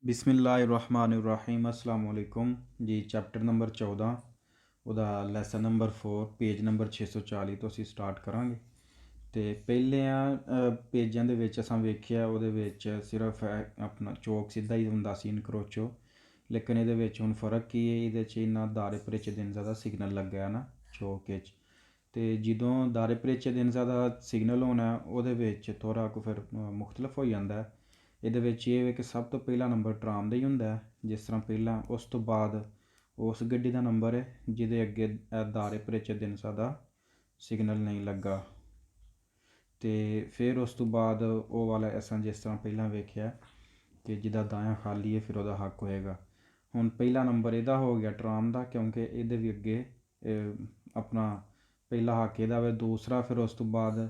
बिस्मिल्लाहिर्रहमानिर्रहीम अस्सलाम वालेकुम जी। चैप्टर नंबर 14 ਉਹਦਾ ਲੈਸਨ ਨੰਬਰ 4 ਪੇਜ ਨੰਬਰ 640 ਤੋਂ ਅਸੀਂ ਸਟਾਰਟ ਕਰਾਂਗੇ। ਅਤੇ ਪਹਿਲਿਆਂ ਪੇਜਾਂ ਦੇ ਵਿੱਚ ਅਸਾਂ ਵੇਖਿਆ ਉਹਦੇ ਵਿੱਚ ਸਿਰਫ ਆਪਣਾ ਚੌਕ ਸਿੱਧਾ ਹੀ ਹੁੰਦਾ ਸੀ ਇਨਕਰੋਚੋ, ਲੇਕਿਨ ਇਹਦੇ ਵਿੱਚ ਹੁਣ ਫ਼ਰਕ ਕੀ ਹੈ, ਇਹਦੇ 'ਚ ਇੰਨਾ ਦਾਰੇ ਪਰੇਚੇ ਦਿਨ ਜ਼ਿਆਦਾ ਸਿਗਨਲ ਲੱਗਿਆ ਨਾ ਚੌਕ ਵਿੱਚ। ਅਤੇ ਜਦੋਂ ਦਾਰੇ ਪਰੇਚੇ ਦਿਨ ਜ਼ਿਆਦਾ ਸਿਗਨਲ ਹੋਣਾ ਉਹਦੇ ਵਿੱਚ ਥੋੜ੍ਹਾ ਕੁ ਫਿਰ ਮੁਖਤਲਫ ਹੋ ਜਾਂਦਾ। ਇਹਦੇ ਵਿੱਚ ਇਹ ਹੈ ਕਿ ਸਭ ਤੋਂ ਪਹਿਲਾ ਨੰਬਰ ਟਰਾਮ ਦਾ ਹੀ ਹੁੰਦਾ ਹੈ, ਜਿਸ ਤਰ੍ਹਾਂ ਪਹਿਲਾਂ ਉਸ ਤੋਂ ਬਾਅਦ ਉਸ ਗੱਡੀ ਦਾ ਨੰਬਰ ਹੈ ਜਿਹਦੇ ਅੱਗੇ ਦਾਰੇ ਪਰੇਚੇ ਦਿਨ ਜ਼ਿਆਦਾ ਸਿਗਨਲ ਨਹੀਂ ਲੱਗਾ। ਅਤੇ ਫਿਰ ਉਸ ਤੋਂ ਬਾਅਦ ਉਹ ਵਾਲਾ ਅਸਾਂ ਜਿਸ ਤਰ੍ਹਾਂ ਪਹਿਲਾਂ ਵੇਖਿਆ ਕਿ ਜਿਹਦਾ ਦਾਇਆ ਖਾਲੀ ਹੈ ਫਿਰ ਉਹਦਾ ਹੱਕ ਹੋਏਗਾ। ਹੁਣ ਪਹਿਲਾ ਨੰਬਰ ਇਹਦਾ ਹੋ ਗਿਆ ਟਰਾਮ ਦਾ, ਕਿਉਂਕਿ ਇਹਦੇ ਵੀ ਅੱਗੇ ਆਪਣਾ ਪਹਿਲਾ ਹੱਕ ਇਹਦਾ ਵਾ। ਦੂਸਰਾ ਫਿਰ ਉਸ ਤੋਂ ਬਾਅਦ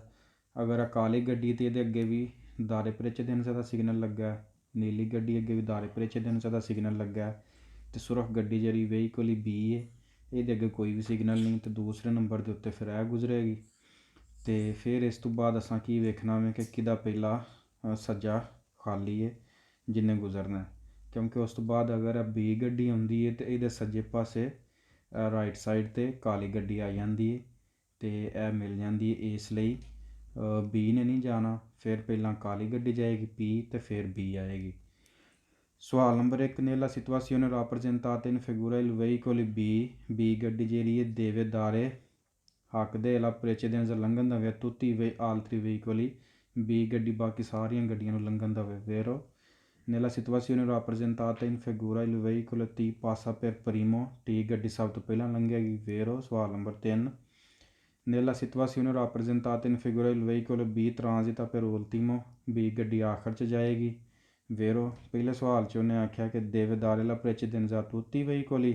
ਅਗਰ ਕਾਲੀ ਗੱਡੀ ਤਾਂ ਇਹਦੇ ਅੱਗੇ ਵੀ ਦਾਰੇ ਪਰੇਚੇ ਦਿਨ ਜ਼ਿਆਦਾ ਸਿਗਨਲ ਲੱਗਾ, ਨੀਲੀ ਗੱਡੀ ਅੱਗੇ ਵੀ ਦਾਰੇ ਪਰੇਚੇ ਦਿਨ ਜ਼ਿਆਦਾ ਸਿਗਨਲ ਲੱਗਾ। ਅਤੇ ਸੁਰਖ ਗੱਡੀ ਜਿਹੜੀ ਵਹੀਕਲ ਬੀ ਹੈ ਇਹਦੇ ਅੱਗੇ ਕੋਈ ਵੀ ਸਿਗਨਲ ਨਹੀਂ, ਅਤੇ ਦੂਸਰੇ ਨੰਬਰ ਦੇ ਉੱਤੇ ਫਿਰ ਇਹ ਗੁਜ਼ਰੇਗੀ। ਅਤੇ ਫਿਰ ਇਸ ਤੋਂ ਬਾਅਦ ਅਸਾਂ ਕੀ ਵੇਖਣਾ ਵੇ ਕਿ ਕਿਹਦਾ ਪਹਿਲਾ ਸੱਜਾ ਖਾਲੀ ਹੈ ਜਿਹਨੇ ਗੁਜ਼ਰਨਾ, ਕਿਉਂਕਿ ਉਸ ਤੋਂ ਬਾਅਦ ਅਗਰ ਬੀ ਗੱਡੀ ਆਉਂਦੀ ਹੈ ਤਾਂ ਇਹਦੇ ਸੱਜੇ ਪਾਸੇ ਰਾਈਟ ਸਾਈਡ 'ਤੇ ਕਾਲੀ ਗੱਡੀ ਆ ਜਾਂਦੀ ਹੈ ਅਤੇ ਇਹ ਮਿਲ ਜਾਂਦੀ ਹੈ। ਇਸ ਲਈ ਬੀ ਨੇ ਨਹੀਂ ਜਾਣਾ, ਫਿਰ ਪਹਿਲਾਂ ਕਾਲੀ ਗੱਡੀ ਜਾਏਗੀ ਪੀ ਅਤੇ ਫਿਰ ਬੀ ਆਏਗੀ। ਸਵਾਲ number 1, nella situazione rappresentata in figura il veicolo B ਗੱਡੀ ਜਿਹੜੀ ਹੈ ਦੇਵੇਦਾਰੇ ਹੱਕ ਦੇ la precedenza ਲੰਘਣ ਦੇਵੇ tutti i altri veicoli, B ਗੱਡੀ ਬਾਕੀ ਸਾਰੀਆਂ ਗੱਡੀਆਂ ਨੂੰ ਲੰਘਣ ਦੇਵੇ vero। nella situazione rappresentata in figura il veicolo T passa per primo, T ਗੱਡੀ ਸਭ ਤੋਂ ਪਹਿਲਾਂ ਲੰਘੇਗੀ vero। ਸਵਾਲ ਨੰਬਰ 3, nella situazione rappresentata in figura il veicolo B transita per ultimo, B ਗੱਡੀ ਆਖਰ 'ਚ ਜਾਏਗੀ vero। ਪਹਿਲੇ ਸਵਾਲ 'ਚ ਉਹਨੇ ਆਖਿਆ ਕਿ ਦੇਵੇਦਾਰੇ la precedenza tutti i veicoli,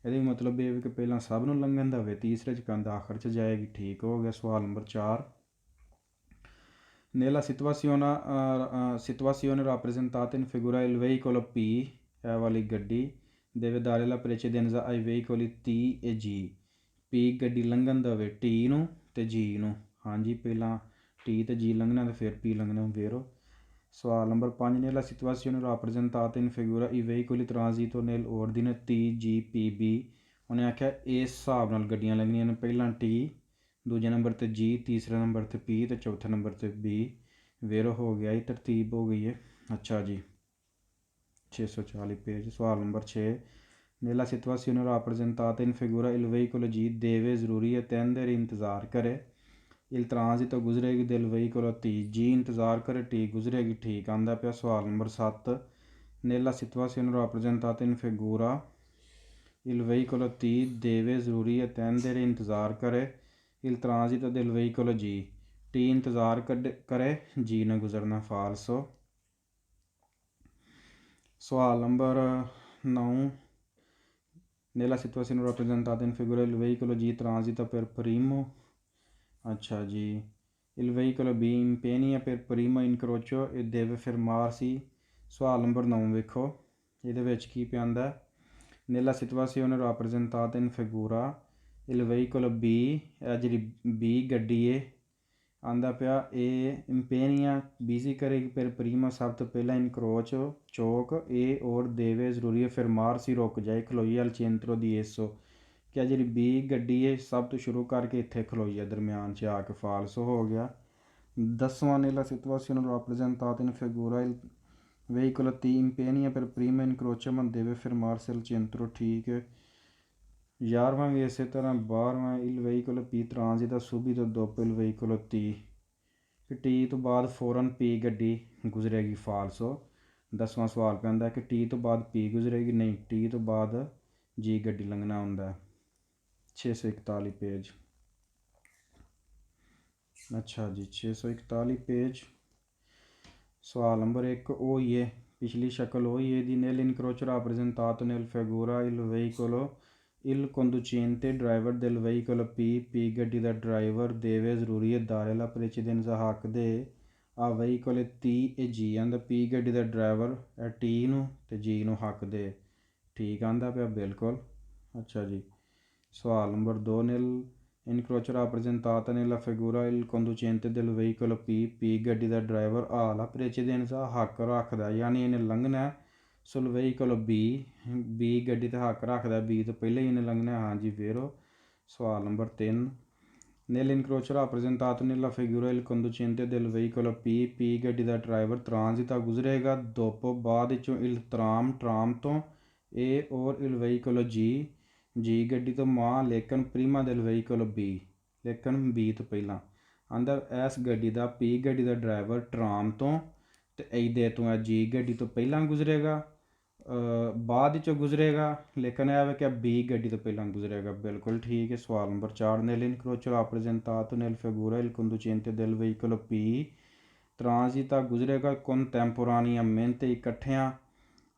ਇਹਦਾ ਮਤਲਬ ਇਹ ਵੀ ਕਿ ਪਹਿਲਾਂ ਸਭ ਨੂੰ ਲੰਘਣ ਦੇਵੇ, ਤੀਸਰੇ 'ਚ ਕਹਿੰਦਾ ਆਖਰ 'ਚ ਜਾਏਗੀ, ਠੀਕ ਹੋ ਗਿਆ। ਸਵਾਲ number 4, nella situazione rappresentata in figura il veicolo P, ਇਹ ਵਾਲੀ ਗੱਡੀ ਦੇਵੇਦਾਰੇ la precedenza ai veicoli T e G, P ਗੱਡੀ ਲੰਘਣ ਦੇਵੇ T ਨੂੰ ਅਤੇ G ਨੂੰ। ਹਾਂਜੀ, ਪਹਿਲਾਂ T ਅਤੇ G ਲੰਘਣਾ ਅਤੇ ਫਿਰ P ਲੰਘਣਾ vero। ਸਵਾਲ ਨੰਬਰ 5, nella situazione rappresentata in figura i veicoli transito nell'ordine T G P B, ਉਹਨੇ ਆਖਿਆ ਇਸ ਹਿਸਾਬ ਨਾਲ ਗੱਡੀਆਂ ਲੰਘਣੀਆਂ ਨੇ, ਪਹਿਲਾਂ T, ਦੂਜੇ ਨੰਬਰ 'ਤੇ G, ਤੀਸਰੇ ਨੰਬਰ 'ਤੇ P ਅਤੇ ਚੌਥੇ ਨੰਬਰ 'ਤੇ B vero ਹੋ ਗਿਆ। ਇਹ ਤਰਤੀਬ ਹੋ ਗਈ ਹੈ। ਅੱਛਾ ਜੀ, 640 ਪੇਜ। ਸਵਾਲ number 6, nella situazione rappresentata in figura il veicolo G deve ਜ਼ਰੂਰੀ attendere ਇੰਤਜ਼ਾਰ ਕਰੇ il transito ਗੁਜ਼ਰੇਗੀ del veicolo T, G ਇੰਤਜ਼ਾਰ ਕਰੇ T ਗੁਜ਼ਰੇਗੀ, ਠੀਕ ਆਉਂਦਾ ਪਿਆ। ਸਵਾਲ number 7, nella situazione rappresentata in figura il veicolo T deve ਜ਼ਰੂਰੀ attendere ਇੰਤਜ਼ਾਰ ਕਰੇ il transito del veicolo G, T ਇੰਤਜ਼ਾਰ ਕਰੇ G ਨੇ ਗੁਜ਼ਰਨਾ falso। ਸਵਾਲ number 9, nella situazione rappresentata in figura il veicolo G transita per primo, ਅੱਛਾ ਜੀ, il veicolo B impegna per primo incrocio e deve fermarsi। ਸਵਾਲ number 9 ਵੇਖੋ, ਇਹਦੇ ਵਿੱਚ ਕੀ ਪਿਆ ਆਉਂਦਾ, nella situazione rappresentata in figura il veicolo B, ਇਹ ਜਿਹੜੀ B ਗੱਡੀ ਹੈ ਆਉਂਦਾ ਪਿਆ ਇਹ impegna ਬਿਜ਼ੀ ਕਰੇਗੀ per prima ਸਭ ਤੋਂ ਪਹਿਲਾਂ incrocio ਚੌਕ ਇਹ ਔਰ deve ਜ਼ਰੂਰੀ ਹੈ fermarsi ਰੁਕ ਜਾਏ ਖਲੋਈ al centro di esso, ਕਿ ਜਿਹੜੀ B ਗੱਡੀ ਹੈ ਸਭ ਤੋਂ ਸ਼ੁਰੂ ਕਰਕੇ ਇੱਥੇ ਖਲੋਈ ਹੈ ਦਰਮਿਆਨ 'ਚ ਆ ਕੇ falso ਹੋ ਗਿਆ। 10ਵਾਂ, nella situazione rappresentata in figura il veicolo T impegna per prima incrocio ma deve fermarsi al centro, ਠੀਕ ਹੈ। 11ਵਾਂ ਵੀ ਇਸੇ ਤਰ੍ਹਾਂ। 12ਵਾਂ, il veicolo P transita subito dopo il veicolo T, ਕਿ T ਤੋਂ ਬਾਅਦ ਫੌਰਨ P ਗੱਡੀ ਗੁਜ਼ਰੇਗੀ falso। 10ਵਾਂ ਸਵਾਲ ਪੈਂਦਾ ਕਿ T ਤੋਂ ਬਾਅਦ P ਗੁਜ਼ਰੇਗੀ, ਨਹੀਂ, T ਤੋਂ ਬਾਅਦ G ਗੱਡੀ ਲੰਘਣਾ ਹੁੰਦਾ। 641 ਪੇਜ। ਅੱਛਾ ਜੀ, 641 ਪੇਜ। ਸਵਾਲ ਨੰਬਰ 1 ਉਹੀ ਹੈ, ਪਿਛਲੀ ਸ਼ਕਲ ਉਹੀ ਹੈ ਦੀ nell'incrocio rappresentato nel figura il veicolo il conducente driver del veicolo P ਗੱਡੀ ਦਾ ਡਰਾਈਵਰ ਦੇਵੇ ਜ਼ਰੂਰੀ ਹੈ ਦਾਰੇ la precedenza ਹੱਕ ਦੇ ਆ veicolo T e G ਆਂਦਾ, P ਗੱਡੀ ਦਾ ਡਰਾਈਵਰ T ਨੂੰ ਅਤੇ G ਨੂੰ ਹੱਕ ਦੇ, ਠੀਕ ਆਂਦਾ ਪਿਆ ਬਿਲਕੁਲ। ਅੱਛਾ ਜੀ, ਸਵਾਲ ਨੰਬਰ 2, nell'incrocio rappresentato nella figura il conducente del veicolo P ਗੱਡੀ ਦਾ ਡਰਾਈਵਰ ਆ la precedenza ਹੱਕ ਰੱਖਦਾ, ਯਾਨੀ ਇਹਨੇ ਲੰਘਣਾ ਸੋ ਵਹੀਕਲ ਬੀ ਗੱਡੀ 'ਤੇ ਹੱਕ ਰੱਖਦਾ, ਬੀ ਤੋਂ ਪਹਿਲਾਂ ਹੀ ਇਹਨੇ ਲੰਘਣਾ। ਹਾਂਜੀ ਵੈਰੋ। ਸਵਾਲ ਨੰਬਰ 3, nel incrocio rappresentato nella figura il conducente del veicolo P ਗੱਡੀ ਦਾ ਡਰਾਈਵਰ ਤਰਾਂਜ਼ਿਤਾ ਗੁਜ਼ਰੇਗਾ ਦੋਪੋ ਬਾਅਦ ਵਿੱਚੋਂ il tram ਤੋਂ A ਔਰ il veicolo G ਗੱਡੀ ਤੋਂ ਮਾਂ ਲੇਕਿਨ prima del veicolo B ਲੇਕਿਨ B ਤੋਂ ਪਹਿਲਾਂ। ਆਂਦਾ ਇਸ ਗੱਡੀ ਦਾ P ਗੱਡੀ ਦਾ ਡਰਾਈਵਰ ਟਰਾਮ ਤੋਂ ਅਤੇ ਇਹਦੇ ਤੋਂ G ਗੱਡੀ ਤੋਂ ਪਹਿਲਾਂ ਗੁਜ਼ਰੇਗਾ, ਬਾਅਦ ਵਿੱਚੋਂ ਗੁਜ਼ਰੇਗਾ, ਲੇਕਿਨ ਇਹ ਕਿ B ਗੱਡੀ ਤੋਂ ਪਹਿਲਾਂ ਗੁਜ਼ਰੇਗਾ। ਬਿਲਕੁਲ ਠੀਕ ਹੈ। ਸਵਾਲ number 4, nel incrocio rappresentato nel figura il conducente del veicolo P transita ਗੁਜ਼ਰੇਗਾ contemporaneamente ਇਕੱਠਿਆਂ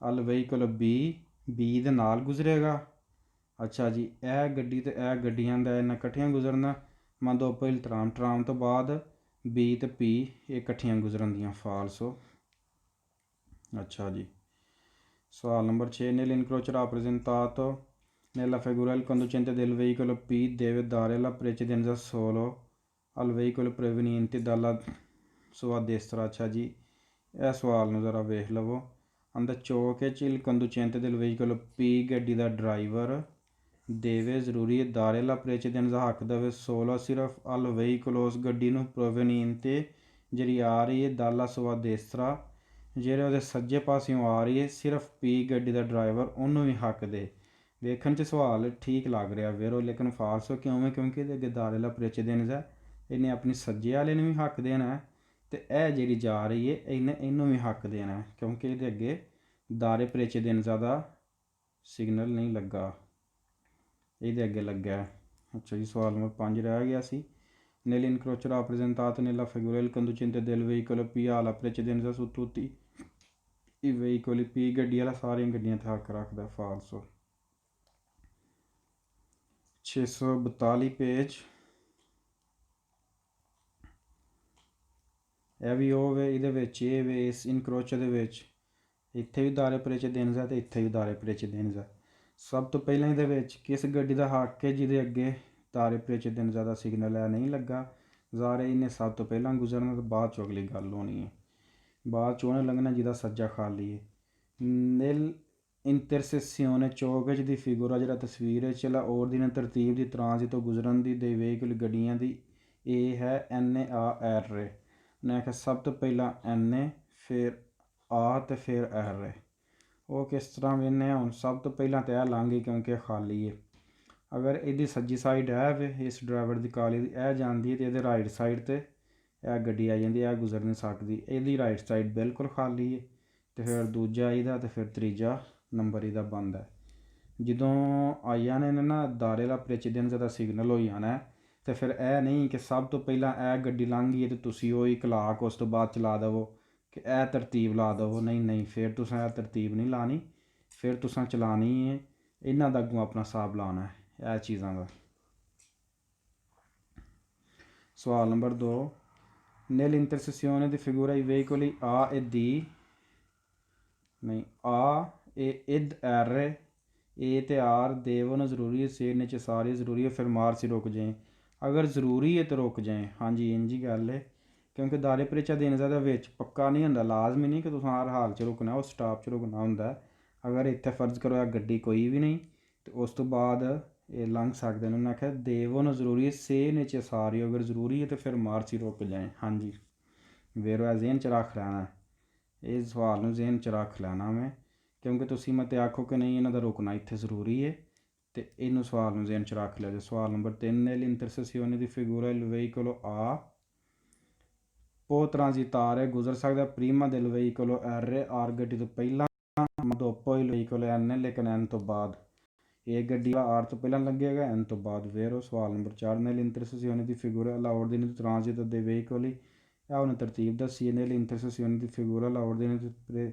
al veicolo B ਦੇ ਨਾਲ ਗੁਜ਼ਰੇਗਾ। ਅੱਛਾ ਜੀ, ਇਹ ਗੱਡੀ ਅਤੇ ਇਹ ਗੱਡੀਆਂ ਦਾ ਇਹਨਾਂ ਇਕੱਠੀਆਂ ਗੁਜ਼ਰਨਾ। ਮੰਨ ਦੋ ਪਹਿਲ ਟਰਾਮ ਤੋਂ ਬਾਅਦ B ਅਤੇ P ਇਹ ਇਕੱਠੀਆਂ ਗੁਜ਼ਰਨ ਦੀਆਂ। ਫਾਲਸੋ। ਅੱਛਾ ਜੀ। ਸਵਾਲ number 6, nel incrocio rappresentato nella figura il conducente del veicolo P deve dare la precedenza solo al veicolo proveniente dalla sua destra। ਅੱਛਾ ਜੀ, ਇਹ ਸਵਾਲ ਨੂੰ ਜ਼ਰਾ ਵੇਖ ਲਵੋ। ਅੰਦਰ ਚੌਕ ਵਿੱਚ il conducente del veicolo P ਗੱਡੀ ਦਾ ਡਰਾਈਵਰ ਦੇਵੇ ਜ਼ਰੂਰੀ ਹੈ ਦਾਰੇ ਲਾ precedenza ਹੱਕ ਦੇਵੇ ਸੋਲੋ ਸਿਰਫ al veicolo ਉਸ ਗੱਡੀ ਨੂੰ proveniente ਜਿਹੜੀ ਆ ਰਹੀ ਹੈ dalla sua destra ਜਿਹੜੇ ਉਹਦੇ ਸੱਜੇ ਪਾਸਿਓਂ ਆ ਰਹੀ ਹੈ ਸਿਰਫ P ਗੱਡੀ ਦਾ ਡਰਾਈਵਰ ਉਹਨੂੰ ਵੀ ਹੱਕ ਦੇ। ਵੇਖਣ 'ਚ ਸਵਾਲ ਠੀਕ ਲੱਗ ਰਿਹਾ ਵੇਰੋ, ਲੇਕਿਨ ਫਾਲਸੋ ਕਿਉਂ? ਕਿਉਂਕਿ ਇਹਦੇ ਅੱਗੇ ਦਾਰੇ ਲਾ precedenza ਇਹਨੇ ਆਪਣੀ ਸੱਜੇ ਵਾਲੇ ਨੂੰ ਵੀ ਹੱਕ ਦੇਣਾ ਅਤੇ ਇਹ ਜਿਹੜੀ ਜਾ ਰਹੀ ਹੈ ਇਹਨੂੰ ਵੀ ਹੱਕ ਦੇਣਾ, ਕਿਉਂਕਿ ਇਹਦੇ ਅੱਗੇ ਦਾਰੇ precedenza ਦਾ ਸਿਗਨਲ ਨਹੀਂ ਲੱਗਾ, ਇਹਦੇ ਅੱਗੇ ਲੱਗਾ। ਅੱਛਾ ਜੀ। ਸਵਾਲ ਨੰਬਰ 5 ਰਹਿ ਗਿਆ ਸੀ। nel incrocio rappresentato nella figura il conducente del veicolo P ha la precedenza su tutti i veicoli P ਗੱਡੀ ਵਾਲਾ ਸਾਰੀਆਂ ਗੱਡੀਆਂ 'ਤੇ ਹੱਕ ਰੱਖਦਾ। ਫਾਲਸੋ। 642 ਪੇਜ। ਇਹ ਵੀ ਉਹ ਵੇ, ਇਹਦੇ ਵਿੱਚ ਇਹ ਵੇ ਇਸ ਇਨਕਰੋਚੋ ਦੇ ਵਿੱਚ ਇੱਥੇ ਵੀ ਦਾਰੇ precedenza ਅਤੇ ਇੱਥੇ ਵੀ ਦਾਰੇ precedenza। ਸਭ ਤੋਂ ਪਹਿਲਾਂ ਇਹਦੇ ਵਿੱਚ ਕਿਸ ਗੱਡੀ ਦਾ ਹੱਕ ਹੈ ਜਿਹਦੇ ਅੱਗੇ ਦਾਰੇ precedenza ਦਾ ਸਿਗਨਲ ਹੈ ਨਹੀਂ ਲੱਗਾ। ਜ਼ਾਰੇ ਇਹਨੇ ਸਭ ਤੋਂ ਪਹਿਲਾਂ ਗੁਜ਼ਰਨਾ ਅਤੇ ਬਾਅਦ 'ਚੋਂ ਅਗਲੀ ਗੱਲ ਹੋਣੀ ਹੈ, ਬਾਅਦ 'ਚ ਉਹਨੇ ਲੰਘਣਾ ਜਿਹਦਾ ਸੱਜਾ ਖਾਲੀ ਹੈ। nel intersezione ਚੌਕ ਵਿੱਚ ਦੀ ਫਿਗੂਰਾ ਜਿਹੜਾ ਤਸਵੀਰ ਹੈ ਚਲਾ ordine ਤਰਤੀਬ ਦੀ ਤਰਾਂਜ਼ਿਤ ਤੋਂ ਗੁਜ਼ਰਨ ਦੀ ਦੇ veicoli ਗੱਡੀਆਂ ਦੀ ਇਹ ਹੈ NAR। ਉਹਨੇ ਆਖਿਆ ਸਭ ਤੋਂ ਪਹਿਲਾਂ NA ਫਿਰ A ਅਤੇ ਫਿਰ R। ਉਹ ਕਿਸ ਤਰ੍ਹਾਂ ਵੇਖਦੇ ਹਾਂ? ਹੁਣ ਸਭ ਤੋਂ ਪਹਿਲਾਂ ਤਾਂ ਇਹ ਲੰਘ ਗਈ ਕਿਉਂਕਿ ਖਾਲੀ ਹੈ। ਅਗਰ ਇਹਦੀ ਸੱਜੀ ਸਾਈਡ ਇਹ ਵੇ ਇਸ ਡਰਾਈਵਰ ਦੀ ਕਾਲੀ ਦੀ ਇਹ ਜਾਂਦੀ ਹੈ ਅਤੇ ਇਹਦੇ ਰਾਈਟ ਸਾਈਡ 'ਤੇ ਇਹ ਗੱਡੀ ਆ ਜਾਂਦੀ, ਇਹ ਗੁਜ਼ਰ ਨਹੀਂ ਸਕਦੀ। ਇਹਦੀ ਰਾਈਟ ਸਾਈਡ ਬਿਲਕੁਲ ਖਾਲੀ ਹੈ ਅਤੇ ਫਿਰ ਦੂਜਾ ਇਹਦਾ ਅਤੇ ਫਿਰ ਤੀਜਾ ਨੰਬਰ ਇਹਦਾ ਬੰਦ ਹੈ। ਜਦੋਂ ਆਈ ਜਾਣੇ ਨੇ ਨਾ ਦਾਰੇ ਲਾ precedenza ਦਾ ਸਿਗਨਲ ਹੋ ਜਾਣਾ ਅਤੇ ਫਿਰ ਇਹ ਨਹੀਂ ਕਿ ਸਭ ਤੋਂ ਪਹਿਲਾਂ ਇਹ ਗੱਡੀ ਲੰਘ ਗਈ ਅਤੇ ਤੁਸੀਂ ਉਹ ਇੱਕ ਕਲਾਕ ਉਸ ਤੋਂ ਬਾਅਦ ਚਲਾ ਦੇਵੋ ਕਿ ਇਹ ਤਰਤੀਬ ਲਾ ਦੇਵੋ। ਨਹੀਂ, ਫਿਰ ਤੁਸੀਂ ਇਹ ਤਰਤੀਬ ਨਹੀਂ ਲਾਣੀ, ਫਿਰ ਤੁਸੀਂ ਚਲਾਣੀ ਹੈ ਇਹਨਾਂ ਦਾ ਅੱਗੋਂ ਆਪਣਾ ਹਿਸਾਬ ਲਾਉਣਾ ਹੈ ਇਹ ਚੀਜ਼ਾਂ ਦਾ। ਸਵਾਲ ਨੰਬਰ 2, nel intersezione di figura i veicoli A e D ਨਹੀਂ A ed R A ਤੇ R ਦੇਵਨ ਜ਼ਰੂਰੀ ਹੈ ਸੇ ਨੀਚੇ ਸਾਰੀ ਜ਼ਰੂਰੀ ਹੈ ਫਿਰ ਮਾਰਸੀ ਰੁਕ ਜਾਏ। ਅਗਰ ਜ਼ਰੂਰੀ ਹੈ ਤਾਂ ਰੁਕ ਜਾਏ। ਹਾਂਜੀ ਇੰਝ ਹੀ ਗੱਲ ਹੈ, ਕਿਉਂਕਿ ਦਾਰੇ precedenza ਦੇ ਵਿੱਚ ਪੱਕਾ ਨਹੀਂ ਹੁੰਦਾ, ਲਾਜ਼ਮੀ ਨਹੀਂ ਕਿ ਤੁਸੀਂ ਹਰ ਹਾਲ 'ਚ ਰੁਕਣਾ, ਉਹ ਸਟਾਪ 'ਚ ਰੁਕਣਾ ਹੁੰਦਾ। ਅਗਰ ਇੱਥੇ ਫਰਜ਼ ਕਰੋ ਇਹ ਗੱਡੀ ਕੋਈ ਵੀ ਨਹੀਂ ਅਤੇ ਉਸ ਤੋਂ ਬਾਅਦ ਇਹ ਲੰਘ ਸਕਦੇ ਨੇ। ਉਹਨਾਂ ਆਖਿਆ ਦੇਵਨ ਜ਼ਰੂਰੀ ਹੈ ਸੇ ਨੀਚੇ ਸਾਰੀ, ਅਗਰ ਜ਼ਰੂਰੀ ਹੈ ਤਾਂ ਫਿਰ ਮਾਰਸੀ ਰੁਕ ਜਾਏ। ਹਾਂਜੀ ਵੇਰੋ ਇਹ ਜ਼ੇਨ 'ਚ ਰੱਖ ਲੈਣਾ, ਇਹ ਸਵਾਲ ਨੂੰ ਜ਼ੇਨ 'ਚ ਰੱਖ ਲੈਣਾ ਮੈਂ, ਕਿਉਂਕਿ ਤੁਸੀਂ ਮਤੇ ਆਖੋ ਕਿ ਨਹੀਂ ਇਹਨਾਂ ਦਾ ਰੁਕਣਾ ਇੱਥੇ ਜ਼ਰੂਰੀ ਹੈ ਅਤੇ ਇਹਨੂੰ ਸਵਾਲ ਨੂੰ ਜ਼ੇਨ 'ਚ ਰੱਖ ਲਿਆ ਜੇ। ਸਵਾਲ ਨੰਬਰ 3, nel intersezione di figura il veicolo A può transitare ਗੁਜ਼ਰ ਸਕਦਾ prima del veicolo R ਗੱਡੀ ਤੋਂ ਪਹਿਲਾਂ dopo il veicolo N ਲੇਕਿਨ N ਤੋਂ ਬਾਅਦ। ਇਹ ਗੱਡੀ R ਤੋਂ ਪਹਿਲਾਂ ਲੱਗੇਗਾ N ਤੋਂ ਬਾਅਦ ਵੇਰੋ। ਸਵਾਲ number 4, nel intersezione di figura l'ordine di transito dei veicoli ਇਹ ਉਹਨੇ ਤਰਤੀਬ ਦੱਸੀ ਹੈ। nel intersezione di figura l'ordine di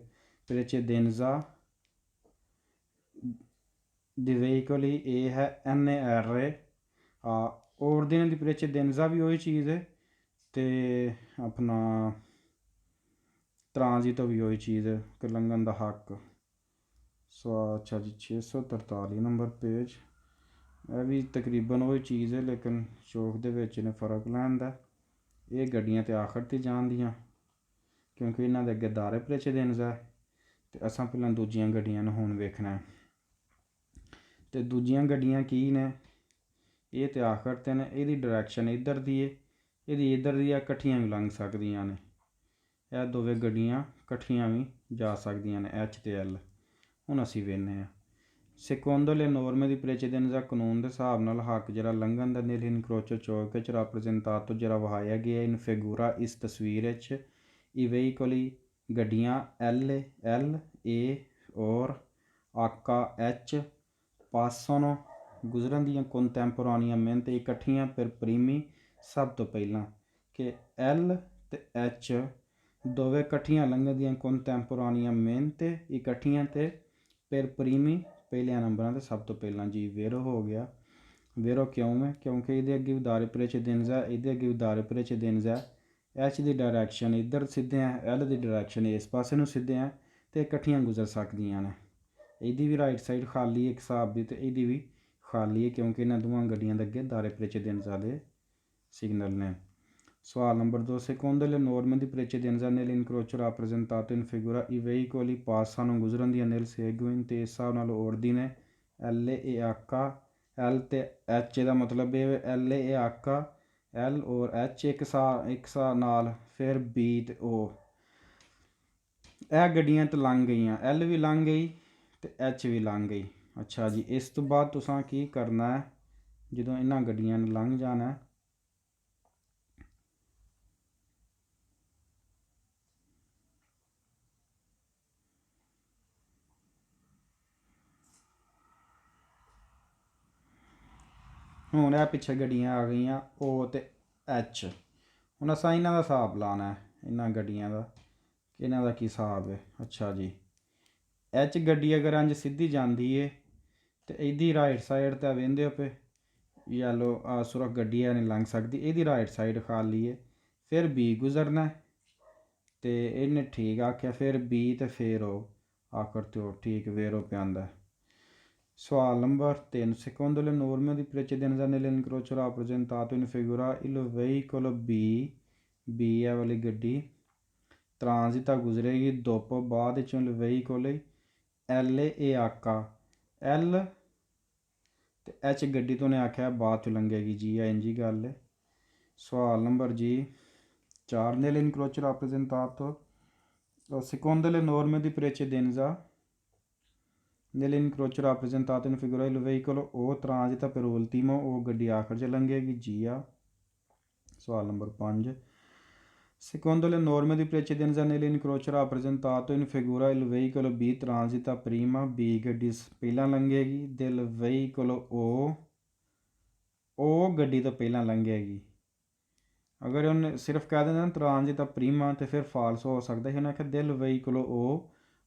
precedenza dei veicoli ਇਹ ਹੈ NAR। ordine di precedenza ਵੀ ਉਹੀ ਚੀਜ਼ ਹੈ ਅਤੇ ਆਪਣਾ ਟਰਾਂਜ਼ਿਟ ਵੀ ਉਹੀ ਚੀਜ਼ ਹੈ ਕਿ ਲੰਘਣ ਦਾ ਹੱਕ। ਅੱਛਾ ਜੀ 643 ਨੰਬਰ ਪੇਜ। ਇਹ ਵੀ ਤਕਰੀਬਨ ਉਹੀ ਚੀਜ਼ ਹੈ ਲੇਕਿਨ ਚੌਕ ਦੇ ਵਿੱਚ ਇਹਨੇ ਫ਼ਰਕ ਲੈਂਦਾ। ਇਹ ਗੱਡੀਆਂ ਤਾਂ ਆਖਰ 'ਤੇ ਜਾਣਦੀਆਂ ਕਿਉਂਕਿ ਇਹਨਾਂ ਦੇ ਅੱਗੇ ਦਾਰੇ precedenza ਹੈ ਤੇ ਅਸਾਂ ਪਹਿਲਾਂ ਦੂਜੀਆਂ ਗੱਡੀਆਂ ਨੂੰ ਹੁਣ ਵੇਖਣਾ। ਤੇ ਦੂਜੀਆਂ ਗੱਡੀਆਂ ਕੀ ਨੇ, ਇਹ ਤੇ ਆਖਰ ਤੇ ਨੇ, ਇਹਦੀ ਡਾਇਰੈਕਸ਼ਨ ਇੱਧਰ ਦੀ ਹੈ, ਇਹਦੀ ਇੱਧਰ ਦੀ ਆ, ਇਕੱਠੀਆਂ ਵੀ ਲੰਘ ਸਕਦੀਆਂ ਨੇ। ਇਹ ਦੋਵੇਂ ਗੱਡੀਆਂ ਇਕੱਠੀਆਂ ਵੀ ਜਾ ਸਕਦੀਆਂ ਨੇ, ਐਚ ਤੇ ਐਲ। ਹੁਣ ਅਸੀਂ ਵੇਖਦੇ ਹਾਂ secondo le norme di precedenza ਕਾਨੂੰਨ ਦੇ ਹਿਸਾਬ ਨਾਲ ਹੱਕ ਜਿਹੜਾ ਲੰਘਣ ਦਾ nel incrocio ciò che c'è rappresentato ਜਿਹੜਾ ਵਹਾਇਆ ਗਿਆ in figura ਇਸ ਤਸਵੀਰ ਵਿੱਚ i veicoli ਗੱਡੀਆਂ L A ਔਰ H ਪਾਸੋਂ ਗੁਜ਼ਰਨ ਦੀਆਂ contemporaneamente ਇਕੱਠੀਆਂ per primi ਸਭ ਤੋਂ ਪਹਿਲਾਂ ਕਿ L ਤੇ H ਦੋਵੇਂ ਇਕੱਠੀਆਂ ਲੰਘਦੀਆਂ contemporaneamente ਇਕੱਠੀਆਂ ਤੇ per primi ਪਹਿਲਿਆਂ ਨੰਬਰਾਂ 'ਤੇ ਸਭ ਤੋਂ ਪਹਿਲਾਂ ਜੀ। ਵੇਰੋ ਹੋ ਗਿਆ। ਵੇਰੋ ਕਿਉਂ ਹੈ? ਕਿਉਂਕਿ ਇਹਦੇ ਅੱਗੇ ਉਦਾਰੇ ਪ੍ਰੇਚੇਦੈਂਜ਼ਾ, ਇਹਦੇ ਅੱਗੇ ਉਦਾਰੇ ਪ੍ਰੇਚੇਦੈਂਜ਼ਾ। ਐਚ ਦੀ ਡਾਇਰੈਕਸ਼ਨ ਇੱਧਰ ਸਿੱਧੇ ਹੈ, ਐਲ ਦੀ ਡਾਇਰੈਕਸ਼ਨ ਇਸ ਪਾਸੇ ਨੂੰ ਸਿੱਧੇ ਹੈ ਅਤੇ ਇਕੱਠੀਆਂ ਗੁਜ਼ਰ ਸਕਦੀਆਂ ਨੇ। ਇਹਦੀ ਵੀ ਰਾਈਟ ਸਾਈਡ ਖਾਲੀ ਇੱਕ ਹਿਸਾਬ ਦੀ, ਅਤੇ ਇਹਦੀ ਵੀ ਖਾਲੀ ਹੈ ਕਿਉਂਕਿ ਇਹਨਾਂ ਦੋਵਾਂ ਗੱਡੀਆਂ ਦੇ ਅੱਗੇ ਦਾਰੇ ਪ੍ਰੇਚੇਦੈਂਜ਼ਾ ਦੇ ਸਿਗਨਲ ਨੇ। ਸਵਾਲ ਨੰਬਰ 2 secondo le norme di precedenza nell'incrocio rappresentato in figura i veicoli passano ਗੁਜ਼ਰਨ ਦੀਆਂ nel seguente ਤੇ ਇਸ ਹਿਸਾਬ ਨਾਲ ਔੜਦੀ ਨੇ L A H L ਤੇ H ਦਾ ਮਤਲਬ ਇਹ L A H L ਔਰ H ਇੱਕ ਸਾਹ ਨਾਲ ਫਿਰ B ਤੇ O। ਇਹ ਗੱਡੀਆਂ ਤਾਂ ਲੰਘ ਗਈਆਂ, L ਵੀ ਲੰਘ ਗਈ ਤੇ H ਵੀ ਲੰਘ ਗਈ। ਅੱਛਾ ਜੀ, ਇਸ ਤੋਂ ਬਾਅਦ ਤੁਸੀਂ ਕੀ ਕਰਨਾ ਹੈ, ਜਦੋਂ ਇਹਨਾਂ ਗੱਡੀਆਂ ਨੇ ਲੰਘ ਜਾਣਾ ਹੁਣ ਇਹ ਪਿੱਛੇ ਗੱਡੀਆਂ ਆ ਗਈਆਂ O ਤੇ H। ਹੁਣ ਅਸਾਂ ਇਹਨਾਂ ਦਾ ਹਿਸਾਬ ਲਾਉਣਾ, ਇਹਨਾਂ ਗੱਡੀਆਂ ਦਾ ਕਿ ਇਹਨਾਂ ਦਾ ਕੀ ਹਿਸਾਬ ਹੈ। ਅੱਛਾ ਜੀ, H ਗੱਡੀ ਅਗਰ ਇੰਝ ਸਿੱਧੀ ਜਾਂਦੀ ਹੈ ਤੇ ਇਹਦੀ ਰਾਈਟ ਸਾਈਡ 'ਤੇ ਵੇਂਦੇ ਹੋ ਪਏ ਯੈਲੋ ਸੁਰਖ ਗੱਡੀ ਨਹੀਂ ਲੰਘ ਸਕਦੀ, ਇਹਦੀ ਰਾਈਟ ਸਾਈਡ ਖਾਲੀ ਹੈ। ਫਿਰ B ਗੁਜ਼ਰਨਾ ਅਤੇ ਇਹਨੇ ਠੀਕ ਆਖਿਆ, ਫਿਰ B ਤੇ ਫਿਰ O ਆਖਰ ਤੇ O ਠੀਕ ਵੇਰੋ ਪਿਆ ਆਉਂਦਾ। ਸਵਾਲ ਨੰਬਰ 3 secondo le norme di precedenza nell'incrocio rappresentato in figura il veicolo B ਹੈ ਵਾਲੀ ਗੱਡੀ ਟਰਾਂਜ਼ਿਟਾ ਗੁਜ਼ਰੇਗੀ dopo ਬਾਅਦ ਵਿੱਚੋਂ il veicolo L A H L ਤੇ H ਗੱਡੀ ਤੋਂ ਨੇ ਆਖਿਆ ਬਾਅਦ 'ਚ ਲੰਘੇਗੀ ਜੀ, ਇੰਜੀ ਗੱਲ ਹੈ। ਸਵਾਲ ਨੰਬਰ ਜੀ 4 nell'incrocio rappresentato secondo le norme di precedenza nell'incrocio rappresentato in figura il veicolo O transita per ultimo, O ਗੱਡੀ ਆਖਰ 'ਚ ਲੰਘੇਗੀ ਜੀ ਆ। ਸਵਾਲ ਨੰਬਰ 5 secondo le norme di precedenza nell'incrocio rappresentato in figura il veicolo B transita prima, B ਗੱਡੀ ਪਹਿਲਾਂ ਲੰਘੇਗੀ del veicolo O ਗੱਡੀ ਤੋਂ ਪਹਿਲਾਂ ਲੰਘੇਗੀ। ਅਗਰ ਉਹਨੇ ਸਿਰਫ ਕਹਿ ਦਿੰਦਾ ਨਾ ਟਰਾਂਜ਼ਿਟ ਪ੍ਰੀਮਾ ਤੇ ਫਿਰ ਫਾਲਸ ਹੋ ਸਕਦਾ ਸੀ। ਉਹਨੇ ਆਖਿਆ ਦਿਲ ਵਹੀਕਲ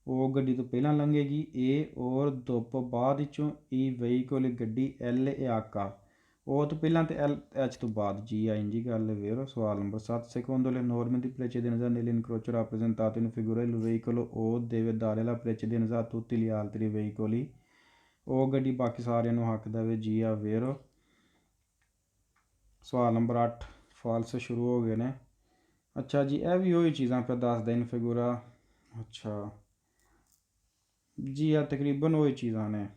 ਉਹ ਗੱਡੀ ਤੋਂ ਪਹਿਲਾਂ ਲੰਘੇਗੀ ਇਹ ਔਰ ਦੋਪੋ ਬਾਅਦ ਵਿੱਚੋਂ ਇਹ ਵਹੀਕਲ ਗੱਡੀ L A H ਉਹ ਤੋਂ ਪਹਿਲਾਂ ਤੇ L H ਤੋਂ ਬਾਅਦ ਜੀ ਆ ਇੰਜੀ ਗੱਲ ਵੇਰੋ। ਸਵਾਲ number 7 secondo le norme di precedenza nell'incrocio rappresentato in figura il veicolo O deve dare la precedenza a tutti gli altri veicoli, ਉਹ ਗੱਡੀ ਬਾਕੀ ਸਾਰਿਆਂ ਨੂੰ ਹੱਕ ਦੇਵੇ ਜੀ ਆ ਵੇਰੋ। ਸਵਾਲ ਨੰਬਰ 8 ਫਾਲਸ ਸ਼ੁਰੂ ਹੋ ਗਏ ਨੇ। ਅੱਛਾ ਜੀ, ਇਹ ਵੀ ਉਹੀ ਚੀਜ਼ਾਂ ਫਿਰ ਦੱਸਦਾ ਇਨ ਫਿਗੂਰਾ। ਅੱਛਾ ਜੀ, ਆ ਤਕਰੀਬਨ ਉਹੀ ਚੀਜ਼ਾਂ ਨੇ।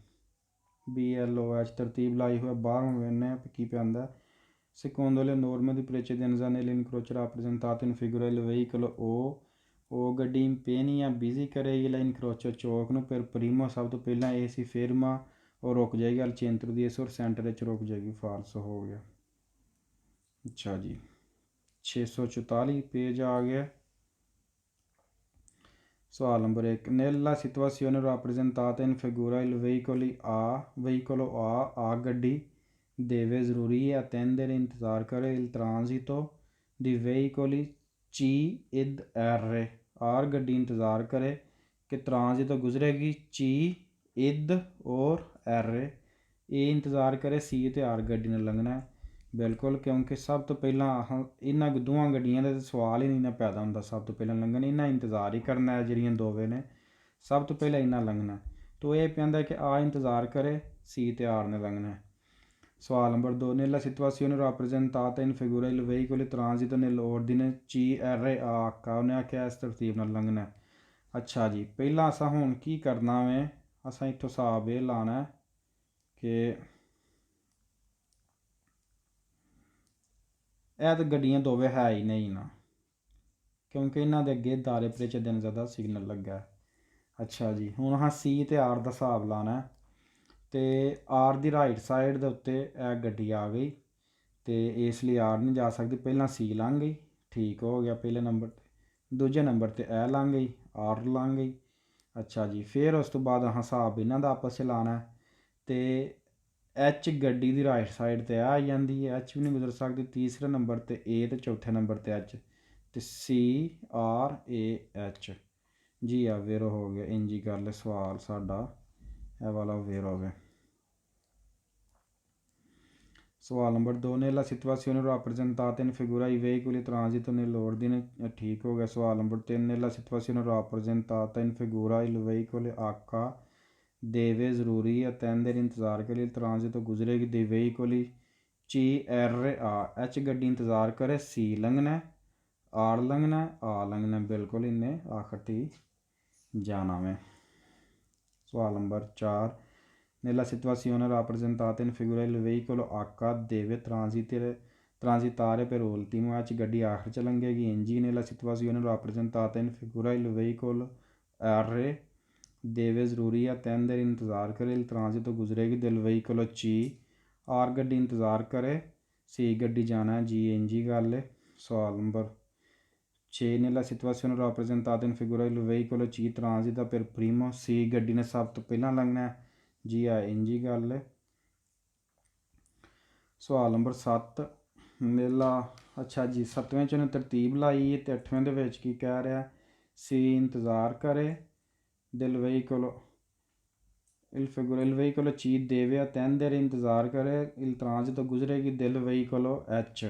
BLOH ਤਰਤੀਬ ਲਾਈ ਹੋਇਆ ਬਾਹਰੋਂ ਵੇਖਦੇ ਕੀ ਪੈਂਦਾ। secondo le norme di precedenza nell'incrocio rappresentato in figura il veicolo ਉਹ ਗੱਡੀ ਇੰਪੇਨੀ ਜਾਂ ਬਿਜ਼ੀ ਕਰੇਗੀ ਲਾ ਇਨਕਰੋਚੋ ਚੌਕ ਨੂੰ ਪਰ ਪ੍ਰੀਮੋ ਸਭ ਤੋਂ ਪਹਿਲਾਂ ਇਹ ਸੀ ਫੇਰਮਾ ਉਹ ਰੁਕ ਜਾਏਗੀ ਅਲ ਚੇਂਤਰ ਦੀ ਇਸ ਔਰ ਸੈਂਟਰ ਵਿੱਚ ਰੁਕ ਜਾਏਗੀ। ਫਾਲਸ ਹੋ ਗਿਆ। ਅੱਛਾ ਜੀ, 644 ਪੇਜ ਆ ਗਿਆ। ਸਵਾਲ number 1 nella situazione rappresentata in figura il veicolo A ਗੱਡੀ deve ਜ਼ਰੂਰੀ ਹੈ attendere ਇੰਤਜ਼ਾਰ ਕਰੇ il transito di veicoli C id R ਗੱਡੀ ਇੰਤਜ਼ਾਰ ਕਰੇ ਕਿ ਟਰਾਂਜ਼ਿਟੋ ਗੁਜ਼ਰੇਗੀ C id ਔਰ R ਇਹ ਇੰਤਜ਼ਾਰ ਕਰੇ C ਅਤੇ R ਗੱਡੀ ਨੇ ਲੰਘਣਾ ਬਿਲਕੁਲ, ਕਿਉਂਕਿ ਸਭ ਤੋਂ ਪਹਿਲਾਂ ਇਹਨਾਂ ਦੋਵਾਂ ਗੱਡੀਆਂ ਦਾ ਸਵਾਲ ਹੀ ਨਹੀਂ ਨਾ ਪੈਦਾ ਹੁੰਦਾ। ਸਭ ਤੋਂ ਪਹਿਲਾਂ ਲੰਘਣਾ ਇਹਨਾਂ ਇੰਤਜ਼ਾਰ ਹੀ ਕਰਨਾ ਹੈ, ਜਿਹੜੀਆਂ ਦੋਵੇਂ ਨੇ ਸਭ ਤੋਂ ਪਹਿਲਾਂ ਇਹਨਾਂ ਲੰਘਣਾ ਤੋ ਇਹ ਪੈਂਦਾ ਕਿ ਆ ਇੰਤਜ਼ਾਰ ਕਰੇ C ਅਤੇ R ਨੇ ਲੰਘਣਾ। ਸਵਾਲ ਨੰਬਰ 2 nella situazione rappresentata in figura il veicolo transito nell'ordine C R A H ਉਹਨੇ ਆਖਿਆ ਇਸ ਤਰਤੀਬ ਨਾਲ ਲੰਘਣਾ। अच्छा जी, पहला असा हुण की करना वे, असा इत्थों हिसाब ये लाना है कि ਇਹ ਤਾਂ ਗੱਡੀਆਂ ਦੋਵੇਂ ਹੈ ਹੀ ਨਹੀਂ ਨਾ, ਕਿਉਂਕਿ ਇਹਨਾਂ ਦੇ ਅੱਗੇ ਦਾਰੇ ਪਰੇਚੇ ਦਿਨ ਜ਼ਿਆਦਾ ਸਿਗਨਲ ਲੱਗਾ। ਅੱਛਾ ਜੀ, ਹੁਣ ਹਾਂ ਸੀ ਅਤੇ ਆਰ ਦਾ ਹਿਸਾਬ ਲਾਣਾ, ਅਤੇ ਆਰ ਦੀ ਰਾਈਟ ਸਾਈਡ ਦੇ ਉੱਤੇ ਇਹ ਗੱਡੀ ਆ ਗਈ, ਅਤੇ ਇਸ ਲਈ ਆਰ ਨਹੀਂ ਜਾ ਸਕਦੀ, ਪਹਿਲਾਂ ਸੀ ਲੰਘ ਗਈ, ਠੀਕ ਹੋ ਗਿਆ ਪਹਿਲੇ ਨੰਬਰ 'ਤੇ। ਦੂਜੇ ਨੰਬਰ 'ਤੇ ਇਹ ਲੰਘ ਗਈ, ਆਰ ਲੰਘ ਗਈ। ਅੱਛਾ ਜੀ, ਫਿਰ ਉਸ ਤੋਂ ਬਾਅਦ ਹਿਸਾਬ ਇਹਨਾਂ ਦਾ ਆਪਸ 'ਚ ਲਾਣਾ, ਅਤੇ ਐਚ ਗੱਡੀ ਦੀ ਰਾਈਟ ਸਾਈਡ 'ਤੇ ਆ ਜਾਂਦੀ ਹੈ, ਐਚ ਵੀ ਨਹੀਂ ਗੁਜ਼ਰ ਸਕਦੀ। ਤੀਸਰੇ ਨੰਬਰ 'ਤੇ ਏ ਅਤੇ ਚੌਥੇ ਨੰਬਰ 'ਤੇ ਐਚ, ਅਤੇ ਸੀ ਆਰ ਏ ਐਚ ਜੀ। ਆ ਵੇਰੋ ਹੋ ਗਿਆ, ਇੰਜ ਹੀ ਕਰ ਲੈ ਸਵਾਲ ਸਾਡਾ ਇਹ ਵਾਲਾ ਵੇਰੋ ਵੇ। ਸਵਾਲ ਨੰਬਰ 2, nella situazione rappresentata in figura i veicoli transito nell'ordine, ठीक हो गया। सवाल number 3, nella situazione rappresentata in figura il veicolo H deve ज़रूरी attendere इंतज़ार के लिए ट्रांजिट गुजरेगी dei veicoli C R A। H गड्डी इंतज़ार करे, सी लंघना, आर लंघना, आ लंघना, बिल्कुल इन्हें आखिर जाना में। सवाल number 4, nella situazione rappresentata in figura il veicolo H deve transitare per ultimo, H गड्डी आखिर च लंघेगी। इंजी nella situazione rappresentata in figura il veicolo R deve ज़रूरी attendere इंतज़ार करे il transito गुजरेगी del veicolo C। आर गड्डी इंतज़ार करे, सी गड्डी जाना है, जी इंजी गल है। सवाल number 6, nella situazione rappresentata in figura il veicolo C transita per primo, सी गड्डी ने सब तो पहला लंघना है, जी आ इंजी गल है। सवाल नंबर 7, मेला अच्छा जी 7वें च उन्हें तरतीब लाई है, तो 8वें दे विच की कह रहा, सी इंतज़ार करे दिल veicolo il veicolo C deve attendere इंतज़ार करे il transito गुजरेगी दिल veicolo H।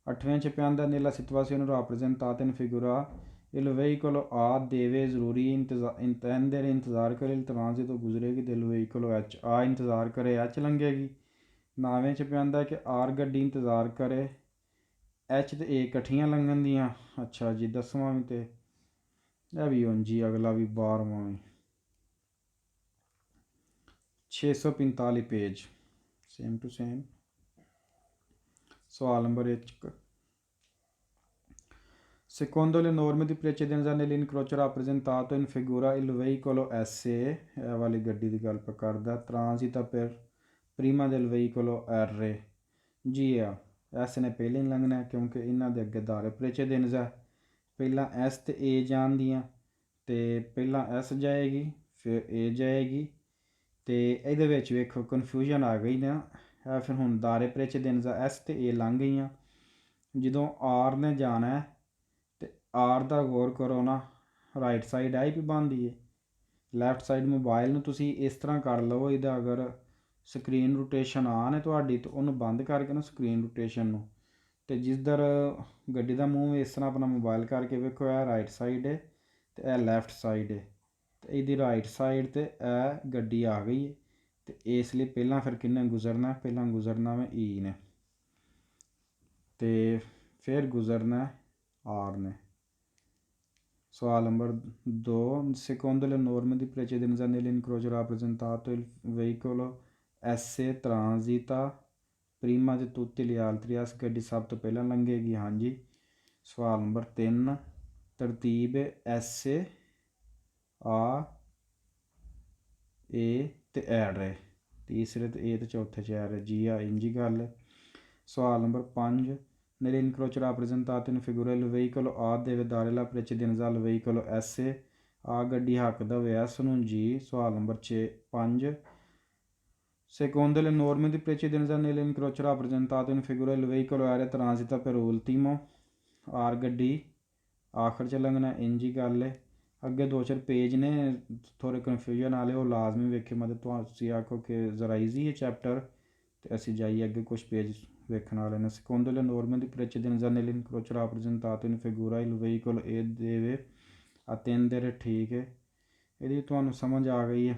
8वें च पिआंदा nella situazione rappresentata in figura il veicolo A deve ज़रूरी attendere इंतज़ार करे il transito गुजरेगी दिल veicolo H। आ इंतज़ार करे, H लंघेगी। 9वें च पिआंदा कि आर गड्डी इंतज़ार करे, एच ते ए कट्ठियां लंघन दियां। अच्छा जी, 10वां भी तो यह भी उंज ही, अगला भी 12वां भी। 645 पेज, सेम टू सेम। सवाल number 1, secondo le norme di precedenza nell'incrocio rappresentato in figura il veicolo S, वाली गड्डी की गल करदा, transita per prima del veicolo R। जी आ एस ने पहले ही लंघना है, क्योंकि इन्हों के अगे दारे प्रेचेदेंस है। पहला एस तो ए जान दियाँ, तो पहला एस जाएगी फिर ए जाएगी, तो ये वेखो कन्फ्यूजन आ गई ना। फिर हुण दारे प्रेचेदेंस एस तो ए लंघ गई, जो आर ने जाना है तो आर का गौर करो ना, राइट साइड आई भी बनती है, लैफ्ट साइड मोबाइल में तुसी इस तरह कर लो, इहदा अगर स्क्रीन रोटेशन आन है तुहाडी तो उन्होंने बंद करके ना स्क्रीन रोटेशन नूं, तो जिधर गड्डी का मूँह इस तरह अपना मोबाइल करके वेखो, यह राइट साइड है तो यह लैफ्ट साइड है, तो यदी राइट साइड तो यह गड्डी आ गई है, तो इसलिए पहला फिर किन्ने गुजरना, पहला गुजरना में ई ने, तो फिर गुजरना आर ने। सवाल number 2, secondo le norme di precedenza nell'incrocio rappresentato il veicolo S transita prima di tutti gli altri, S गड्डी सब तो पहला लंघेगी। हाँ जी। सवाल नंबर 3, तरतीब एस आ ए ते एड है, तीसरे तो ए तो चौथे च एड है, जी आ इंजी गल है। सवाल number 5, nell'incrocio rappresentato in figura il veicolo A deve dare la precedenza al veicolo S, आ गड्डी हक दवे एस नूं, जी। सवाल number 5, secondo le norme di precedenza nell'incrocio rappresentato in figura il veicolo R transita per ultimo, R गड्डी आखिर च लंघना, इंजी गल है। अगे 2-4 पेज ने थोड़े कन्फ्यूजन वाले, वो लाजमी वेखे, मतलब तुसीं आखो कि जरा ईजी है चैप्टर, तो असीं जाइए अगे कुछ पेज वेखण वाले ने। secondo le norme di precedenza nell'incrocio rappresentato in figura il veicolo E deve attendere, ठीक है, यदि तुहानूं समझ आ गई है।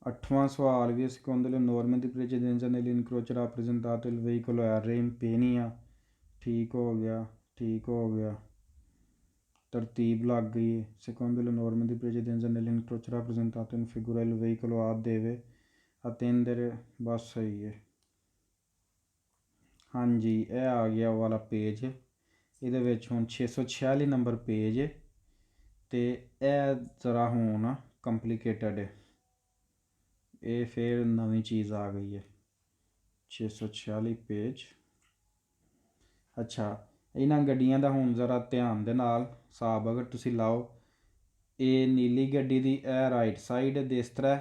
8वां सवाल भी secondo le norme di precedenza nell'incrocio rappresentato il veicolo R impegna, ठीक हो गया, ठीक हो गया। तरतीब लग गई है। Secondo le norme di precedenza nell'incrocio rappresentato in figura il veicolo A deve attendere बस सही है। हाँ जी, ਇਹ ਆ ਗਿਆ ਵਾਲਾ ਪੇਜ। ਇਹਦੇ ਵਿੱਚ ਹੁਣ 646 ਨੰਬਰ ਪੇਜ ਹੈ ਤੇ ਇਹ ਜ਼ਰਾ ਹੁਣ ਕੰਪਲਿਕੇਟਡ ਹੈ। ਇਹ ਫਿਰ ਨਵੀਂ ਚੀਜ਼ ਆ ਗਈ ਹੈ 646 ਪੇਜ। ਅੱਛਾ, ਇਹਨਾਂ ਗੱਡੀਆਂ ਦਾ ਹੁਣ ਜ਼ਰਾ ਧਿਆਨ ਦੇ ਨਾਲ ਹਿਸਾਬ ਅਗਰ ਤੁਸੀਂ ਲਾਓ, ਇਹ ਨੀਲੀ ਗੱਡੀ ਦੀ ਇਹ ਰਾਈਟ ਸਾਈਡ ਦਿਸਤਰਾ,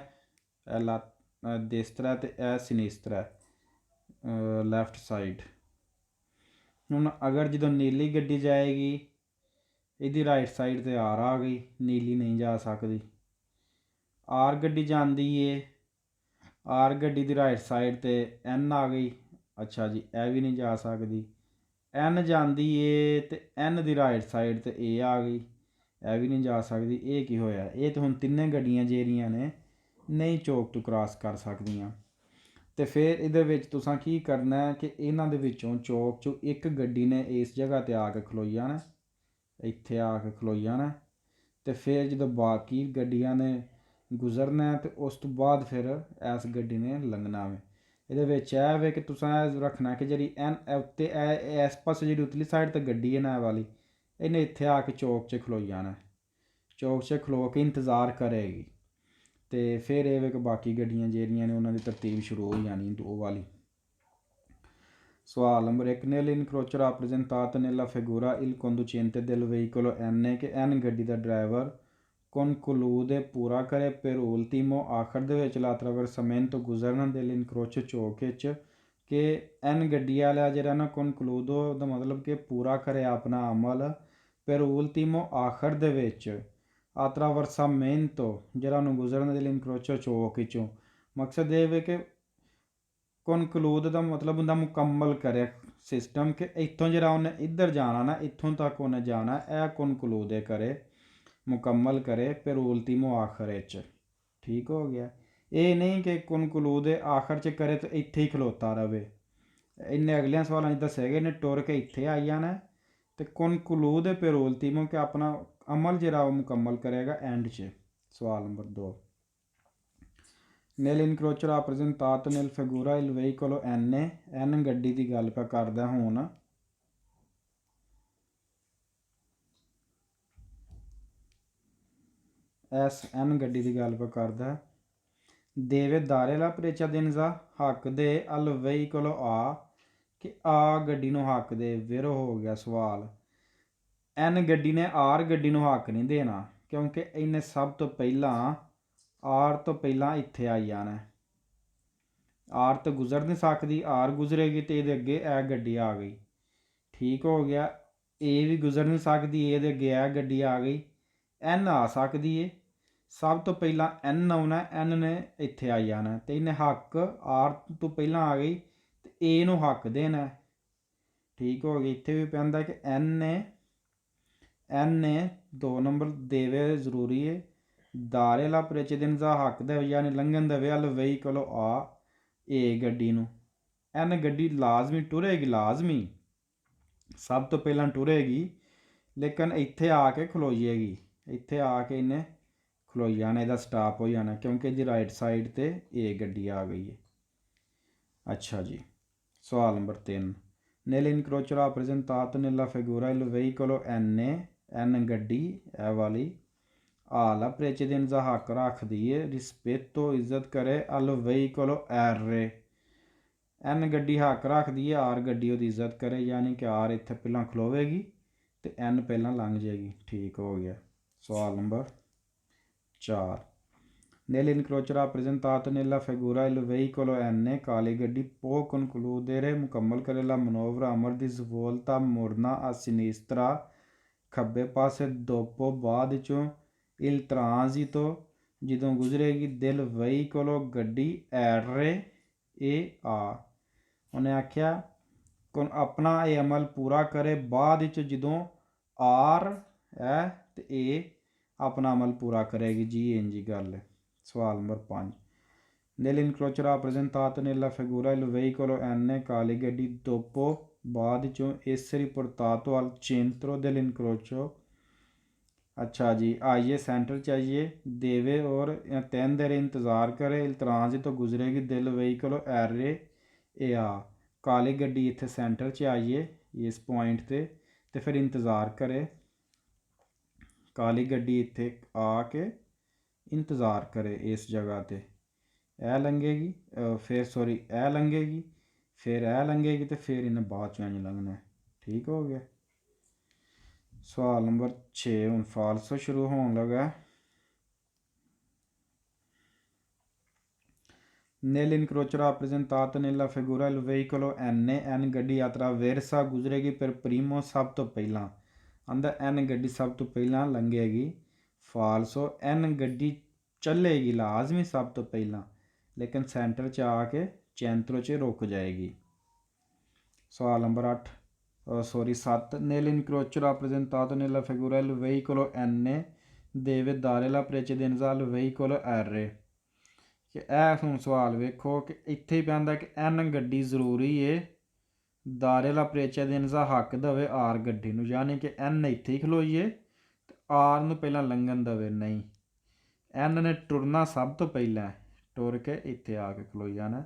ਇਹ ਦਿਸਤਰਾ ਤੇ ਇਹ ਸਿਨਿਸਤਰਾ ਲੈਫਟ ਸਾਈਡ। ਹੁਣ ਅਗਰ ਜਦੋਂ ਨੀਲੀ ਗੱਡੀ ਜਾਏਗੀ ਇਹਦੀ ਰਾਈਟ ਸਾਈਡ 'ਤੇ ਆਰ ਆ ਗਈ, ਨੀਲੀ ਨਹੀਂ ਜਾ ਸਕਦੀ। ਆਰ ਗੱਡੀ ਜਾਂਦੀ ਏ, ਆਰ ਗੱਡੀ ਦੀ ਰਾਈਟ ਸਾਈਡ 'ਤੇ ਐਨ ਆ ਗਈ, ਅੱਛਾ ਜੀ ਇਹ ਵੀ ਨਹੀਂ ਜਾ ਸਕਦੀ। ਐਨ ਜਾਂਦੀ ਏ ਤੇ ਐਨ ਦੀ ਰਾਈਟ ਸਾਈਡ 'ਤੇ ਏ ਆ ਗਈ, ਇਹ ਵੀ ਨਹੀਂ ਜਾ ਸਕਦੀ। ਇਹ ਕੀ ਹੋਇਆ? ਇਹ ਤਾਂ ਹੁਣ ਤਿੰਨੇ ਗੱਡੀਆਂ ਜਿਹੜੀਆਂ ਨੇ ਨਹੀਂ ਚੌਕ ਤੋਂ ਕ੍ਰਾਸ ਕਰ ਸਕਦੀਆਂ। ਤੇ ਫਿਰ ਇਹਦੇ ਵਿੱਚ ਤੁਸੀਂ ਕੀ ਕਰਨਾ ਕਿ ਇਹਨਾਂ ਦੇ ਵਿੱਚੋਂ ਚੌਕ 'ਚੋਂ ਇੱਕ ਗੱਡੀ ਨੇ ਇਸ ਜਗ੍ਹਾ 'ਤੇ ਆ ਕੇ ਖਲੋਈ ਜਾਣਾ, ਇੱਥੇ ਆ ਕੇ ਖਲੋਈ ਜਾਣਾ। ਤੇ ਫਿਰ ਜਦੋਂ ਬਾਕੀ ਗੱਡੀਆਂ ਨੇ ਗੁਜ਼ਰਨਾ ਤੇ ਉਸ ਤੋਂ ਬਾਅਦ ਫਿਰ ਇਸ ਗੱਡੀ ਨੇ ਲੰਘਣਾ ਵੇ। ਇਹਦੇ ਵਿੱਚ ਇਹ ਵੇ ਕਿ ਤੁਸੀਂ ਇਹ ਰੱਖਣਾ ਕਿ ਜਿਹੜੀ ਐਨ ਉੱਤੇ ਇਸ ਪਾਸੇ ਜਿਹੜੀ ਉਤਲੀ ਸਾਈਡ 'ਤੇ ਗੱਡੀ ਹੈ ਨਾ ਇਹ ਵਾਲੀ, ਇਹਨੇ ਇੱਥੇ ਆ ਕੇ ਚੌਕ 'ਚ ਖਲੋਈ ਜਾਣਾ, ਚੌਕ 'ਚ ਖਲੋ ਕੇ ਇੰਤਜ਼ਾਰ ਕਰੇਗੀ। ਤੇ ਫਿਰ ਇਹ ਵੇ ਕਿ ਬਾਕੀ ਗੱਡੀਆਂ ਜਿਹੜੀਆਂ ਨੇ ਉਹਨਾਂ ਦੀ ਤਰਤੀਬ ਸ਼ੁਰੂ ਹੋ ਜਾਣੀ ਉਹ ਵਾਲੀ। ਸਵਾਲ number 1, nell'incrocio rappresentato nella figura il conducente del veicolo N che N ਗੱਡੀ ਦਾ ਡਰਾਈਵਰ conclude ਪੂਰਾ ਕਰੇ per ultimo ਆਖਰ ਦੇ ਵਿੱਚ l'attraversamento ਗੁਜ਼ਰਨ dell'incrocio ਚੌਕ ਵਿੱਚ ਕਿ N ਗੱਡੀ ਵਾਲਾ ਜਿਹੜਾ ਨਾ concludo ਦਾ ਮਤਲਬ ਕਿ ਪੂਰਾ ਕਰੇ ਆਪਣਾ ਅਮਲ per ultimo ਆਖਰ ਦੇ ਵਿੱਚ attraversamento ਜਿਹੜਾ ਉਹਨੂੰ ਗੁਜ਼ਰਨ dell'incrocio ਚੌਕ ਵਿੱਚੋਂ। ਮਕਸਦ ਇਹ ਵੇ ਕਿ ਕਨਕਲੂਡ ਦਾ ਮਤਲਬ ਹੁੰਦਾ ਮੁਕੰਮਲ ਕਰੇ ਸਿਸਟਮ ਕਿ ਇੱਥੋਂ ਜਿਹੜਾ ਉਹਨੇ ਇੱਧਰ ਜਾਣਾ ਨਾ ਇੱਥੋਂ ਤੱਕ ਉਹਨੇ ਜਾਣਾ, ਇਹ ਕਨਕਲੂਡ ਕਰੇ ਮੁਕੰਮਲ ਕਰੇ ਫਿਰ ਉਲਤੀਮੋ ਆਖਰ ਵਿੱਚ। ਠੀਕ ਹੋ ਗਿਆ। ਇਹ ਨਹੀਂ ਕਿ ਕਨਕਲੂਡ ਆਖਰ 'ਚ ਕਰੇ ਤਾਂ ਇੱਥੇ ਹੀ ਖਲੋਤਾ ਰਹੇ। ਇਹਨੇ ਅਗਲਿਆਂ ਸਵਾਲਾਂ 'ਚ ਦੱਸਿਆ ਕਿ ਇਹਨੇ ਟੁਰ ਕੇ ਇੱਥੇ ਆਈ ਜਾਣਾ ਤੇ ਕਨਕਲੂਡ ਫਿਰ ਉਲਤੀਮੋ ਕਿ ਆਪਣਾ ਅਮਲ ਜਿਹੜਾ ਉਹ ਮੁਕੰਮਲ ਕਰੇਗਾ ਐਂਡ 'ਚ। ਸਵਾਲ ਨੰਬਰ 2, nell'incrocio rappresentato nel figura il veicolo N ਗੱਡੀ ਦੀ ਗੱਲ ਪਾ ਕਰਦਾ ਹੁਣ। N ਗੱਡੀ ਦੀ ਗੱਲ ਪਾ ਕਰਦਾ। deve dare la precedenza ਹੱਕ ਦੇ al veicolo A ਕਿ ਆ ਗੱਡੀ ਨੂੰ ਹੱਕ ਦੇ। ਫਿਰ ਹੋ ਗਿਆ ਸਵਾਲ। N ਗੱਡੀ ਨੇ R ਗੱਡੀ ਨੂੰ ਹੱਕ ਨਹੀਂ ਦੇਣਾ ਕਿਉਂਕਿ ਇਹਨੇ ਸਭ ਤੋਂ ਪਹਿਲਾਂ ਆਰ ਤੋਂ ਪਹਿਲਾਂ ਇੱਥੇ ਆਈ ਜਾਣਾ। ਆਰ ਤੋਂ ਗੁਜ਼ਰ ਨਹੀਂ ਸਕਦੀ, ਆਰ ਗੁਜ਼ਰੇਗੀ ਤੇ ਇਹਦੇ ਅੱਗੇ ਇਹ ਗੱਡੀ ਆ ਗਈ। ਠੀਕ ਹੋ ਗਿਆ। ਇਹ ਵੀ ਗੁਜ਼ਰ ਨਹੀਂ ਸਕਦੀ, ਇਹਦੇ ਅੱਗੇ ਇਹ ਗੱਡੀ ਆ ਗਈ। ਐਨ ਆ ਸਕਦੀ ਏ, ਸਭ ਤੋਂ ਪਹਿਲਾਂ ਐਨ ਆਉਣਾ, ਐਨ ਨੇ ਇੱਥੇ ਆਈ ਜਾਣਾ ਤੇ ਇਹਨੇ ਹੱਕ ਆਰ ਤੋਂ ਪਹਿਲਾਂ ਆ ਗਈ ਤੇ ਏ ਨੂੰ ਹੱਕ ਦੇਣਾ। ਠੀਕ ਹੋ ਗਿਆ। ਇੱਥੇ ਵੀ ਪੈਂਦਾ ਕਿ ਐਨ ਨੇ 2 ਨੰਬਰ ਦੇਵੇ ਜ਼ਰੂਰੀ ਹੈ। ਦਾਰੇ ਲਾ ਪ੍ਰੇਚੇਦਿਨਜ਼ਾ ਹੱਕ ਦੇ ਯਾਨੀ ਲੰਘਣ ਦੇਵੇ ਅਲ ਵਹੀਕਲ ਆ ਏ ਗੱਡੀ ਨੂੰ। ਐਨ ਗੱਡੀ ਲਾਜ਼ਮੀ ਟੁਰੇਗੀ, ਲਾਜ਼ਮੀ ਸਭ ਤੋਂ ਪਹਿਲਾਂ ਟੁਰੇਗੀ ਲੇਕਿਨ ਇੱਥੇ ਆ ਕੇ ਖਲੋਈਏਗੀ। ਇੱਥੇ ਆ ਕੇ ਇਹਨੇ ਖਲੋਈ ਜਾਣਾ, ਇਹਦਾ ਸਟਾਪ ਹੋ ਜਾਣਾ ਕਿਉਂਕਿ ਇਹਦੀ ਰਾਈਟ ਸਾਈਡ 'ਤੇ ਏ ਗੱਡੀ ਆ ਗਈ ਹੈ। ਅੱਛਾ ਜੀ। ਸਵਾਲ ਨੰਬਰ 3, nell'incrocio rappresentato nella figura il veicolo N ਗੱਡੀ ਇਹ ਵਾਲੀ ਆਲਾ ਪ੍ਰੇਚੇਦਿਨਜ਼ਾ ਹੱਕ ਰੱਖਦੀ ਹੈ ਰਿਸਪੇਤੋ ਇੱਜ਼ਤ ਕਰੇ ਅਲ ਵਹੀਕਲ R ਐਨ ਗੱਡੀ ਹੱਕ ਰੱਖਦੀ ਹੈ ਆਰ ਗੱਡੀ ਉਹਦੀ ਇੱਜ਼ਤ ਕਰੇ ਯਾਨੀ ਕਿ ਆਰ ਇੱਥੇ ਪਹਿਲਾਂ ਖਲੋਵੇਗੀ ਤੇ ਐਨ ਪਹਿਲਾਂ ਲੰਘ ਜਾਏਗੀ। ਠੀਕ ਹੋ ਗਿਆ। ਸਵਾਲ number 4, nell'incrocio rappresentato nella figura il veicolo N ਕਾਲੀ ਗੱਡੀ può concludere ਮੁਕੰਮਲ ਕਰੇ ਲਾ ਮਨੋਵਰਾ ਅਮਰ ਦੀ ਸਵੋਲਤਾ ਮੁੜਨਾ ਆ ਸਿਨਿਸਤਰਾ ਖੱਬੇ ਪਾਸੇ ਦੋਪੋ ਬਾਅਦ 'ਚੋਂ il transito ਜਦੋਂ ਗੁਜ਼ਰੇਗੀ ਦਿਲ ਵਹੀਕਲੋ ਗੱਡੀ ਐਰੇ ਇਹ ਆ। ਉਹਨੇ ਆਖਿਆ ਆਪਣਾ ਇਹ ਅਮਲ ਪੂਰਾ ਕਰੇ ਬਾਅਦ ਵਿੱਚ ਜਦੋਂ ਆਰ ਹੈ ਤੇ ਇਹ ਆਪਣਾ ਅਮਲ ਪੂਰਾ ਕਰੇਗੀ ਜੀ। ਇੰਜੀ ਗੱਲ ਹੈ। ਸਵਾਲ ਨੰਬਰ 5, nell'incrocio rappresentato nella figura il veicolo N ਕਾਲੀ ਗੱਡੀ ਦੋਪੋ ਬਾਅਦ 'ਚੋਂ essere portato al centro dell'incrocio अच्छा जी, आइए सेंटर चाहिए, देवे और 3 देर इंतज़ार करे, इलतराज तो गुजरेगी दिल व्हीकल एरे ए आ। काली गड्डी इत्थे सेंटर च आइए इस पॉइंट ते फिर इंतज़ार करे। काली गड्डी इत्थे आके इंतज़ार करे इस जगह ते। ए लंघेगी, फिर सॉरी ए लंघेगी, फिर ए लंघेगी तो फिर इन्हें बाद चो इंज लंघना है। ठीक हो गया। सवाल नंबर 6 हूँ फालसो शुरू होने लगा। Nell'incrocio rappresentato nella figura il veicolo N ਗੱਡੀ ਯਾਤਰਾ ਵਿਰਸਾ ਗੁਜ਼ਰੇਗੀ ਪਰ ਪ੍ਰੀਮੋ ਸਭ ਤੋਂ ਪਹਿਲਾਂ। ਆਂਦਾ N ਗੱਡੀ ਸਭ ਤੋਂ ਪਹਿਲਾਂ ਲੰਘੇਗੀ। ਫਾਲਸੋ N ਗੱਡੀ ਚੱਲੇਗੀ ਲਾਜ਼ਮੀ ਸਭ ਤੋਂ ਪਹਿਲਾਂ, ਲੇਕਿਨ ਸੈਂਟਰ 'ਚ ਆ ਕੇ ਚੈਂਤਰੋ 'ਚ ਰੁਕ ਜਾਏਗੀ। ਸਵਾਲ number 7 nell'incrocio rappresentato nella figura il veicolo N deve dare la precedenza al veicolo R। ਕਿ ਇਹ ਹੁਣ ਸਵਾਲ ਵੇਖੋ ਕਿ ਇੱਥੇ ਹੀ ਪੈਂਦਾ ਕਿ ਐਨ ਗੱਡੀ ਜ਼ਰੂਰੀ ਏ ਦਾਰੇ ਲਾ ਪ੍ਰੇਚੇਦਿਨਸ ਦਾ ਹੱਕ ਦੇਵੇ ਆਰ ਗੱਡੀ ਨੂੰ, ਯਾਨੀ ਕਿ ਐਨ ਇੱਥੇ ਹੀ ਖਲੋਈਏ ਤੇ ਆਰ ਨੂੰ ਪਹਿਲਾਂ ਲੰਘਣ ਦੇਵੇ। ਨਹੀਂ, ਐਨ ਨੇ ਟੁਰਨਾ ਸਭ ਤੋਂ ਪਹਿਲਾਂ, ਟੁਰ ਕੇ ਇੱਥੇ ਆ ਕੇ ਖਲੋਈ ਜਾਣਾ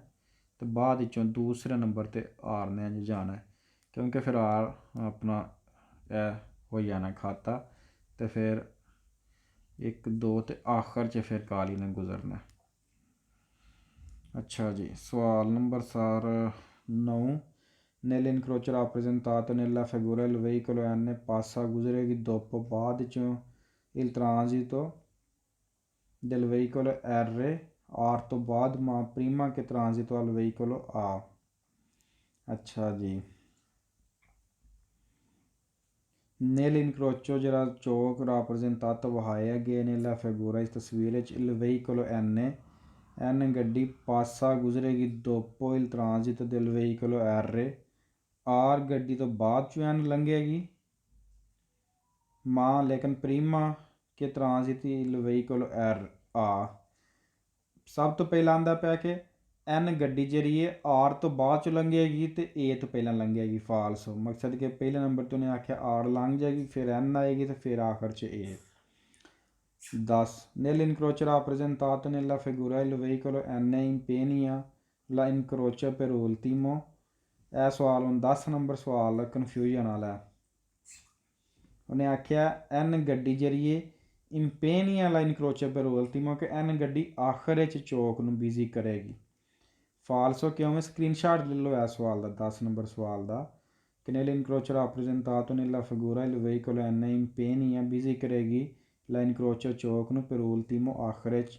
ਤੇ ਬਾਅਦ ਵਿੱਚੋਂ ਦੂਸਰੇ ਨੰਬਰ 'ਤੇ ਆਰ ਨੇ ਇੰਝ ਜਾਣਾ, ਕਿਉਂਕਿ ਫਿਰ ਆਰ ਆਪਣਾ ਇਹ ਹੋ ਜਾਣਾ ਖਾਤਾ ਤੇ ਫਿਰ 1 2 ਤੇ ਆਖਰ 'ਚ ਫਿਰ ਕਾਲੀ ਨੇ ਗੁਜ਼ਰਨਾ। अच्छा जी, सवाल number 9 nell'incrocio rappresentato nella figura il veicolo N passa guzareghi dopo बाद चों il transito del veicolo R तो बाद ma prima che transito al veicolo A। अच्छा जी, nell'incrocio ਜਿਹੜਾ ਚੌਕ rappresentato ਵਹਾਇਆ ਗਿਆ nella figura ਇਸ ਤਸਵੀਰ ਵਿੱਚ il veicolo N ਗੱਡੀ ਪਾਸਾ ਗੁਜ਼ਰੇਗੀ ਦੋਪੋ ਇਲ ਟ੍ਰਾਂਜ਼ਿਟ ਦਿਲ ਵਹੀਕਲ ਆਰ ਗੱਡੀ ਤੋਂ ਬਾਅਦ ਚੋਂ ਐਨ ਲੰਘੇਗੀ ਮਾਂ, ਲੇਕਿਨ ਪ੍ਰੀਮਾ ਕਿ ਟ੍ਰਾਂਜ਼ਿਟ ਇਲ ਵਹੀਕਲ ਆ। ਸਭ ਤੋਂ ਪਹਿਲਾਂ ਆਉਂਦਾ ਪਿਆ ਕਿ ਐਨ ਗੱਡੀ ਜਿਹੜੀ ਹੈ ਆਰ ਤੋਂ ਬਾਅਦ ਚ ਲੰਘੇਗੀ ਤੇ ਏ ਤੋਂ ਪਹਿਲਾਂ ਲੰਘੇਗੀ। ਫਾਲਸ, ਮਕਸਦ ਕਿ ਪਹਿਲੇ ਨੰਬਰ ਤੋਂ ਨੇ ਆਖਿਆ ਆਰ ਲੰਘ ਜਾਏਗੀ, ਫਿਰ ਐਨ ਆਏਗੀ ਤੇ ਫਿਰ ਆਖਰ 'ਚ ਏ। 10 nell'incrocio rappresentato nella figura il veicolo N impegna la incrocio per ultimo। ਇਹ ਸਵਾਲ ਹੁਣ 10 ਨੰਬਰ ਸਵਾਲ ਕਨਫਿਊਜ਼ਨ ਵਾਲਾ। ਉਹਨੇ ਆਖਿਆ ਐਨ ਗੱਡੀ ਜਿਹੜੀ ਹੈ ਇੰਪੇਨੀਆ ਲਾ ਇਨਕਰੋਚੋ ਪਰ ਉਲਤੀਮੋ ਕਿ ਐਨ ਗੱਡੀ ਆਖਰ ਵਿੱਚ ਚੌਕ ਨੂੰ ਬਿਜ਼ੀ ਕਰੇਗੀ। ਫਾਲਸੋ ਕਿਉਂ? ਸਕਰੀਨਸ਼ਾਟ ਲੈ ਲਓ ਇਸ ਸਵਾਲ ਦਾ, 10 ਨੰਬਰ ਸਵਾਲ ਦਾ ਕਿ nell'incrocio rappresentato nella figura il veicolo N impegna busy ਕਰੇਗੀ ਲਾਈਨ ਕਰੋਚੋ ਚੌਕ ਨੂੰ ਪਰ ਉਲਤੀਮੋ ਆਖਰ 'ਚ।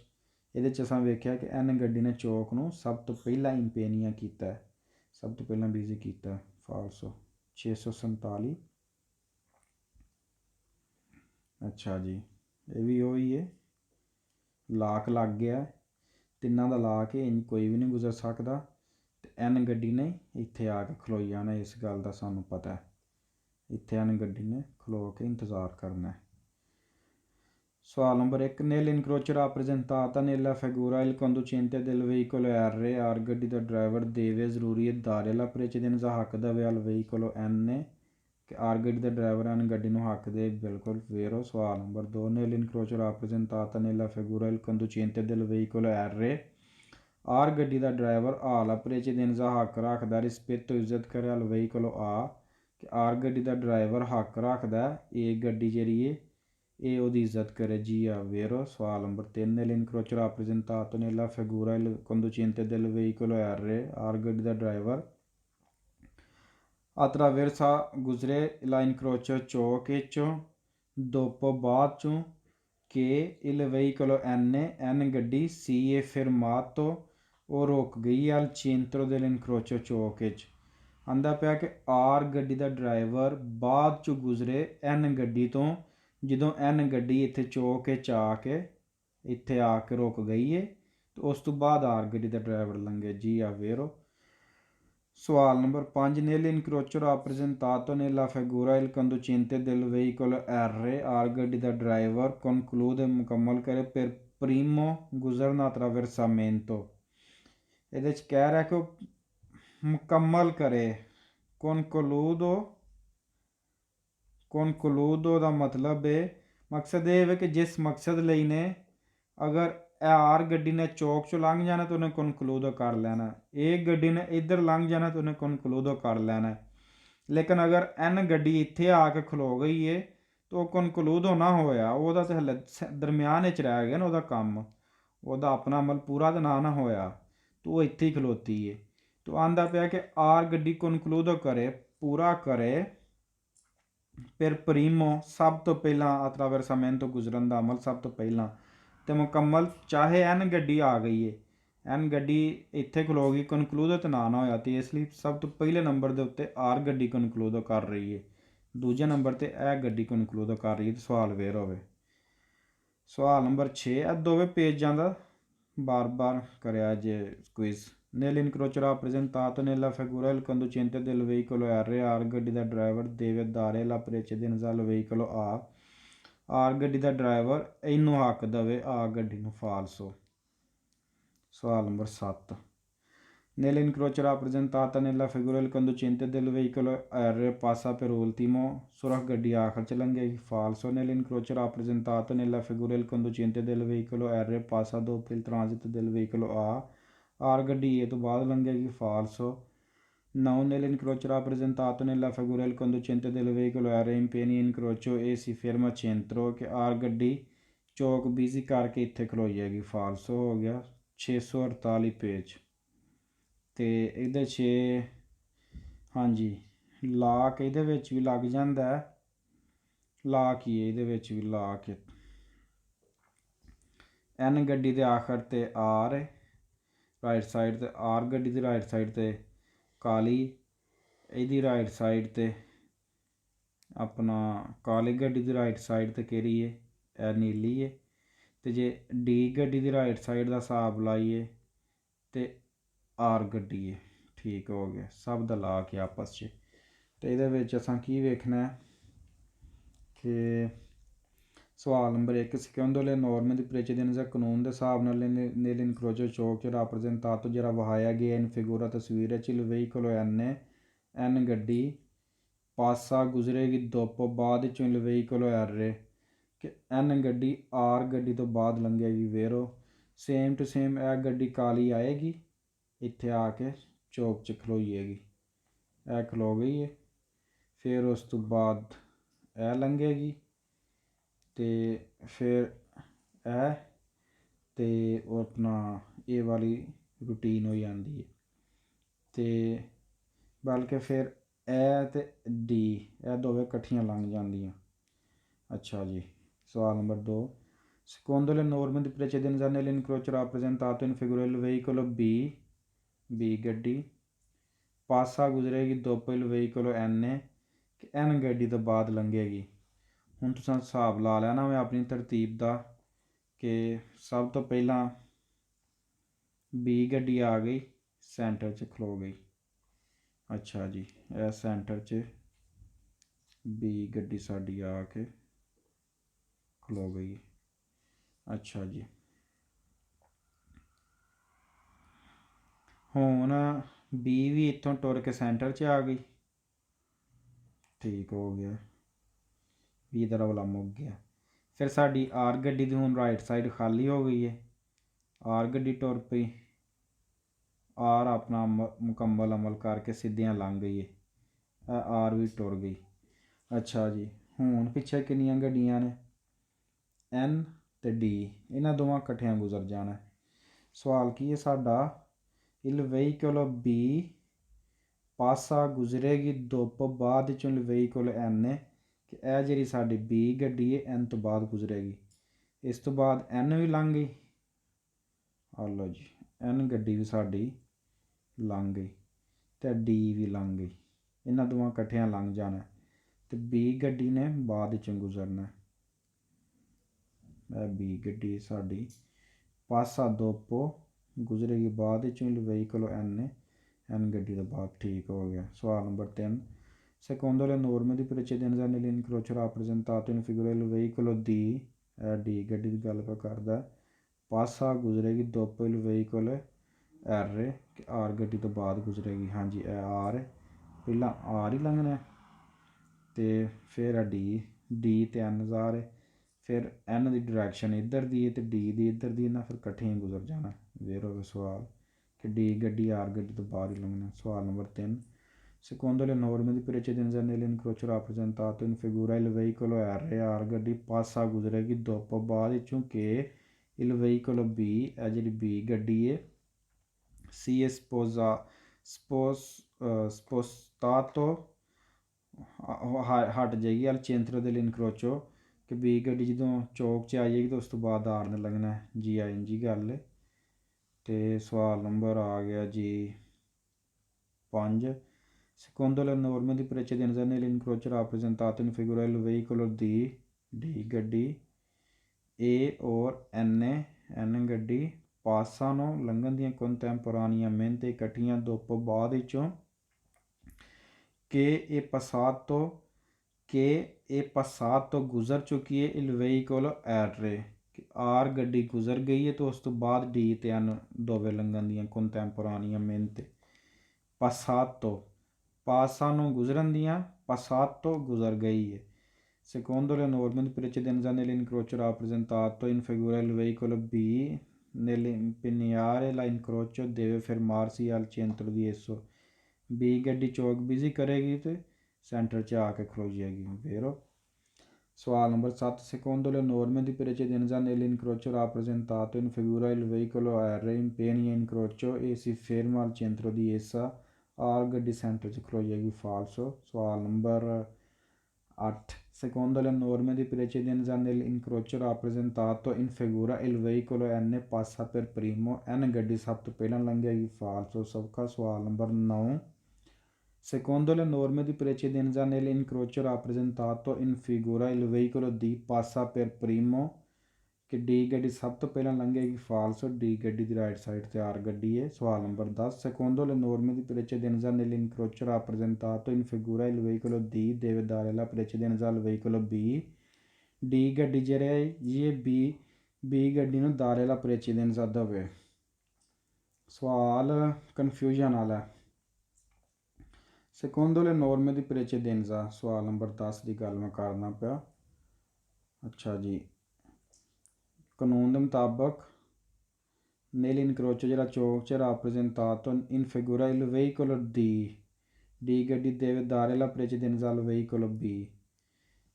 ਇਹਦੇ 'ਚ ਅਸਾਂ ਵੇਖਿਆ ਕਿ ਐਨ ਗੱਡੀ ਨੇ ਚੌਕ ਨੂੰ ਸਭ ਤੋਂ ਪਹਿਲਾਂ ਇੰਪੇਨੀਆ ਕੀਤਾ, ਸਭ ਤੋਂ ਪਹਿਲਾਂ ਬਿਜ਼ੀ ਕੀਤਾ। ਫਾਲਸੋ 647। ਅੱਛਾ ਜੀ, ਇਹ ਵੀ ਉਹੀ ਹੈ, ਲਾਕ ਲੱਗ ਗਿਆ ਤਿੰਨਾਂ ਦਾ ਲਾਕ ਹੈ, ਇੰਜ ਕੋਈ ਵੀ ਨਹੀਂ ਗੁਜ਼ਰ ਸਕਦਾ ਤੇ ਐਨ ਗੱਡੀ ਨੇ ਇੱਥੇ ਆ ਕੇ ਖਲੋਈ ਜਾਣਾ। ਇਸ ਗੱਲ ਦਾ ਸਾਨੂੰ ਪਤਾ ਹੈ, ਇੱਥੇ ਐਨ ਗੱਡੀ ਨੇ ਖਲੋ ਕੇ ਇੰਤਜ਼ਾਰ ਕਰਨਾ। ਸਵਾਲ number 1 nell'incrocio rappresentata nella figura il conducente del veicolo R ਗੱਡੀ ਦਾ ਡਰਾਈਵਰ ਦੇਵੇ ਜ਼ਰੂਰੀ ਹੈ ਦਾਰੇ ਲਾ ਪ੍ਰੇਚੇਦਿਨਸ ਦਾ ਹੱਕ ਦੇਵੇ al veicolo N ਕਿ ਆਰ ਗੱਡੀ ਦਾ ਡਰਾਈਵਰ ਐਨ ਗੱਡੀ ਨੂੰ ਹੱਕ ਦੇ ਬਿਲਕੁਲ ਵੇਰੋ। ਸਵਾਲ ਨੰਬਰ 2 nell'incrocio rappresentata nella figura il conducente del veicolo R ਗੱਡੀ ਦਾ ਡਰਾਈਵਰ ਆਲਾ ਪ੍ਰੇਚੇਦਿਨਸ ਦਾ ਹੱਕ ਰੱਖਦਾ ਰਿਸਪੈਕਟ ਇੱਜ਼ਤ ਕਰੇ al veicolo A ਕਿ ਆਰ ਗੱਡੀ ਦਾ ਡਰਾਈਵਰ ਹੱਕ ਰੱਖਦਾ ਇਹ ਗੱਡੀ ਜਿਹੜੀ ਹੈ ਇਹ ਉਹਦੀ ਇੱਜ਼ਤ ਕਰੇ ਜੀ ਆ ਵੇਰੋ। ਸਵਾਲ ਨੰਬਰ 3 nell'incrocio rappresentato nella figura il conducente del veicolo R ਗੱਡੀ ਦਾ ਡਰਾਈਵਰ attraversa ਗੁਜ਼ਰੇ la incrocio ਚੌਕ ਵਿੱਚੋਂ ਦੋਪੋ ਬਾਅਦ ਚੋਂ ਕਿ il veicolo N ਗੱਡੀ ਸੀ ਏ fermato ਉਹ ਰੁਕ ਗਈ al centro dell'incrocio ਚੌਕ ਵਿੱਚ। ਆਂਦਾ ਪਿਆ ਕਿ ਆਰ ਗੱਡੀ ਦਾ ਡਰਾਈਵਰ ਬਾਅਦ 'ਚੋਂ ਗੁਜ਼ਰੇ ਐਨ ਗੱਡੀ ਤੋਂ, ਜਦੋਂ ਐਨ ਗੱਡੀ ਇੱਥੇ ਚੌਕ ਵਿੱਚ ਆ ਕੇ ਇੱਥੇ ਆ ਕੇ ਰੁਕ ਗਈ ਹੈ ਤੇ ਉਸ ਤੋਂ ਬਾਅਦ ਆਰ ਗੱਡੀ ਦਾ ਡਰਾਈਵਰ ਲੰਘੇ ਜੀ ਆ ਵੇਰੋ। ਸਵਾਲ ਨੰਬਰ 5 nell'incrocio rappresentato nella figura il conducente del veicolo R ਗੱਡੀ ਦਾ ਡਰਾਈਵਰ conclude ਮੁਕੰਮਲ ਕਰੇ per primo ਗੁਜ਼ਰਨਾ attraversamento। ਇਹਦੇ 'ਚ ਕਹਿ ਰਿਹਾ ਕਿ ਉਹ ਮੁਕੰਮਲ ਕਰੇ। concludo ਦਾ ਮਤਲਬ ਹੈ ਮਕਸਦ ਇਹ ਹੈ ਕਿ ਜਿਸ ਮਕਸਦ ਲਈ ਨੇ ਅਗਰ ਆਰ ਗੱਡੀ ਨੇ ਚੌਕ 'ਚੋਂ ਲੰਘ ਜਾਣਾ ਤਾਂ ਉਹਨੇ ਕਨਕਲੂਡ ਕਰ ਲੈਣਾ, ਇਹ ਗੱਡੀ ਨੇ ਇੱਧਰ ਲੰਘ ਜਾਣਾ ਤਾਂ ਉਹਨੇ ਕਨਕਲੂਡ ਕਰ ਲੈਣਾ। ਲੇਕਿਨ ਅਗਰ ਐਨ ਗੱਡੀ ਇੱਥੇ ਆ ਕੇ ਖਲੋ ਗਈ ਹੈ ਤਾਂ ਉਹ ਕਨਕਲੂਡ ਨਾ ਹੋਇਆ, ਉਹਦਾ ਤਾਂ ਹਲੇ ਦਰਮਿਆਨ ਵਿੱਚ ਰਹਿ ਗਿਆ ਨਾ ਉਹਦਾ ਕੰਮ, ਉਹਦਾ ਆਪਣਾ ਅਮਲ ਪੂਰਾ ਤਾਂ ਨਾ ਹੋਇਆ, ਤਾਂ ਉਹ ਇੱਥੇ ਹੀ ਖਲੋਤੀ ਹੈ। ਤਾਂ ਆਂਦਾ ਪਿਆ ਕਿ ਆਰ ਗੱਡੀ ਕਨਕਲੂਡ ਕਰੇ, ਪੂਰਾ ਕਰੇ, ਫਿਰ ਪ੍ਰੀਮੋ ਸਭ ਤੋਂ ਪਹਿਲਾਂ ਅਤਰਾਵਰਸਾਮੈਨ ਤੋਂ ਗੁਜ਼ਰਨ ਦਾ ਅਮਲ ਸਭ ਤੋਂ ਪਹਿਲਾਂ ਤੇ ਮੁਕੰਮਲ, ਚਾਹੇ ਐਨ ਗੱਡੀ ਆ ਗਈ ਹੈ, ਐਨ ਗੱਡੀ ਇੱਥੇ ਖਲੋ ਗਈ, ਕਨਕਲੂਡ ਤਾਂ ਨਾ ਹੋਇਆ, ਅਤੇ ਇਸ ਲਈ ਸਭ ਤੋਂ ਪਹਿਲੇ ਨੰਬਰ ਦੇ ਉੱਤੇ ਆਰ ਗੱਡੀ ਕਨਕਲੂਡ ਕਰ ਰਹੀ ਹੈ, ਦੂਜੇ ਨੰਬਰ 'ਤੇ ਇਹ ਗੱਡੀ ਕਨਕਲੂਡ ਕਰ ਰਹੀ ਹੈ। ਸਵਾਲ ਵੇਰ ਹੋਵੇ। ਸਵਾਲ ਨੰਬਰ 6, ਇਹ ਦੋਵੇਂ ਪੇਜਾਂ ਦਾ ਬਾਰ ਕਰਿਆ ਜੇ quiz. Nell'incrocio rappresentato nella figura il conducente del veicolo R ਗੱਡੀ ਦਾ driver deve dare la precedenza al veicolo A। R ਗੱਡੀ ਦਾ ਡਰਾਈਵਰ ਇਹਨੂੰ ਹੱਕ ਦੇਵੇ ਆ ਗੱਡੀ ਨੂੰ ਫਾਲਸੋ। ਸਵਾਲ number 7, Nell'incrocio rappresentato nella figura il conducente del veicolo R passa per ultimo, ਸੁਰਖ ਗੱਡੀ ਆਖਰ 'ਚ ਲੰਘੇਗੀ, ਫਾਲਸੋ। Nell'incrocio rappresentato nella figura il conducente del veicolo R passa dopo il transito del veicolo A, R ਗੱਡੀ ਏ ਤੋਂ ਬਾਅਦ ਲੰਘੇਗੀ, ਫਾਲਸੋ। 9, Nell'incrocio rappresentato nella figura il conducente del veicolo R impegna incrocio e si ferma centro, ਕਿ R ਗੱਡੀ ਚੌਕ busy ਕਰਕੇ ਇੱਥੇ ਖਲੋਈ ਜਾਏਗੀ, ਫਾਲਸੋ ਹੋ ਗਿਆ। 648 ਪੇਜ। ਅਤੇ ਇਹਦੇ 'ਚ ਹਾਂਜੀ ਲਾਕ ਇਹਦੇ ਵਿੱਚ ਵੀ ਲੱਗ ਜਾਂਦਾ, ਲਾਕ ਹੀ ਇਹਦੇ ਵਿੱਚ ਵੀ ਲਾਕ ਐਨ ਗੱਡੀ ਦੇ ਆਖਰ 'ਤੇ ਆਰ ਹੈ ਰਾਈਟ ਸਾਈਡ 'ਤੇ, ਆਰ ਗੱਡੀ ਦੀ ਰਾਈਟ ਸਾਈਡ 'ਤੇ ਕਾਲੀ, ਇਹਦੀ ਰਾਈਟ ਸਾਈਡ 'ਤੇ ਆਪਣਾ ਕਾਲੀ ਗੱਡੀ ਦੀ ਰਾਈਟ ਸਾਈਡ 'ਤੇ ਕਿਹੜੀ ਹੈ, ਇਹ ਨੀਲੀ ਹੈ। ਅਤੇ ਜੇ ਡੀ ਗੱਡੀ ਦੀ ਰਾਈਟ ਸਾਈਡ ਦਾ ਹਿਸਾਬ ਲਾਈਏ ਅਤੇ ਆਰ ਗੱਡੀ ਹੈ, ਠੀਕ ਹੋ ਗਿਆ। ਸਭ ਦਾ ਲਾ ਕੇ ਆਪਸ 'ਚ। ਅਤੇ ਇਹਦੇ ਵਿੱਚ ਅਸਾਂ ਕੀ ਵੇਖਣਾ ਕਿ ਸਵਾਲ number 1, secondo le norme di precedenza ਕਾਨੂੰਨ ਦੇ ਹਿਸਾਬ ਨਾਲ nell'incrocio ਚੌਕ 'ਚ rappresentato ਜਿਹੜਾ ਵਹਾਇਆ ਗਿਆ ਇਨ ਫਿਗੂਰਾ ਤਸਵੀਰ ਵਿੱਚ il veicolo N, ਐਨ ਗੱਡੀ ਪਾਸਾ ਗੁਜ਼ਰੇਗੀ ਦੋਪੋ ਬਾਅਦ ਵਿੱਚੋਂ il veicolo R, ਕਿ ਐਨ ਗੱਡੀ ਆਰ ਗੱਡੀ ਤੋਂ ਬਾਅਦ ਲੰਘੇਗੀ, ਵੇਰੋ। ਸੇਮ ਟੂ ਸੇਮ ਇਹ ਗੱਡੀ ਕਾਲੀ ਆਏਗੀ, ਇੱਥੇ ਆ ਕੇ ਚੌਕ 'ਚ ਖਲੋਈਏਗੀ, ਇਹ ਖਲੋ ਗਈ ਹੈ। ਫਿਰ ਉਸ ਤੋਂ ਬਾਅਦ ਇਹ ਲੰਘੇਗੀ ਅਤੇ ਫਿਰ ਇਹ ਅਤੇ ਉਹ ਆਪਣਾ ਇਹ ਵਾਲੀ ਰੂਟੀਨ ਹੋ ਜਾਂਦੀ ਹੈ। ਅਤੇ ਬਲਕਿ ਫਿਰ ਇਹ ਅਤੇ ਡੀ ਇਹ ਦੋਵੇਂ ਇਕੱਠੀਆਂ ਲੰਘ ਜਾਂਦੀਆਂ। ਅੱਛਾ ਜੀ। ਸਵਾਲ ਨੰਬਰ 2, secondo le norme di precedenza nell'incrocio rappresentato in figura il veicolo B ਗੱਡੀ ਪਾਸਾ ਗੁਜ਼ਰੇਗੀ ਦੋਪੋ il veicolo N, ਕਿ ਐਨ ਗੱਡੀ ਤੋਂ ਬਾਅਦ ਲੰਘੇਗੀ। ਹੁਣ ਤੁਸੀਂ ਹਿਸਾਬ ਲਾ ਲੈਣਾ ਮੈਂ ਆਪਣੀ ਤਰਤੀਬ ਦਾ ਕਿ ਸਭ ਤੋਂ ਪਹਿਲਾਂ ਬੀ ਗੱਡੀ ਆ ਗਈ, ਸੈਂਟਰ 'ਚ ਖਲੋ ਗਈ। ਅੱਛਾ ਜੀ, ਇਹ ਸੈਂਟਰ 'ਚ ਬੀ ਗੱਡੀ ਸਾਡੀ ਆ ਕੇ ਖਲੋ ਗਈ। ਅੱਛਾ ਜੀ, ਹੁਣ ਬੀ ਵੀ ਇੱਥੋਂ ਟੁਰ ਕੇ ਸੈਂਟਰ 'ਚ ਆ ਗਈ, ਠੀਕ ਹੋ ਗਿਆ, ਬੀ ਦਾ ਰੌਲਾ ਮੁੱਕ ਗਿਆ। ਫਿਰ ਸਾਡੀ ਆਰ ਗੱਡੀ ਦੀ ਹੁਣ ਰਾਈਟ ਸਾਈਡ ਖਾਲੀ ਹੋ ਗਈ ਹੈ, ਆਰ ਗੱਡੀ ਟੁਰ ਪਈ, ਆਰ ਆਪਣਾ ਮੁਕੰਮਲ ਅਮਲ ਕਰਕੇ ਸਿੱਧੀਆਂ ਲੰਘ ਗਈ ਹੈ, ਇਹ ਆਰ ਵੀ ਟੁਰ ਗਈ। ਅੱਛਾ ਜੀ, ਹੁਣ ਪਿੱਛੇ ਕਿੰਨੀਆਂ ਗੱਡੀਆਂ ਨੇ, ਐਨ ਅਤੇ ਡੀ, ਇਹਨਾਂ ਦੋਵਾਂ ਇਕੱਠਿਆਂ ਗੁਜ਼ਰ ਜਾਣਾ। ਸਵਾਲ ਕੀ ਹੈ ਸਾਡਾ, il veicolo B ਪਾਸਾ ਗੁਜ਼ਰੇਗੀ ਦੋਪੋ ਬਾਅਦ ਵਿੱਚੋਂ il veicolo N, ਕਿ ਇਹ ਜਿਹੜੀ ਸਾਡੀ ਬੀ ਗੱਡੀ ਹੈ ਐਨ ਤੋਂ ਬਾਅਦ ਗੁਜ਼ਰੇਗੀ। ਇਸ ਤੋਂ ਬਾਅਦ ਐਨ ਵੀ ਲੰਘ ਗਈ, ਆ ਲਓ ਜੀ, ਐਨ ਗੱਡੀ ਵੀ ਸਾਡੀ ਲੰਘ ਗਈ ਅਤੇ ਡੀ ਵੀ ਲੰਘ ਗਈ, ਇਹਨਾਂ ਦੋਵਾਂ ਇਕੱਠਿਆਂ ਲੰਘ ਜਾਣਾ ਅਤੇ ਬੀ ਗੱਡੀ ਨੇ ਬਾਅਦ ਵਿੱਚੋਂ ਗੁਜ਼ਰਨਾ। ਇਹ ਬੀ ਗੱਡੀ ਸਾਡੀ ਪਾਸਾ ਦੋਪੋ ਗੁਜ਼ਰੇਗੀ ਬਾਅਦ ਵਿੱਚੋਂ il veicolo N, ਐਨ ਗੱਡੀ ਤੋਂ ਬਾਅਦ, ਠੀਕ ਹੋ ਗਿਆ। ਸਵਾਲ ਨੰਬਰ 3, secondo le norme di precedenza nell'incrocio rappresentato in figura il veicolo D, ਇਹ ਡੀ ਗੱਡੀ ਦੀ ਗੱਲ ਕਰਦਾ, ਪਾਸਾ ਗੁਜ਼ਰੇਗੀ ਦੋਪੋ il veicolo R, ਕਿ ਆਰ ਗੱਡੀ ਤੋਂ ਬਾਅਦ ਗੁਜ਼ਰੇਗੀ। ਹਾਂਜੀ, ਇਹ ਆਰ ਹੈ, ਪਹਿਲਾਂ ਆਰ ਹੀ ਲੰਘਣਾ ਅਤੇ ਫਿਰ ਡੀ ਅਤੇ ਐਨ ਜ਼ਾਰ ਹੈ, फिर एन की डायरैक्शन इधर दी है तो डी की इधर दी ना, फिर कट्ठे गुजर जाना। वेर हो सवाल कि डी गड्डी आर गड्डी तो बाहर ही लंघना। सवाल number 3, secondo le norme di precedenza nell'incrocio rappresentato in figura il veicolo R ਗੱਡੀ ਪਾਸਾ ਗੁਜ਼ਰੇਗੀ dopo ਬਾਅਦ ਵਿੱਚੋਂ ਕਿ il veicolo B ਹੈ ਜਿਹੜੀ B ਗੱਡੀ ਹੈ si è spostato ਹਟ ਜਾਏਗੀ al centro dell'incrocio ਕਿ B ਗੱਡੀ ਜਦੋਂ ਚੌਕ 'ਚ ਆ ਜਾਏਗੀ ਤਾਂ ਉਸ ਤੋਂ ਬਾਅਦ ਆਰ ਨੇ ਲੱਗਣਾ ਜੀ ਆਈ ਜੀ ਗੱਲ। ਅਤੇ ਸਵਾਲ ਨੰਬਰ ਆ ਗਿਆ ਜੀ 5, secondo le norme di precedenza nell'incrocio rappresentato in figura il veicolo D ਗੱਡੀ A और N ਗੱਡੀ passano ਲੰਘਣ ਦੀਆਂ contemporaneamente ਇਕੱਠੀਆਂ dopo ਬਾਅਦ ਵਿੱਚੋਂ che è passato ਗੁਜ਼ਰ ਚੁੱਕੀ ਹੈ il veicolo R ਕਿ R ਗੱਡੀ ਗੁਜ਼ਰ ਗਈ ਹੈ ਤਾਂ ਉਸ ਤੋਂ ਬਾਅਦ D ਅਤੇ N ਦੋਵੇਂ ਲੰਘਣ ਦੀਆਂ contemporaneamente passato passano ਗੁਜ਼ਰਨ ਦੀਆਂ passato ਗੁਜ਼ਰ ਗਈ ਹੈ। Secondo le norme di precedenza nell'incrocio rappresentato in figura il veicolo B nell'impegnare l'incrocio deve fermarsi al centro di esso। B ਗੱਡੀ ਚੌਕ ਬਿਜ਼ੀ ਕਰੇਗੀ ਤੇ ਸੈਂਟਰ 'ਚ ਆ ਕੇ ਖਲੋ ਜਾਏਗੀ। vero? ਸਵਾਲ number 7, secondo le norme di precedenza nell'incrocio rappresentato in figura il veicolo R impegna incrocio e si ferma al centro di essa। R ਗੱਡੀ centre 'ਚ ਖਲੋ ਜਾਏਗੀ। falso। ਸਵਾਲ number 8, secondo le norme di precedenza nell'incrocio rappresentato in figura il veicolo N passa per primo। N ਗੱਡੀ ਸਭ ਤੋਂ ਪਹਿਲਾਂ ਲੰਘੇਗੀ। falso ਸੌਖਾ। ਸਵਾਲ number 9, secondo le norme di precedenza nell'incrocio rappresentato in figura il veicolo D passa per primo ਕਿ D ਗੱਡੀ ਸਭ ਤੋਂ ਪਹਿਲਾਂ ਲੰਘੇਗੀ। falso D ਗੱਡੀ ਦੀ ਰਾਈਟ ਸਾਈਡ 'ਤੇ R ਗੱਡੀ ਹੈ। ਸਵਾਲ number 10, secondo le norme di precedenza nell'incrocio rappresentato in figura il veicolo D deve dare la precedenza al veicolo B। D ਗੱਡੀ ਜਿਹੜੀ ਹੈ B ਗੱਡੀ ਨੂੰ ਦਾਰੇ la precedenza ਦੇਵੇ। ਸਵਾਲ ਕਨਫਿਊਜ਼ਨ ਵਾਲਾ। secondo le norme di precedenza ਸਵਾਲ ਨੰਬਰ 10 ਦੀ ਗੱਲ ਮੈਂ ਕਰਨਾ ਪਿਆ। ਅੱਛਾ ਜੀ, ਕਾਨੂੰਨ ਦੇ ਮੁਤਾਬਕ nell'incrocio ਜਿਹੜਾ ਚੌਕ 'ਚ rappresentato in figura il veicolo D ਗੱਡੀ deve dare la precedenza al veicolo B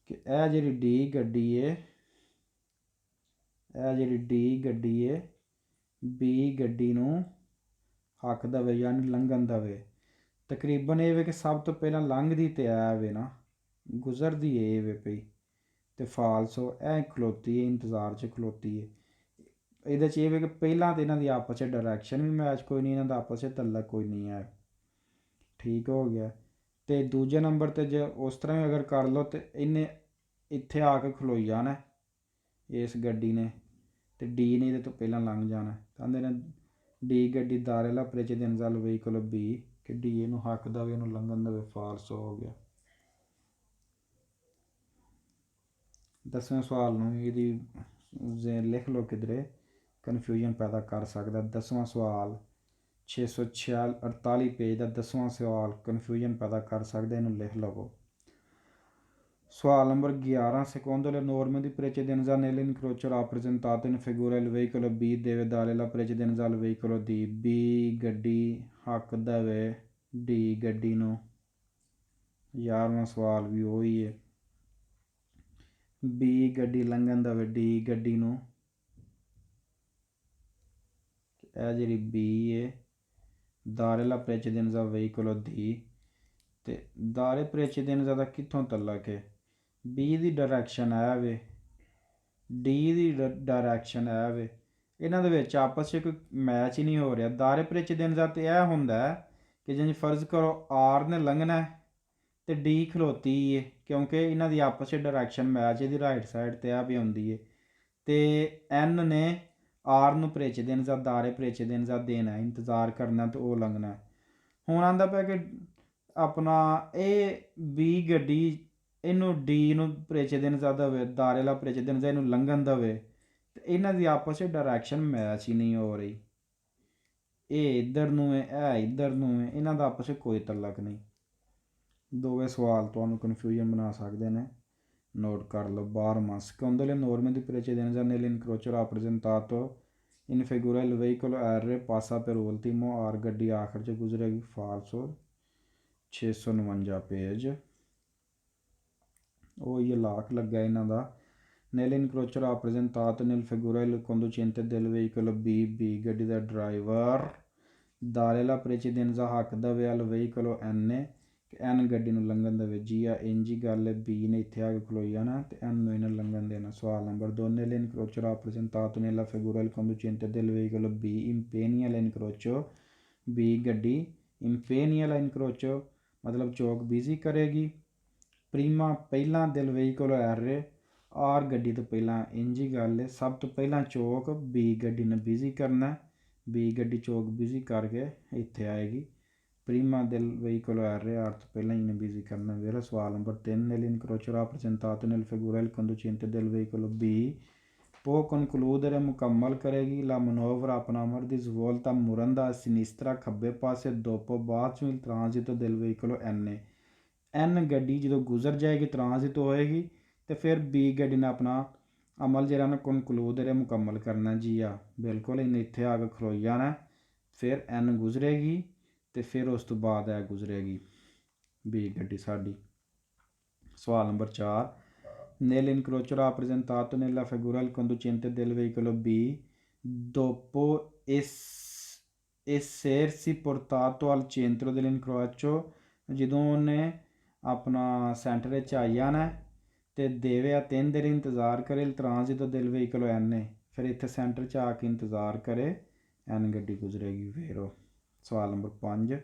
ਕਿ ਇਹ ਜਿਹੜੀ D ਗੱਡੀ ਹੈ B ਗੱਡੀ ਨੂੰ ਹੱਕ ਦੇਵੇ ਯਾਨੀ ਲੰਘਣ ਦੇਵੇ। ਤਕਰੀਬਨ ਇਹ ਵੇ ਕਿ ਸਭ ਤੋਂ ਪਹਿਲਾਂ ਲੰਘਦੀ ਤੇ ਇਹ ਵੇ ਨਾ, ਗੁਜ਼ਰਦੀ ਇਹ ਵੇ ਪਈ ਅਤੇ ਫਾਲਸੋ ਇਹ ਖਲੋਤੀ ਹੈ, ਇੰਤਜ਼ਾਰ 'ਚ ਖਲੋਤੀ ਹੈ। ਇਹਦੇ 'ਚ ਇਹ ਵੇ ਕਿ ਪਹਿਲਾਂ ਤਾਂ ਇਹਨਾਂ ਦੀ ਆਪਸ 'ਚ ਡਾਇਰੈਕਸ਼ਨ ਵੀ ਮੈਚ ਕੋਈ ਨਹੀਂ, ਇਹਨਾਂ ਦਾ ਆਪਸ 'ਚ ਤਅੱਲਕ ਕੋਈ ਨਹੀਂ ਹੈ। ਠੀਕ ਹੋ ਗਿਆ। ਅਤੇ ਦੂਜੇ ਨੰਬਰ 'ਤੇ ਜੇ ਉਸ ਤਰ੍ਹਾਂ ਵੀ ਅਗਰ ਕਰ ਲਓ ਤਾਂ ਇਹਨੇ ਇੱਥੇ ਆ ਕੇ ਖਲੋਈ ਜਾਣਾ ਇਸ ਗੱਡੀ ਨੇ, ਅਤੇ ਡੀ ਨੇ ਇਹਦੇ ਤੋਂ ਪਹਿਲਾਂ ਲੰਘ ਜਾਣਾ। ਕਹਿੰਦੇ ਨੇ ਡੀ ਗੱਡੀ ਦਾਰੇ ਲਾ precedenza al veicolo B ਕਿ ਡੀ ਇਹਨੂੰ ਹੱਕ ਦੇਵੇ, ਇਹਨੂੰ ਲੰਘਣ ਦੇਵੇ। ਫਾਲਸੋ ਹੋ ਗਿਆ। 10ਵੇਂ ਸਵਾਲ ਨੂੰ ਇਹਦੀ ਲਿਖ ਲਓ ਕਿਧਰੇ, ਕਨਫਿਊਜ਼ਨ ਪੈਦਾ ਕਰ ਸਕਦਾ। 10ਵਾਂ ਸਵਾਲ 648 ਪੇਜ ਦਾ 10ਵਾਂ ਸਵਾਲ ਕਨਫਿਊਜ਼ਨ ਪੈਦਾ ਕਰ ਸਕਦਾ, ਇਹਨੂੰ ਲਿਖ ਲਵੋ। ਸਵਾਲ number 11, secondo le norme di precedenza nell'incrocio rappresentato in figura il veicolo B deve dare la precedenza al veicolo D। B ਗੱਡੀ ਹੱਕ ਦੇਵੇ D ਗੱਡੀ ਨੂੰ। 11ਵਾਂ ਸਵਾਲ ਵੀ ਉਹੀ ਹੈ, B ਗੱਡੀ ਲੰਘਣ ਦੇਵੇ D ਗੱਡੀ ਨੂੰ। ਇਹ ਜਿਹੜੀ B ਹੈ ਦਾਰੇ ਲਾ precedenza al veicolo D, ਅਤੇ ਦਾਰੇ precedenza ਦਾ ਕਿੱਥੋਂ ਤਅੱਲਕ ਹੈ? B ਦੀ ਡਾਇਰੈਕਸ਼ਨ ਹੈ ਵੇ, D ਦੀ ਡਾਇਰੈਕਸ਼ਨ ਹੈ ਵੇ, ਇਹਨਾਂ ਦੇ ਵਿੱਚ ਆਪਸ 'ਚ ਕੋਈ ਮੈਚ ਹੀ ਨਹੀਂ ਹੋ ਰਿਹਾ। ਦਾਰੇ precedenza ਤਾਂ ਇਹ ਹੁੰਦਾ ਕਿ ਜਿਵੇਂ ਫਰਜ਼ ਕਰੋ R ਨੇ ਲੰਘਣਾ ਅਤੇ D ਖਲੋਤੀ ਹੈ, ਕਿਉਂਕਿ ਇਹਨਾਂ ਦੀ ਆਪਸ 'ਚ ਡਾਇਰੈਕਸ਼ਨ ਮੈਚ ਇਹਦੀ ਰਾਈਟ ਸਾਈਡ 'ਤੇ ਆ ਵੀ ਆਉਂਦੀ ਹੈ, ਅਤੇ N ਨੇ R ਨੂੰ precedenza ਦਾਰੇ precedenza ਦੇਣਾ, ਇੰਤਜ਼ਾਰ ਕਰਨਾ ਅਤੇ ਉਹ ਲੰਘਣਾ। ਹੁਣ ਆਉਂਦਾ ਪਿਆ ਕਿ ਆਪਣਾ ਇਹ B ਗੱਡੀ ਇਹਨੂੰ D ਨੂੰ precedenza ਦੇਵੇ, ਦਾਰੇ ਲਾ precedenza ਇਹਨੂੰ ਲੰਘਣ ਦੇਵੇ, ਅਤੇ ਇਹਨਾਂ ਦੀ ਆਪਸ 'ਚ ਡਾਇਰੈਕਸ਼ਨ ਮੈਚ ਹੀ ਨਹੀਂ ਹੋ ਰਹੀ। ਇਹ ਇੱਧਰ ਨੂੰ ਹੈ, ਇਹ ਇੱਧਰ ਨੂੰ ਹੈ, ਇਹਨਾਂ ਦਾ ਆਪਸ 'ਚ ਕੋਈ ਤਅੱਲਕ ਨਹੀਂ। ਦੋਵੇਂ ਸਵਾਲ ਤੁਹਾਨੂੰ ਕਨਫਿਊਜ਼ਨ ਬਣਾ ਸਕਦੇ ਨੇ। ਨੋਟ ਕਰ ਲਓ 12ਵਾਂ secondo le norme di precedenza nell'incrocio rappresentato in figura il veicolo R passa per ultimo R ਗੱਡੀ ਆਖਰ 'ਚ ਗੁਜ਼ਰੇਗੀ ਫਾਲਸੋ 649 ਪੇਜ ਉਹ ਇਹ ਲਾਕ ਲੱਗਾ ਇਹਨਾਂ ਦਾ nell'incrocio rappresentato nel figura il conducente del veicolo B ਗੱਡੀ ਦਾ ਡਰਾਈਵਰ ਦਾਲੇ la precedenza ਹੱਕ ਦੇਵੇ al veicolo N ਕਿ ਐਨ ਗੱਡੀ ਨੂੰ ਲੰਘਣ ਦੇਵੇ ਜੀ ਆ ਇੰਜ ਹੀ ਗੱਲ ਹੈ ਬੀ ਨੇ ਇੱਥੇ ਆ ਕੇ ਖਲੋਈ ਜਾਣਾ ਅਤੇ ਐਨ ਨੂੰ ਇਹਨੇ ਲੰਘਣ ਦੇਣਾ ਸਵਾਲ ਨੰਬਰ 2 nell'incrocio rappresentato nella figura il conducente del veicolo B impegna l'incrocio B ਗੱਡੀ impegna l'incrocio ਮਤਲਬ ਚੌਕ ਬਿਜ਼ੀ ਕਰੇਗੀ ਪ੍ਰੀਮਾ ਪਹਿਲਾਂ del veicolo R ਆਰ ਗੱਡੀ ਤੋਂ ਪਹਿਲਾਂ ਇੰਜ ਹੀ ਗੱਲ ਹੈ ਸਭ ਤੋਂ ਪਹਿਲਾਂ ਚੌਕ B ਗੱਡੀ ਨੇ ਬਿਜ਼ੀ ਕਰਨਾ B ਗੱਡੀ ਚੌਕ ਬਿਜ਼ੀ ਕਰਕੇ ਇੱਥੇ ਆਏਗੀ prima del veicolo R ਤੋਂ ਪਹਿਲਾਂ ਇਹਨੇ ਬਿਜ਼ੀ ਕਰਨਾ ਵੇਰਾ ਸਵਾਲ ਨੰਬਰ 3 nell'incrocio rappresentato nel figura il conducente del veicolo B può concludere ਮੁਕੰਮਲ ਕਰੇਗੀ la manovra ਆਪਣਾ ਅਮਰ ਦੀ ਸਵੋਲਤਾ ਮੁਰਨ ਦਾ sinistra ਖੱਬੇ ਪਾਸੇ dopo ਬਾਅਦ ਚੋਂ ਟ੍ਰਾਂਜ਼ਿਟ del veicolo N ਗੱਡੀ ਜਦੋਂ ਗੁਜ਼ਰ ਜਾਏਗੀ ਟ੍ਰਾਂਜ਼ਿਟ ਹੋਏਗੀ ਅਤੇ ਫਿਰ B ਗੱਡੀ ਨੇ ਆਪਣਾ ਅਮਲ ਜਿਹੜਾ ਨਾ concludere ਮੁਕੰਮਲ ਕਰਨਾ ਜੀ ਆ ਬਿਲਕੁਲ ਇਹਨੇ ਇੱਥੇ ਆ ਕੇ ਖਲੋਈ ਜਾਣਾ ਫਿਰ N ਗੁਜ਼ਰੇਗੀ ਅਤੇ ਫਿਰ ਉਸ ਤੋਂ ਬਾਅਦ ਇਹ ਗੁਜ਼ਰੇਗੀ B ਗੱਡੀ ਸਾਡੀ ਸਵਾਲ number 4 nell'incrocio rappresentato nella figura il conducente del veicolo B dopo essersi portato al centro dell'incrocio ਜਦੋਂ ਉਹਨੇ ਆਪਣਾ ਸੈਂਟਰ ਵਿੱਚ ਆ ਜਾਣਾ ਅਤੇ ਦੇਵੇ attendere ਇੰਤਜ਼ਾਰ ਕਰੇ il transito del veicolo N ਫਿਰ ਇੱਥੇ ਸੈਂਟਰ 'ਚ ਆ ਕੇ ਇੰਤਜ਼ਾਰ ਕਰੇ N ਗੱਡੀ ਗੁਜ਼ਰੇਗੀ ਫਿਰ ਉਹ ਸਵਾਲ ਨੰਬਰ 5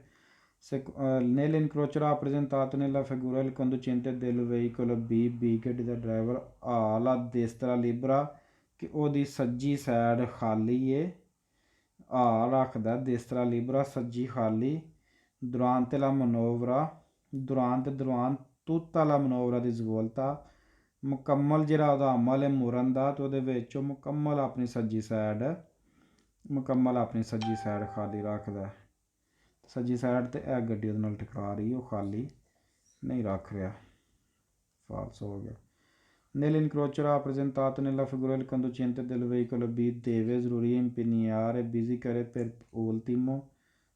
nell'incrocio rappresentato nella figura il conducente del veicolo B ਗੱਡੀ ਦਾ ਡਰਾਈਵਰ ਆ destra libera ਕਿ ਉਹਦੀ ਸੱਜੀ ਸਾਈਡ ਖਾਲੀ ਏ ਆ ਰੱਖਦਾ destra libera ਸੱਜੀ ਖਾਲੀ durante la manovra ਦੌਰਾਨ tutta la manovra ਦੀ ਸਵੋਲਤਾ ਮੁਕੰਮਲ ਜਿਹੜਾ ਉਹਦਾ ਅਮਲ ਹੈ ਮੁਰਨ ਦਾ ਅਤੇ ਉਹਦੇ ਵਿੱਚ ਉਹ ਮੁਕੰਮਲ ਆਪਣੀ ਸੱਜੀ ਸਾਈਡ ਖਾਲੀ ਰੱਖਦਾ ਸੱਜੀ ਸਾਈਡ 'ਤੇ ਇਹ ਗੱਡੀ ਉਹਦੇ ਨਾਲ ਟਕਰਾ ਰਹੀ ਉਹ ਖਾਲੀ ਨਹੀਂ ਰੱਖ ਰਿਹਾ ਫਾਲਸ ਹੋ ਗਿਆ nell'incrocio rappresentato nella figura del conducente del veicolo B deve ਜ਼ਰੂਰੀ impegnare ਬਿਜ਼ੀ ਕਰੇ per ultimo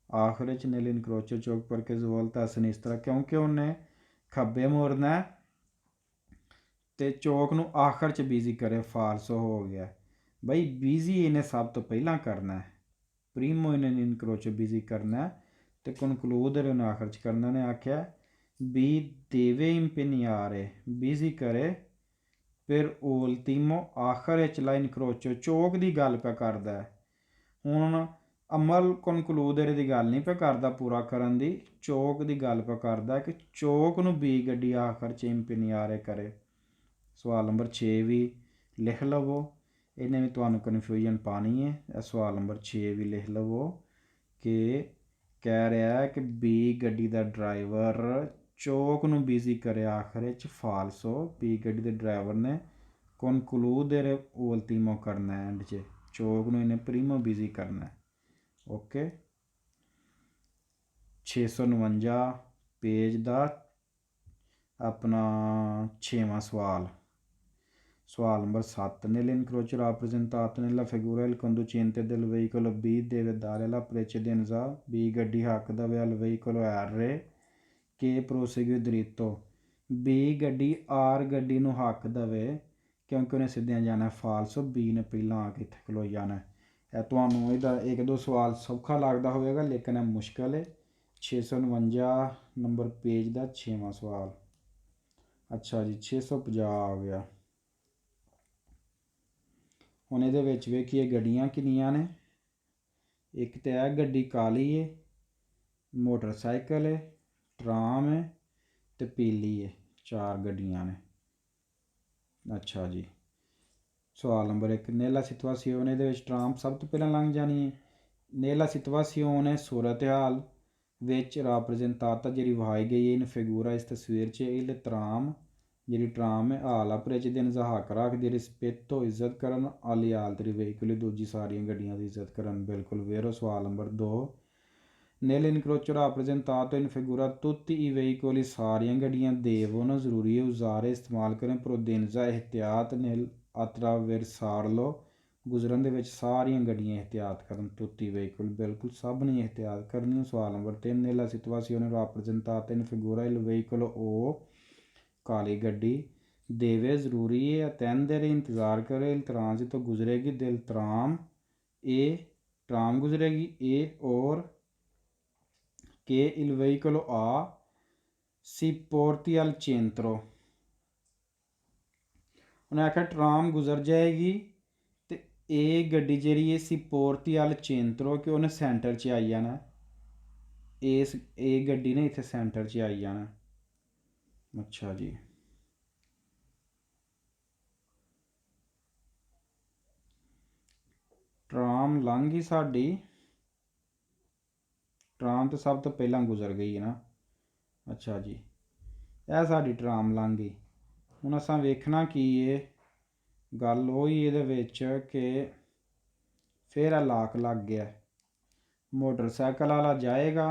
ਆਖਰ ਵਿੱਚ nell'incrocio ਚੌਕ ਪਰ ਕੇ ਸਵੋਲਤਾ sinistra ਕਿਉਂਕਿ ਉਹਨੇ ਖੱਬੇ ਮੋੜਨਾ ਅਤੇ ਚੌਕ ਨੂੰ ਆਖਰ 'ਚ ਬਿਜ਼ੀ ਕਰੇ ਫਾਲਸ ਹੋ ਗਿਆ ਬਈ ਬਿਜ਼ੀ ਇਹਨੇ ਸਭ ਤੋਂ ਪਹਿਲਾਂ ਕਰਨਾ ਪ੍ਰੀਮੋ ਇਹਨੇ ਇਨਕਰੋਚੋ ਬਿਜ਼ੀ ਕਰਨਾ ਅਤੇ ਕਨਕਲੂਦਰ ਉਹਨੇ ਆਖਰ 'ਚ ਕਰਨਾ ਉਹਨੇ ਆਖਿਆ ਵੀ ਦੇਵੇ ਇੰਪੀਨੀਆਰੇ ਬਿਜ਼ੀ ਕਰੇ ਫਿਰ ਉਲਤੀਮੋ ਆਖਰ ਵਿੱਚ ਲਾ ਇਨਕਰੋਚੋ ਚੌਕ ਦੀ ਗੱਲ ਪਿਆ ਕਰਦਾ ਹੁਣ ਅਮਲ ਕਨਕਲੂਦਰ ਦੀ ਗੱਲ ਨਹੀਂ ਪਿਆ ਕਰਦਾ ਪੂਰਾ ਕਰਨ ਦੀ ਚੌਕ ਦੀ ਗੱਲ ਪਿਆ ਕਰਦਾ ਕਿ ਚੌਕ ਨੂੰ B ਗੱਡੀ ਆਖਰ 'ਚ ਇੰਪੀਨੀਆਰੇ ਕਰੇ ਸਵਾਲ ਨੰਬਰ 6 ਵੀ ਲਿਖ ਲਵੋ ਇਹਨੇ ਵੀ ਤੁਹਾਨੂੰ ਕਨਫਿਊਜ਼ਨ ਪਾਣੀ ਹੈ ਇਹ ਸਵਾਲ ਨੰਬਰ 6 ਵੀ ਲਿਖ ਲਵੋ ਕਿ ਕਹਿ ਰਿਹਾ ਹੈ ਕਿ B ਗੱਡੀ ਦਾ ਡਰਾਈਵਰ ਚੌਕ ਨੂੰ ਬਿਜ਼ੀ ਕਰੇ ਆਖਰ ਵਿੱਚ ਫਾਲਸੋ B ਗੱਡੀ ਦੇ ਡਰਾਈਵਰ ਨੇ ਕਨਕਲੂਦਰ ਉਲਤੀਮੋ ਕਰਨਾ ਐਂਡ 'ਚ ਚੌਕ ਨੂੰ ਇਹਨੇ ਪ੍ਰੀਮੋ ਬਿਜ਼ੀ ਕਰਨਾ ਓਕੇ 649 ਪੇਜ ਦਾ ਆਪਣਾ 6ਵਾਂ ਸਵਾਲ number 7 nell'incrocio rappresentato nella figura il conducente del veicolo B deve dare la precedenza B ਗੱਡੀ ਹੱਕ ਦੇਵੇ al veicolo R che prosegue dritto B ਗੱਡੀ R ਗੱਡੀ ਨੂੰ ਹੱਕ ਦੇਵੇ ਕਿਉਂਕਿ ਉਹਨੇ ਸਿੱਧਿਆਂ ਜਾਣਾ ਫਾਲਸੋ B ਨੇ ਪਹਿਲਾਂ ਆ ਕੇ ਇੱਥੇ ਖਲੋ ਜਾਣਾ ਇਹ ਤੁਹਾਨੂੰ ਇਹਦਾ ਇੱਕ ਦੋ ਸਵਾਲ ਸੌਖਾ ਲੱਗਦਾ ਹੋਵੇਗਾ ਲੇਕਿਨ ਇਹ ਮੁਸ਼ਕਲ ਹੈ 649 ਨੰਬਰ ਪੇਜ ਦਾ 6ਵਾਂ ਸਵਾਲ ਅੱਛਾ ਜੀ 650 ਆ ਗਿਆ ਹੁਣ ਇਹਦੇ ਵਿੱਚ ਵੇਖੀਏ ਗੱਡੀਆਂ ਕਿੰਨੀਆਂ ਨੇ ਇੱਕ ਤਾਂ ਇਹ ਗੱਡੀ ਕਾਲੀ ਹੈ ਮੋਟਰਸਾਈਕਲ ਹੈ ਟਰਾਮ ਹੈ ਅਤੇ ਪੀਲੀ ਹੈ 4 ਗੱਡੀਆਂ ਨੇ ਅੱਛਾ ਜੀ ਸਵਾਲ ਨੰਬਰ 1 ਨੇਲਾ ਸਿਤੁਆਸੀਓਨ ਇਹਦੇ ਵਿੱਚ ਟਰਾਮ ਸਭ ਤੋਂ ਪਹਿਲਾਂ ਲੰਘ ਜਾਣੀ ਹੈ ਨੇਲਾ ਸਿਤੁਆਸੀਓਨ ਹੈ ਸੂਰਤ ਹਾਲ ਵਿੱਚ ਰਾਪ੍ਰੈਜ਼ੈਂਟਾਤਾ ਜਿਹੜੀ ਵਹਾਈ ਗਈ ਹੈ ਇਨ ਫਿਗੂਰਾ ਇਸ ਤਸਵੀਰ 'ਚ ਇਹ ਟਰਾਮ ਜਿਹੜੀ ਟਰਾਮ ਹੈ ਹਾਲਾ ਪ੍ਰੈਜ਼ੀਡੈਂਟ ਹੱਕ ਰੱਖਦੀ ਰਿਸਪੈਕਟੋ ਇੱਜ਼ਤ ਕਰਨ ਆਲੀ ਹਾਲਤ ਵਹੀਕਲ ਦੂਜੀ ਸਾਰੀਆਂ ਗੱਡੀਆਂ ਦੀ ਇੱਜ਼ਤ ਕਰਨ ਬਿਲਕੁਲ ਵੇਰੋ ਸਵਾਲ ਨੰਬਰ 2 nel incrocio rappresentato in figura tutti i veicoli ਸਾਰੀਆਂ ਗੱਡੀਆਂ devono ਜ਼ਰੂਰੀ ਹੈ usare ਇਸਤੇਮਾਲ ਕਰਨ prudenza ehtiyat nel attraversarlo ਗੁਜ਼ਰਨ ਦੇ ਵਿੱਚ ਸਾਰੀਆਂ ਗੱਡੀਆਂ ehtiyat ਕਰਨ tutti i veicoli ਬਿਲਕੁਲ ਸਭ ਨੇ ehtiyat ਕਰਨੀ। ਸਵਾਲ ਨੰਬਰ 3 nella situazione rappresentata in figura il veicolo o ਕਾਲੀ ਗੱਡੀ deve ਜ਼ਰੂਰੀ ਹੈ attendere ਇੰਤਜ਼ਾਰ ਕਰੇ il transito ਗੁਜ਼ਰੇਗੀ del tram e tram ਗੁਜ਼ਰੇਗੀ e और che il veicolo A si porti al centro। ਉਹਨੇ ਆਖਿਆ ਟਰਾਮ ਗੁਜ਼ਰ ਜਾਏਗੀ ਤੇ ਇਹ ਗੱਡੀ ਜਿਹੜੀ ਹੈ ਸੀ ਪੋਰਤੀ ਅਲ ਚੇਂਤਰੋ ਕਿ ਉਹਨੇ ਸੈਂਟਰ 'ਚ ਆਈ ਜਾਣਾ। ਇਹ ਗੱਡੀ ਨੇ ਇੱਥੇ ਸੈਂਟਰ 'ਚ ਆਈ ਜਾਣਾ। ਅੱਛਾ ਜੀ, ਟਰਾਮ ਲੰਘ ਗਈ ਸਾਡੀ, ਟਰਾਮ ਤਾਂ ਸਭ ਤੋਂ ਪਹਿਲਾਂ ਗੁਜ਼ਰ ਗਈ ਹੈ ਨਾ। ਅੱਛਾ ਜੀ, ਇਹ ਸਾਡੀ ਟਰਾਮ ਲੰਘ ਗਈ। ਹੁਣ ਅਸਾਂ ਵੇਖਣਾ ਕੀ ਹੈ, ਗੱਲ ਉਹੀ ਇਹਦੇ ਵਿੱਚ ਕਿ ਫਿਰ ਇਹ ਲਾਕ ਲੱਗ ਗਿਆ। ਮੋਟਰਸਾਈਕਲ ਵਾਲਾ ਜਾਏਗਾ,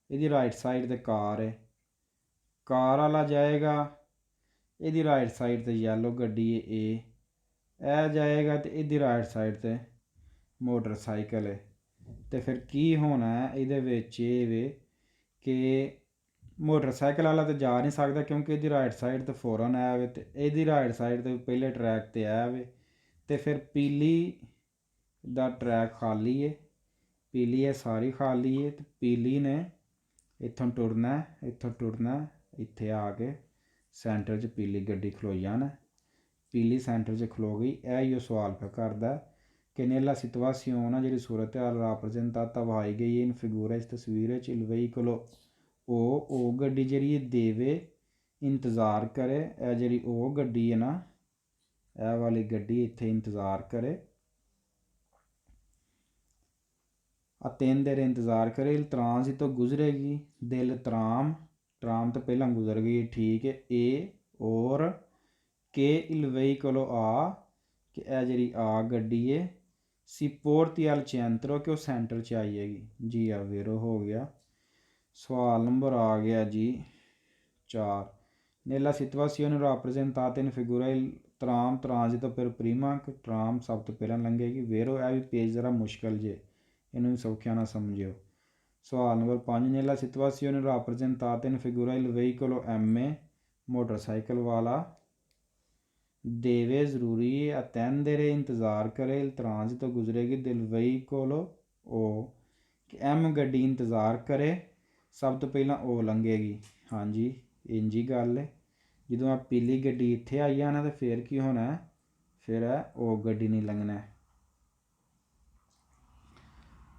ਇਹਦੀ ਰਾਈਟ ਸਾਈਡ 'ਤੇ ਕਾਰ ਹੈ, ਕਾਰ ਵਾਲਾ ਜਾਏਗਾ, ਇਹਦੀ ਰਾਈਟ ਸਾਈਡ 'ਤੇ ਯੈਲੋ ਗੱਡੀ ਹੈ ਇਹ ਜਾਏਗਾ ਤੇ ਇਹਦੀ ਰਾਈਟ ਸਾਈਡ 'ਤੇ ਮੋਟਰਸਾਈਕਲ ਹੈ। ਤੇ ਫਿਰ ਕੀ ਹੋਣਾ ਇਹਦੇ ਵਿੱਚ ਇਹ ਵੇ ਕਿ ਮੋਟਰਸਾਈਕਲ ਵਾਲਾ ਤਾਂ ਜਾ ਨਹੀਂ ਸਕਦਾ ਕਿਉਂਕਿ ਇਹਦੀ ਰਾਈਟ ਸਾਈਡ 'ਤੇ ਫੌਰਨ ਆਇਆ ਵੇ ਤੇ ਇਹਦੀ ਰਾਈਟ ਸਾਈਡ 'ਤੇ ਪਹਿਲੇ ਟਰੈਕ 'ਤੇ ਆਇਆ ਵੇ। ਤੇ ਫਿਰ ਪੀਲੀ ਦਾ ਟਰੈਕ ਖਾਲੀ ਹੈ, ਪੀਲੀ ਹੈ ਸਾਰੀ ਖਾਲੀ ਹੈ ਤੇ ਪੀਲੀ ਨੇ ਇੱਥੋਂ ਟੁਰਨਾ, ਇੱਥੋਂ ਟੁਰਨਾ, ਇੱਥੇ ਆ ਕੇ ਸੈਂਟਰ 'ਚ ਪੀਲੀ ਗੱਡੀ ਖਲੋਈ ਜਾਣਾ। ਪੀਲੀ ਸੈਂਟਰ 'ਚ ਖਲੋ ਗਈ। ਇਹ ਹੀ ਉਹ ਸਵਾਲ ਪਿਆ ਕਰਦਾ ਕਿ nella situazione ਜਿਹੜੀ ਸੂਰਤ ਹਾਲ rappresentata ਵਹਾਈ ਗਈ ਇਨ ਫਿਗੂਰਾ ਇਸ ਤਸਵੀਰ ਵਿੱਚ il veicolo ਉਹ ਗੱਡੀ ਜਿਹੜੀ ਦੇਵੇ ਇੰਤਜ਼ਾਰ ਕਰੇ। ਇਹ ਜਿਹੜੀ ਉਹ ਗੱਡੀ ਹੈ ਨਾ, ਇਹ ਵਾਲੀ ਗੱਡੀ ਇੱਥੇ ਇੰਤਜ਼ਾਰ ਕਰੇ, attendere ਇੰਤਜ਼ਾਰ ਕਰੇ il transito ਗੁਜ਼ਰੇਗੀ del tram, tram ਤੋਂ ਪਹਿਲਾਂ ਗੁਜ਼ਰ ਗਈ ਠੀਕ ਹੈ। और ਕਿ il veicolo A ਕਿ ਇਹ ਜਿਹੜੀ ਆ ਗੱਡੀ ਹੈ si porti al centro ਕਿ ਉਹ ਸੈਂਟਰ 'ਚ ਆਈ ਹੈਗੀ ਜੀ। ਆ ਵੇਰੋ ਹੋ ਗਿਆ। ਸਵਾਲ ਨੰਬਰ ਆ ਗਿਆ ਜੀ 4 nella situazione rappresentata in figura il tram transito per prima ਕਿ ਟਰਾਮ ਸਭ ਤੋਂ ਪਹਿਲਾਂ ਲੰਘੇਗੀ। ਵੇਰੋ ਇਹ ਵੀ ਪੇਜ ਜ਼ਰਾ ਮੁਸ਼ਕਲ ਜੇ, ਇਹਨੂੰ ਵੀ ਸੌਖਿਆ ਨਾ ਸਮਝਿਓ। ਸਵਾਲ ਨੰਬਰ 5 nella situazione rappresentata in figura il veicolo M motorcycle ਵਾਲਾ ਦੇਵੇ ਜ਼ਰੂਰੀ ਹੈ attendere ਇੰਤਜ਼ਾਰ ਕਰੇ il transito ਗੁਜ਼ਰੇਗੀ del veicolo O ਕਿ M ਗੱਡੀ ਇੰਤਜ਼ਾਰ ਕਰੇ, ਸਭ ਤੋਂ ਪਹਿਲਾਂ ਉਹ ਲੰਘੇਗੀ। ਹਾਂਜੀ ਇੰਝ ਹੀ ਗੱਲ ਹੈ। ਜਦੋਂ ਆ ਪੀਲੀ ਗੱਡੀ ਇੱਥੇ ਆਈ ਆ ਨਾ ਤਾਂ ਫਿਰ ਕੀ ਹੋਣਾ, ਫਿਰ ਉਹ ਗੱਡੀ ਨਹੀਂ ਲੰਘਣਾ।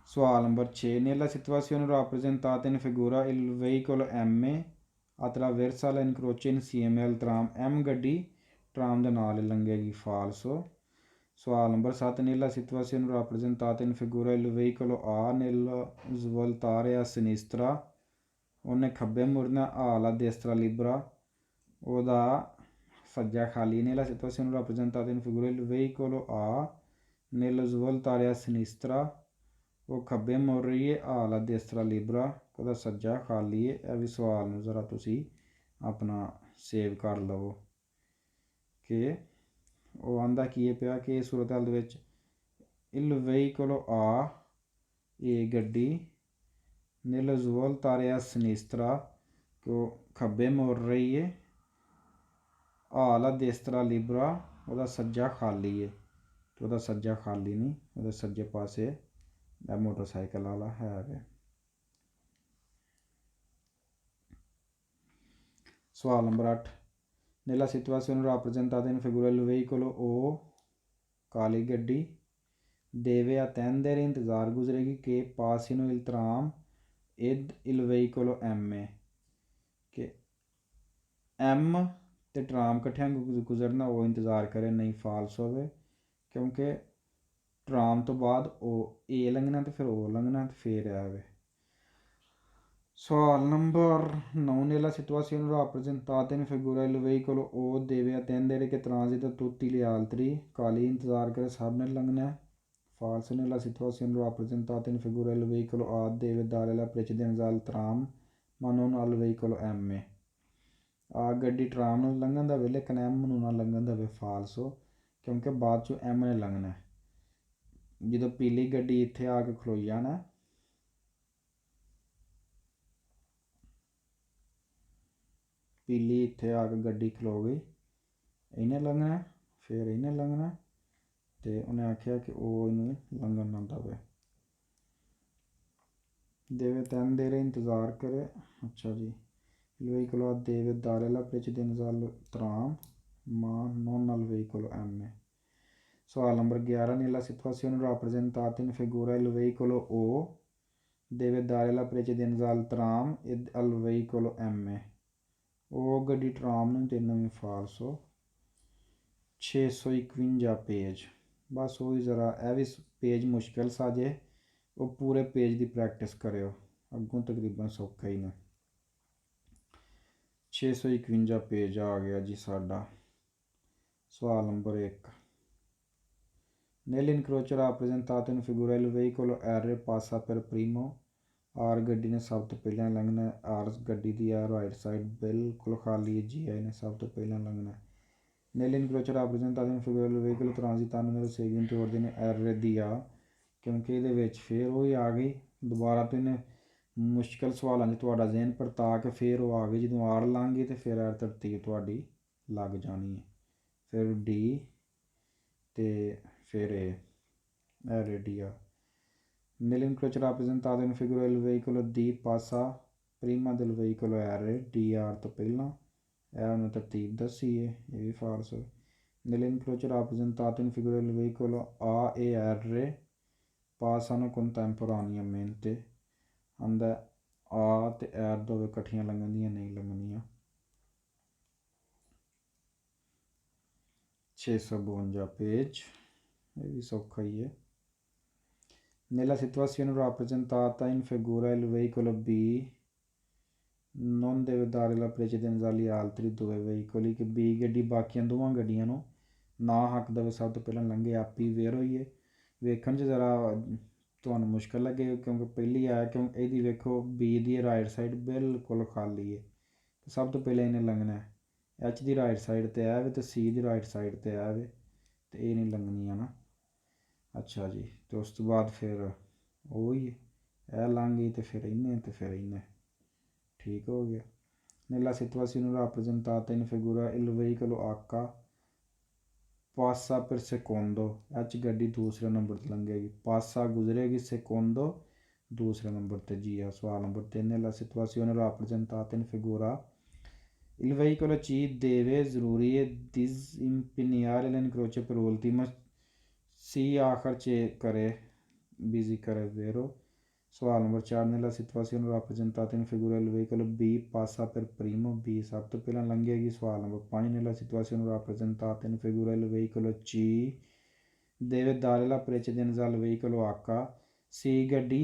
ਸਵਾਲ number 6 nella situazione rappresentata in figura il veicolo M attraversa l'incrocio insieme al tram M ਗੱਡੀ ਟਰਾਮ ਦੇ ਨਾਲ ਲੰਘੇਗੀ। ਫਾਲਸੋ। ਸਵਾਲ number 7 nella situazione rappresentata in figura il veicolo A nel svoltare a sinistra ਉਹਨੇ ਖੱਬੇ ਮੁੜਨਾ alla destra libera ਉਹਦਾ ਸੱਜਾ ਖਾਲੀ। nella situazione rappresentata in figura il veicolo A nel svoltare a sinistra ਉਹ ਖੱਬੇ ਮੁੜ ਰਹੀ ਹੈ alla destra libera ਉਹਦਾ ਸੱਜਾ ਖਾਲੀ ਹੈ। ਇਹ ਵੀ ਸਵਾਲ ਨੂੰ ਜ਼ਰਾ ਤੁਸੀਂ ਆਪਣਾ ਸੇਵ ਕਰ ਲਵੋ ਕਿ ਉਹ ਆਂਦਾ ਕੀ ਹੈ ਪਿਆ ਕਿ ਇਸ ਸੂਰਤ ਹਾਲ ਦੇ ਵਿੱਚ il veicolo A ਇਹ ਗੱਡੀ nel svoltare a sinistra ਕਿ ਉਹ ਖੱਬੇ ਮੁੜ ਰਹੀ ਹੈ alla destra libera ਉਹਦਾ ਸੱਜਾ ਖਾਲੀ ਹੈ ਤੇ ਉਹਦਾ ਸੱਜਾ ਖਾਲੀ ਨਹੀਂ, ਉਹਦੇ ਸੱਜੇ ਪਾਸੇ ਇਹ ਮੋਟਰਸਾਈਕਲ ਵਾਲਾ ਹੈ। ਸਵਾਲ number 8 nella situazione rappresentata in figura il veicolo O ਕਾਲੀ ਗੱਡੀ deve attendere ਇੰਤਜ਼ਾਰ ਗੁਜ਼ਰੇਗੀ ਕਿ passino il tram ed il veicolo M ਕਿ M ਤੇ ਟਰਾਮ ਇਕੱਠਿਆਂ ਗੁਜ਼ਰਨਾ ਉਹ ਇੰਤਜ਼ਾਰ ਕਰੇ। ਨਹੀਂ ਫਾਲਸ ਹੋਵੇ ਕਿਉਂਕਿ ਟਰਾਮ ਤੋਂ ਬਾਅਦ ਉਹ A ਲੰਘਣਾ ਤੇ ਫਿਰ O ਲੰਘਣਾ ਤੇ ਫਿਰ ਆਵੇ। ਸਵਾਲ number 9 nella situazione rappresentata in figura il veicolo O deve attendere che transita tutti gli altri ਕਾਲੀ ਇੰਤਜ਼ਾਰ ਕਰੇ ਸਭ ਨੇ ਲੰਘਣਾ। falso. Nella situazione rappresentata in figura il veicolo A deve dare la precedenza al tram ma non al veicolo M. ਆ ਗੱਡੀ tram ਨੂੰ ਲੰਘਣ ਦੇਵੇ ਲੇਕਿਨ M ਨੂੰ ਨਾ ਲੰਘਣ ਦੇਵੇ ਫਾਲਸੋ, ਕਿਉਂਕਿ ਬਾਅਦ 'ਚੋਂ M ਨੇ ਲੰਘਣਾ। ਜਦੋਂ ਪੀਲੀ ਗੱਡੀ ਇੱਥੇ ਆ ਕੇ ਖਲੋਈ ਜਾਣਾ, ਪੀਲੀ ਇੱਥੇ ਆ ਕੇ ਗੱਡੀ ਖਲੋ ਗਈ, ਇਹਨੇ ਲੰਘਣਾ, ਫਿਰ ਇਹਨੇ ਲੰਘਣਾ, ਅਤੇ ਉਹਨੇ ਆਖਿਆ ਕਿ ਉਹ ਇਹਨੂੰ ਲੰਘਣ ਨਾ ਦੇਵੇ। deve tendere ਇੰਤਜ਼ਾਰ ਕਰੇ। ਅੱਛਾ ਜੀ, il veicolo A deve dare la precedenza al tram ma non al veicolo M. Scuola numero 11. Nella situazione rappresentata in figura il veicolo O deve dare la precedenza al tram e al veicolo M. O ਗੱਡੀ tram ਨੂੰ ਤੇ ਨਵੀਂ ਫਾਲਸੋ। 651 page. ਬਸ ਉਹੀ ਜ਼ਰਾ ਇਹ ਵੀ page ਮੁਸ਼ਕਿਲ ਸਾ ਜੇ, ਉਹ ਪੂਰੇ ਪੇਜ ਦੀ ਪ੍ਰੈਕਟਿਸ ਕਰਿਓ, ਅੱਗੋਂ ਤਕਰੀਬਨ ਸੌਖਾ ਹੀ ਨੇ। 651 ਪੇਜ ਆ ਗਿਆ ਜੀ ਸਾਡਾ। ਸਵਾਲ number 1। Nell'incrocio rappresentato in figura il veicolo R passa per primo। R ਗੱਡੀ ਨੇ ਸਭ ਤੋਂ ਪਹਿਲਾਂ ਲੰਘਣਾ। R ਗੱਡੀ ਦੀ ਆ ਰਾਈਟ ਸਾਈਡ ਬਿਲਕੁਲ ਖਾਲੀ ਹੈ, GI ਨੇ ਸਭ ਤੋਂ ਪਹਿਲਾਂ ਲੰਘਣਾ। Nell'incrocio rappresentato in figura il veicolo transitando nel seguente ordine R ਦੀ ਆ, ਕਿਉਂਕਿ ਇਹਦੇ ਵਿੱਚ ਫਿਰ ਉਹ ਹੀ ਆ ਗਈ। ਦੁਬਾਰਾ ਤੋਂ ਇਹਨੇ ਮੁਸ਼ਕਿਲ ਸਵਾਲਾਂ 'ਚ ਤੁਹਾਡਾ ਜ਼ਿਹਨ ਪਰਤਾ ਕੇ ਫਿਰ ਉਹ ਆ ਗਈ। ਜਦੋਂ R ਲੰਘ ਗਈ ਤਾਂ ਫਿਰ ਇਹ ਤਰਤੀਬ ਤੁਹਾਡੀ ਲੱਗ ਜਾਣੀ ਹੈ। ਫਿਰ D ਅਤੇ ਫਿਰ ਇਹ ਰੇਡੀ ਆ। Nell'incrocio rappresentato in figura il veicolo D passa prima del veicolo R, DR ਤੋਂ ਪਹਿਲਾਂ, ਇਹ ਉਹਨੇ ਤਰਤੀਬ ਦੱਸੀ ਹੈ, ਇਹ ਵੀ ਫਾਲਸ ਹੈ। Nell'incrocio rappresentato in figura il veicolo A e R passano contemporaneamente, ਆਂਦਾ A ਅਤੇ R ਦੋਵੇਂ ਇਕੱਠੀਆਂ ਲੰਘਣੀਆਂ ਨਹੀਂ ਲੰਘਣੀਆਂ। 652 ਪੇਜ, ਇਹ ਵੀ ਸੌਖਾ ਹੀ ਹੈ। Nella situazione rappresentata in figura il veicolo B non deve dare la precedenza agli altri due veicoli, ਕਿ B ਗੱਡੀ ਬਾਕੀਆਂ ਦੋਵਾਂ ਗੱਡੀਆਂ ਨੂੰ ਨਾ ਹੱਕ ਦੇਵੇ ਸਭ ਤੋਂ ਪਹਿਲਾਂ ਲੰਘੇ। ਆਪੀ ਵੇਰ ਹੋਈਏ, ਵੇਖਣ 'ਚ ਜ਼ਰਾ ਤੁਹਾਨੂੰ ਮੁਸ਼ਕਿਲ ਲੱਗੇ ਕਿਉਂਕਿ ਪਹਿਲੀ ਆਇਆ, ਕਿਉਂਕਿ ਇਹਦੀ ਵੇਖੋ B ਦੀ ਰਾਈਟ ਸਾਈਡ ਬਿਲਕੁਲ ਖਾਲੀ ਹੈ, ਸਭ ਤੋਂ ਪਹਿਲਾਂ ਇਹਨੇ ਲੰਘਣਾ। H ਦੀ ਰਾਈਟ ਸਾਈਡ 'ਤੇ ਆਵੇ ਅਤੇ C ਦੀ ਰਾਈਟ ਸਾਈਡ 'ਤੇ ਆਵੇ, ਅਤੇ ਇਹ ਨਹੀਂ ਲੰਘਣੀ ਹੈ ਨਾ। ਅੱਛਾ ਜੀ, ਅਤੇ ਉਸ ਤੋਂ ਬਾਅਦ ਫਿਰ ਉਹੀ ਇਹ ਲੰਘ ਗਈ ਅਤੇ ਫਿਰ ਇਹਨੇ ਅਤੇ ਫਿਰ ਇਹਨੇ, ਠੀਕ ਹੋ ਗਿਆ। Nella situazione rappresentata in figura il veicolo H passa per secondo, H ਗੱਡੀ ਦੂਸਰੇ ਨੰਬਰ 'ਤੇ ਲੰਘੇਗੀ, ਪਾਸਾ ਗੁਜ਼ਰੇਗੀ, secondo ਦੂਸਰੇ ਨੰਬਰ 'ਤੇ ਜੀ ਆ। ਸਵਾਲ ਨੰਬਰ 3। Nella situazione rappresentata in figura il veicolo C deve ਜ਼ਰੂਰੀ ਹੈ disimpegnare l'incrocio per ultimo, C ਆਖਰ 'ਚ ਕਰੇ, ਬਿਜ਼ੀ ਕਰੇ vero। ਸਵਾਲ number 4। Nella situazione rappresentata in figura il veicolo B passa per primo, B ਸਭ ਤੋਂ ਪਹਿਲਾਂ ਲੰਘੇਗੀ। ਸਵਾਲ ਨੰਬਰ 5। Nella situazione rappresentata in figura il veicolo C deve dare la precedenza al veicolo H, C ਗੱਡੀ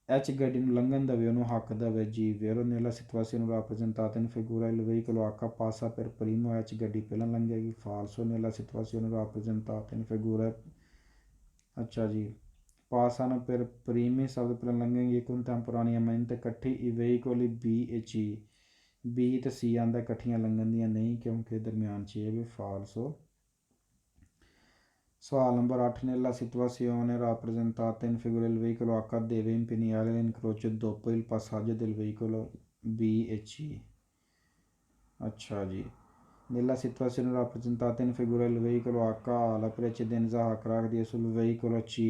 H ਗੱਡੀ ਨੂੰ ਲੰਘਣ ਦੇਵੇ, ਉਹਨੂੰ ਹੱਕ ਦੇਵੇ ਜੀ vero। Nella situazione rappresentata in figura il veicolo H passa per primo, H ਗੱਡੀ ਪਹਿਲਾਂ ਲੰਘੇਗੀ, falso। Nella situazione rappresentata in figura, ਅੱਛਾ ਜੀ, passano per primi ਸਭ ਤੋਂ ਪਹਿਲਾਂ ਲੰਘेंगे contemporaneamente ਇਕੱਠੀ, i veicoli B e C, B ਅਤੇ C ਆਂਦਾ ਇਕੱਠੀਆਂ ਲੰਘਣ ਦੀਆਂ ਨਹੀਂ, ਕਿਉਂਕਿ ਦਰਮਿਆਨ 'ਚ ਇਹ ਵੀ falso। ਸਵਾਲ number 8। Nella situazione rappresentata in figura il veicolo H deve impegnare l'incrocio dopo il passaggio del veicolo B e C, ਅੱਛਾ ਜੀ। Nella situazione rappresentata in figura il veicolo H ha la precedenza H ਰੱਖਦੀ sul veicolo C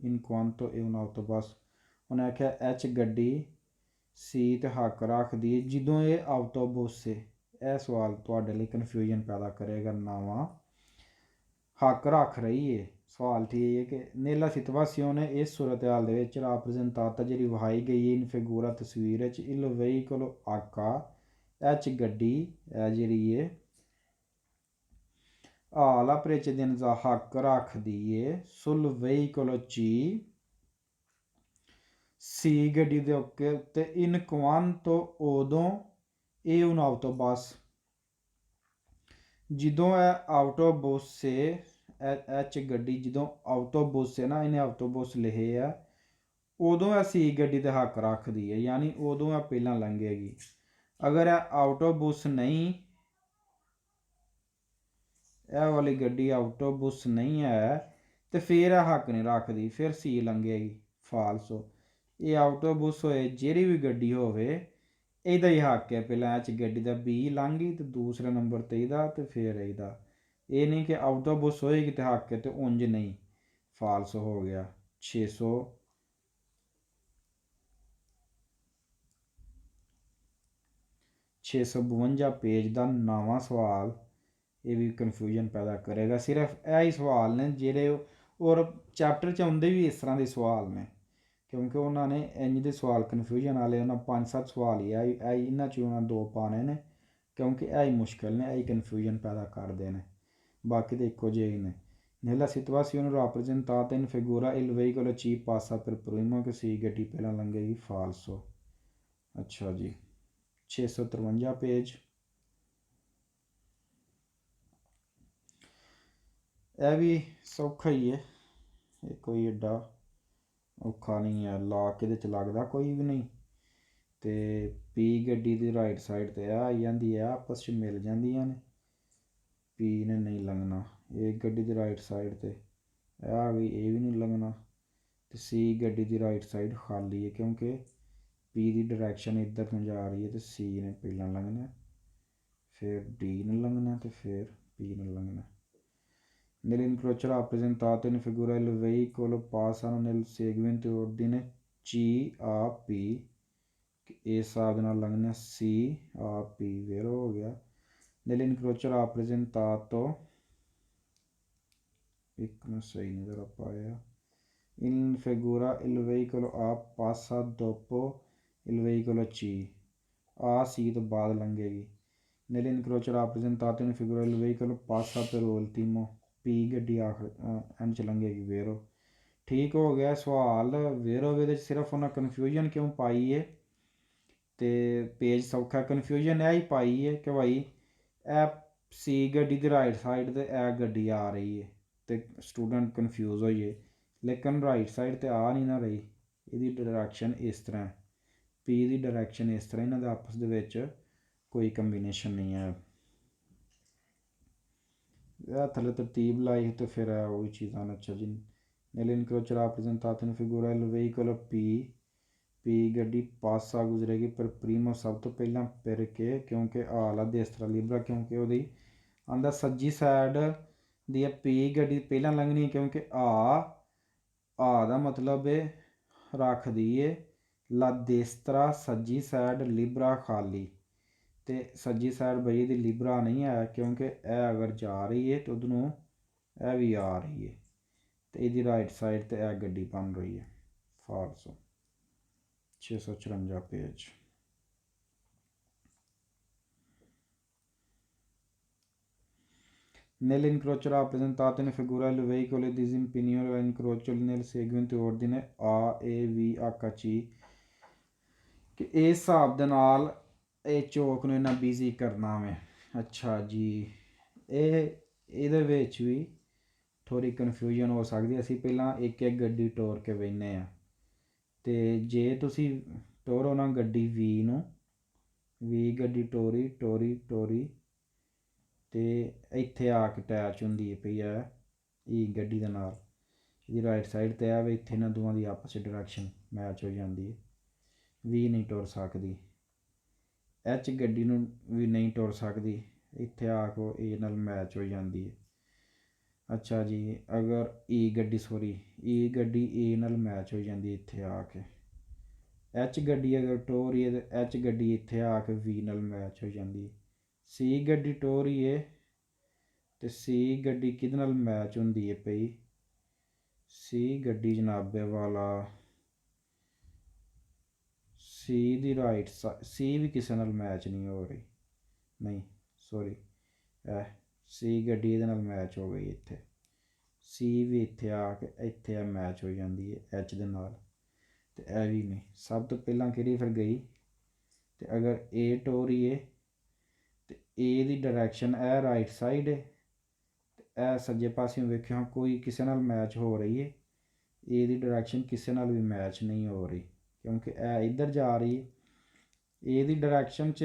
in quanto è un autobus, ਉਹਨੇ ਆਖਿਆ H ਗੱਡੀ C ਤੇ ਹੱਕ ਰੱਖਦੀ ਜਦੋਂ ਇਹ ਆਟੋਬਸ ਹੈ। ਇਹ ਸਵਾਲ ਤੁਹਾਡੇ ਲਈ ਕਨਫਿਊਜ਼ਨ ਪੈਦਾ ਕਰੇਗਾ, ਨਵਾਂ ਹੱਕ ਰੱਖ ਰਹੀ ਹੈ। ਸਵਾਲ ਠੀਕ ਹੈ ਕਿ nella situazione ਇਸ ਸੂਰਤ ਹਾਲ ਦੇ ਵਿੱਚ rappresentata ਜਿਹੜੀ ਵਹਾਈ ਗਈ ਇਨ ਫਿਗੂਰਾ ਤਸਵੀਰ ਵਿੱਚ il veicolo H, H ਗੱਡੀ ਇਹ ਜਿਹੜੀ ਹੈ la precedenza ਹੱਕ ਰੱਖਦੀ ਹੈ sul veicolo C, C ਗੱਡੀ ਦੇ ਉੱਤੇ in quanto ਉਦੋਂ ਇਹ un autobus, ਜਦੋਂ ਇਹ ਆਟੋਬਸ ਐਚ ਗੱਡੀ ਜਦੋਂ ਆਟੋਬੁਸ ਹੈ ਨਾ, ਇਹਨੇ ਆਟੋਬੁਸ ਲਿਖੇ ਆ, ਉਦੋਂ ਇਹ ਸੀ ਗੱਡੀ ਤੇ ਹੱਕ ਰੱਖਦੀ ਹੈ, ਯਾਨੀ ਉਦੋਂ ਇਹ ਪਹਿਲਾਂ ਲੰਘੇਗੀ। ਅਗਰ ਇਹ ਆਟੋਬੁਸ ਨਹੀਂ, ਇਹ ਵਾਲੀ ਗੱਡੀ ਆਟੋਬੁਸ ਨਹੀਂ ਹੈ ਤੇ ਫਿਰ ਇਹ ਹੱਕ ਨਹੀਂ ਰੱਖਦੀ, ਫਿਰ ਸੀ ਲੰਘੇਗੀ। ਫਾਲਸੋ। ਇਹ ਆਟੋਬੁਸ ਹੋਏ, ਜਿਹੜੀ ਵੀ ਗੱਡੀ ਹੋਵੇ, ਇਹਦਾ ਹੀ ਹੱਕ ਹੈ। ਪਹਿਲਾਂ ਇਹ 'ਚ ਗੱਡੀ ਦਾ ਬੀ ਲੰਘ ਗਈ ਤੇ ਦੂਸਰੇ ਨੰਬਰ 'ਤੇ ਇਹਦਾ ਤੇ ਫਿਰ ਇਹਦਾ। ਇਹ ਨਹੀਂ ਕਿ ਆਟੋਬੁਸ ਹੋਏਗੀ ਤੇ ਹੱਕ ਹੈ ਤੇ ਉਂਝ ਨਹੀਂ। ਫਾਲਸ ਹੋ ਗਿਆ। 652 ਪੇਜ ਦਾ ਨਵਾਂ ਸਵਾਲ। ਇਹ ਵੀ ਕਨਫਿਊਜ਼ਨ ਪੈਦਾ ਕਰੇਗਾ। ਸਿਰਫ ਇਹ ਹੀ ਸਵਾਲ ਨੇ ਜਿਹੜੇ, ਔਰ ਚੈਪਟਰ 'ਚ ਆਉਂਦੇ ਵੀ ਇਸ ਤਰ੍ਹਾਂ ਦੇ ਸਵਾਲ ਨੇ, ਕਿਉਂਕਿ ਉਹਨਾਂ ਨੇ ਇੰਝ ਦੇ ਸਵਾਲ ਕਨਫਿਊਜ਼ਨ ਵਾਲੇ ਉਹਨਾਂ 5-7 ਸਵਾਲ ਹੀ ਇਹਨਾਂ 'ਚ ਉਹਨਾਂ 2 ਪਾਣੇ ਨੇ, ਕਿਉਂਕਿ ਇਹ ਹੀ ਮੁਸ਼ਕਿਲ ਨੇ, ਇਹ ਹੀ ਕਨਫਿਊਜ਼ਨ ਪੈਦਾ ਕਰਦੇ ਨੇ। ਬਾਕੀ ਤਾਂ ਇੱਕੋ ਜਿਹੇ ਹੀ ਨੇ। Nella situazione rappresentata in figura il veicolo C passa per primo che si ਗੱਡੀ ਪਹਿਲਾਂ ਲੰਘੇਗੀ। ਫਾਲਸੋ। ਅੱਛਾ ਜੀ। 653 ਪੇਜ। ਇਹ ਵੀ ਸੌਖਾ ਹੀ ਹੈ, ਇਹ ਕੋਈ ਐਡਾ ਔਖਾ ਨਹੀਂ ਹੈ। ਲਾਕ ਇਹਦੇ 'ਚ ਲੱਗਦਾ ਕੋਈ ਵੀ ਨਹੀਂ। ਤੇ ਪੀ ਗੱਡੀ ਦੀ ਰਾਈਟ ਸਾਈਡ 'ਤੇ ਆ ਜਾਂਦੀ ਹੈ, ਆਪਸ 'ਚ ਮਿਲ ਜਾਂਦੀਆਂ ਨੇ। ਪੀ ਨੇ ਨਹੀਂ ਲੰਘਣਾ। ਇਹ ਗੱਡੀ ਦੀ ਰਾਈਟ ਸਾਈਡ 'ਤੇ ਆ ਗਈ, ਇਹ ਵੀ ਨਹੀਂ ਲੰਘਣਾ। ਤੇ ਸੀ ਗੱਡੀ ਦੀ ਰਾਈਟ ਸਾਈਡ ਖਾਲੀ ਹੈ, ਕਿਉਂਕਿ ਪੀ ਦੀ ਡਾਇਰੈਕਸ਼ਨ ਇੱਧਰ ਨੂੰ ਜਾ ਰਹੀ ਹੈ ਤੇ ਸੀ ਨੇ ਪਹਿਲਾਂ ਲੰਘਣਾ, ਫਿਰ ਡੀ ਨੇ ਲੰਘਣਾ ਤੇ ਫਿਰ ਪੀ ਨੇ ਲੰਘਣਾ। Nell'incrocio rappresentato in figura il veicolo passano nel seguente ordine C A P, ਇਹ ਹਿਸਾਬ ਦੇ ਨਾਲ ਲੰਘਣਾ C A P, vero ਹੋ ਗਿਆ। Nell'incrocio rappresentato, ਇੱਕ ਨੂੰ ਸਹੀ ਨਹੀਂ ਜ਼ਰਾ ਪਾਇਆ, in figura il veicolo A passa dopo il veicolo C, A C ਤੋਂ ਬਾਅਦ ਲੰਘੇਗੀ। Nell'incrocio rappresentato in figura il veicolo passa per ultimo, ਪੀ ਗੱਡੀ ਆਖਰ ਐਂਡ 'ਚ ਲੰਘੇਗੀ। ਵੇਰੋ। ਠੀਕ ਹੋ ਗਿਆ ਸਵਾਲ। ਵੇਰੋ ਇਹਦੇ 'ਚ ਸਿਰਫ ਉਹਨਾਂ ਕਨਫਿਊਜ਼ਨ ਕਿਉਂ ਪਾਈ ਹੈ ਤੇ ਪੇਜ ਸੌਖਾ। ਕਨਫਿਊਜ਼ਨ ਇਹ ਹੀ ਪਾਈ ਹੈ ਕਿ ਭਾਈ ਇਹ ਸੀ ਗੱਡੀ ਦੀ ਰਾਈਟ ਸਾਈਡ 'ਤੇ ਇਹ ਗੱਡੀ ਆ ਰਹੀ ਹੈ ਤੇ ਸਟੂਡੈਂਟ ਕਨਫਿਊਜ਼ ਹੋਈਏ, ਲੇਕਿਨ ਰਾਈਟ ਸਾਈਡ 'ਤੇ ਆ ਨਹੀਂ ਨਾ ਰਹੀ। ਇਹਦੀ ਡਾਇਰੈਕਸ਼ਨ ਇਸ ਤਰ੍ਹਾਂ, ਪੀ ਦੀ ਡਾਇਰੈਕਸ਼ਨ ਇਸ ਤਰ੍ਹਾਂ, ਇਹਨਾਂ ਦੇ ਆਪਸ ਦੇ ਵਿੱਚ ਕੋਈ ਕੰਬੀਨੇਸ਼ਨ ਨਹੀਂ ਹੈ। ਇਹ ਥੱਲੇ ਤਰਤੀਬ ਲਾਈ ਤੇ ਫਿਰ ਉਹੀ ਚੀਜ਼ਾਂ ਨੇ। ਅੱਛਾ ਜੀ। Nell'incrocio rappresentato in figura il veicolo P, ਪੀ ਗੱਡੀ ਪਾਸਾ ਗੁਜ਼ਰੇਗੀ ਪਰ ਪ੍ਰੀਮੋ ਸਭ ਤੋਂ ਪਹਿਲਾਂ, ਕਿ ਕਿਉਂਕਿ ਆਲਾ ਦੇਸਤਰਾ ਲਿਬਰਾ, ਕਿਉਂਕਿ ਉਹਦੀ ਆਂਦਾ ਸੱਜੀ ਸਾਈਡ ਦੀ ਪੀ ਗੱਡੀ ਪਹਿਲਾਂ ਲੰਘਣੀ, ਕਿਉਂਕਿ ਆ ਦਾ ਮਤਲਬ ਹੈ ਰੱਖਦੀ ਏ ਲਾ ਦੇਸਤਰਾ ਸੱਜੀ ਸਾਈਡ ਲਿਬਰਾ ਖਾਲੀ, ਤੇ ਸੱਜੀ ਸਾਈਡ ਬਈ ਇਹਦੀ ਲਿਬਰਾ ਨਹੀਂ ਹੈ, ਕਿਉਂਕਿ ਇਹ ਅਗਰ ਜਾ ਰਹੀ ਹੈ ਤੇ ਉਧਰ ਨੂੰ ਇਹ ਵੀ ਆ ਰਹੀ ਹੈ ਤੇ ਇਹਦੀ ਰਾਈਟ ਸਾਈਡ 'ਤੇ ਇਹ ਗੱਡੀ ਬਣ ਰਹੀ ਹੈ। ਫਾਲਸੋ। 654 page. Nell'incrocio rappresentato in figura il veicolo disimpegno l'incrocio nel seguente ordine A E V H C, ਕਿ ਇਸ ਹਿਸਾਬ ਦੇ ਨਾਲ ਇਹ ਚੌਕ ਨੂੰ ਇਹਨਾਂ ਬਿਜ਼ੀ ਕਰਨਾ ਵੇ। ਅੱਛਾ ਜੀ। ਇਹਦੇ ਵਿੱਚ ਵੀ ਥੋੜ੍ਹੀ ਕਨਫਿਊਜ਼ਨ ਹੋ ਸਕਦੀ। ਅਸੀਂ ਪਹਿਲਾਂ ਇੱਕ ਇੱਕ ਗੱਡੀ ਟੋਰ ਕੇ ਬਹਿੰਦੇ ਹਾਂ, ਅਤੇ ਜੇ ਤੁਸੀਂ ਟੋਰੋ ਨਾ ਗੱਡੀ ਵੀ ਨੂੰ, ਵੀ ਗੱਡੀ ਟੋਰੀ ਟੋਰੀ ਟੋਰੀ ਅਤੇ ਇੱਥੇ ਆ ਕੇ ਅਟੈਚ ਹੁੰਦੀ ਹੈ ਪਈ ਹੈ ਇਹ ਗੱਡੀ ਦੇ ਨਾਲ, ਇਹਦੀ ਰਾਈਟ ਸਾਈਡ 'ਤੇ ਆ ਵੀ, ਇੱਥੇ ਇਹਨਾਂ ਦੋਵਾਂ ਦੀ ਆਪਸ 'ਚ ਡਾਇਰੈਕਸ਼ਨ ਮੈਚ ਹੋ ਜਾਂਦੀ ਹੈ। ਵੀ ਨਹੀਂ ਟੁਰ ਸਕਦੀ। ਐਚ ਗੱਡੀ ਨੂੰ ਵੀ ਨਹੀਂ ਟੁਰ ਸਕਦੀ, ਇੱਥੇ ਆ ਕੇ ਏ ਨਾਲ ਮੈਚ ਹੋ ਜਾਂਦੀ ਹੈ। ਅੱਛਾ ਜੀ। ਅਗਰ ਈ ਗੱਡੀ ਏ ਨਾਲ ਮੈਚ ਹੋ ਜਾਂਦੀ ਇੱਥੇ ਆ ਕੇ। ਐਚ ਗੱਡੀ ਅਗਰ ਟੋਰ ਰਹੀ ਹੈ ਤਾਂ ਐਚ ਗੱਡੀ ਇੱਥੇ ਆ ਕੇ ਵੀ ਨਾਲ ਮੈਚ ਹੋ ਜਾਂਦੀ ਹੈ। ਸੀ ਗੱਡੀ ਟੋਰ ਰਹੀ ਹੈ ਅਤੇ ਸੀ ਗੱਡੀ ਕਿਹਦੇ ਨਾਲ ਮੈਚ ਹੁੰਦੀ ਹੈ ਪਈ? ਸੀ ਗੱਡੀ ਜਨਾਬੇ ਵਾਲਾ ਸੀ ਦੀ ਰਾਈਟ ਸੀ ਵੀ ਕਿਸੇ ਨਾਲ ਮੈਚ ਨਹੀਂ ਹੋ ਰਹੀ, ਨਹੀਂ ਸੌਰੀ, ਸੀ ਗੱਡੀ ਇਹਦੇ ਨਾਲ ਮੈਚ ਹੋ ਗਈ ਇੱਥੇ। ਸੀ ਵੀ ਇੱਥੇ ਆ ਕੇ ਇੱਥੇ ਆ ਮੈਚ ਹੋ ਜਾਂਦੀ ਹੈ ਐਚ ਦੇ ਨਾਲ, ਅਤੇ ਇਹ ਵੀ ਨਹੀਂ। ਸਭ ਤੋਂ ਪਹਿਲਾਂ ਕਿਹੜੀ ਫਿਰ ਗਈ? ਅਤੇ ਅਗਰ ਏ ਟੋਰੀਏ ਅਤੇ ਏ ਦੀ ਡਾਇਰੈਕਸ਼ਨ ਇਹ ਰਾਈਟ ਸਾਈਡ ਹੈ ਅਤੇ ਇਹ ਸੱਜੇ ਪਾਸਿਓਂ ਵੇਖਿਓ ਕੋਈ ਕਿਸੇ ਨਾਲ ਮੈਚ ਹੋ ਰਹੀ ਹੈ, ਇਹਦੀ ਡਾਇਰੈਕਸ਼ਨ ਕਿਸੇ ਨਾਲ ਵੀ ਮੈਚ ਨਹੀਂ ਹੋ ਰਹੀ ਕਿਉਂਕਿ ਇਹ ਇੱਧਰ ਜਾ ਰਹੀ ਹੈ। ਇਹਦੀ ਡਾਇਰੈਕਸ਼ਨ 'ਚ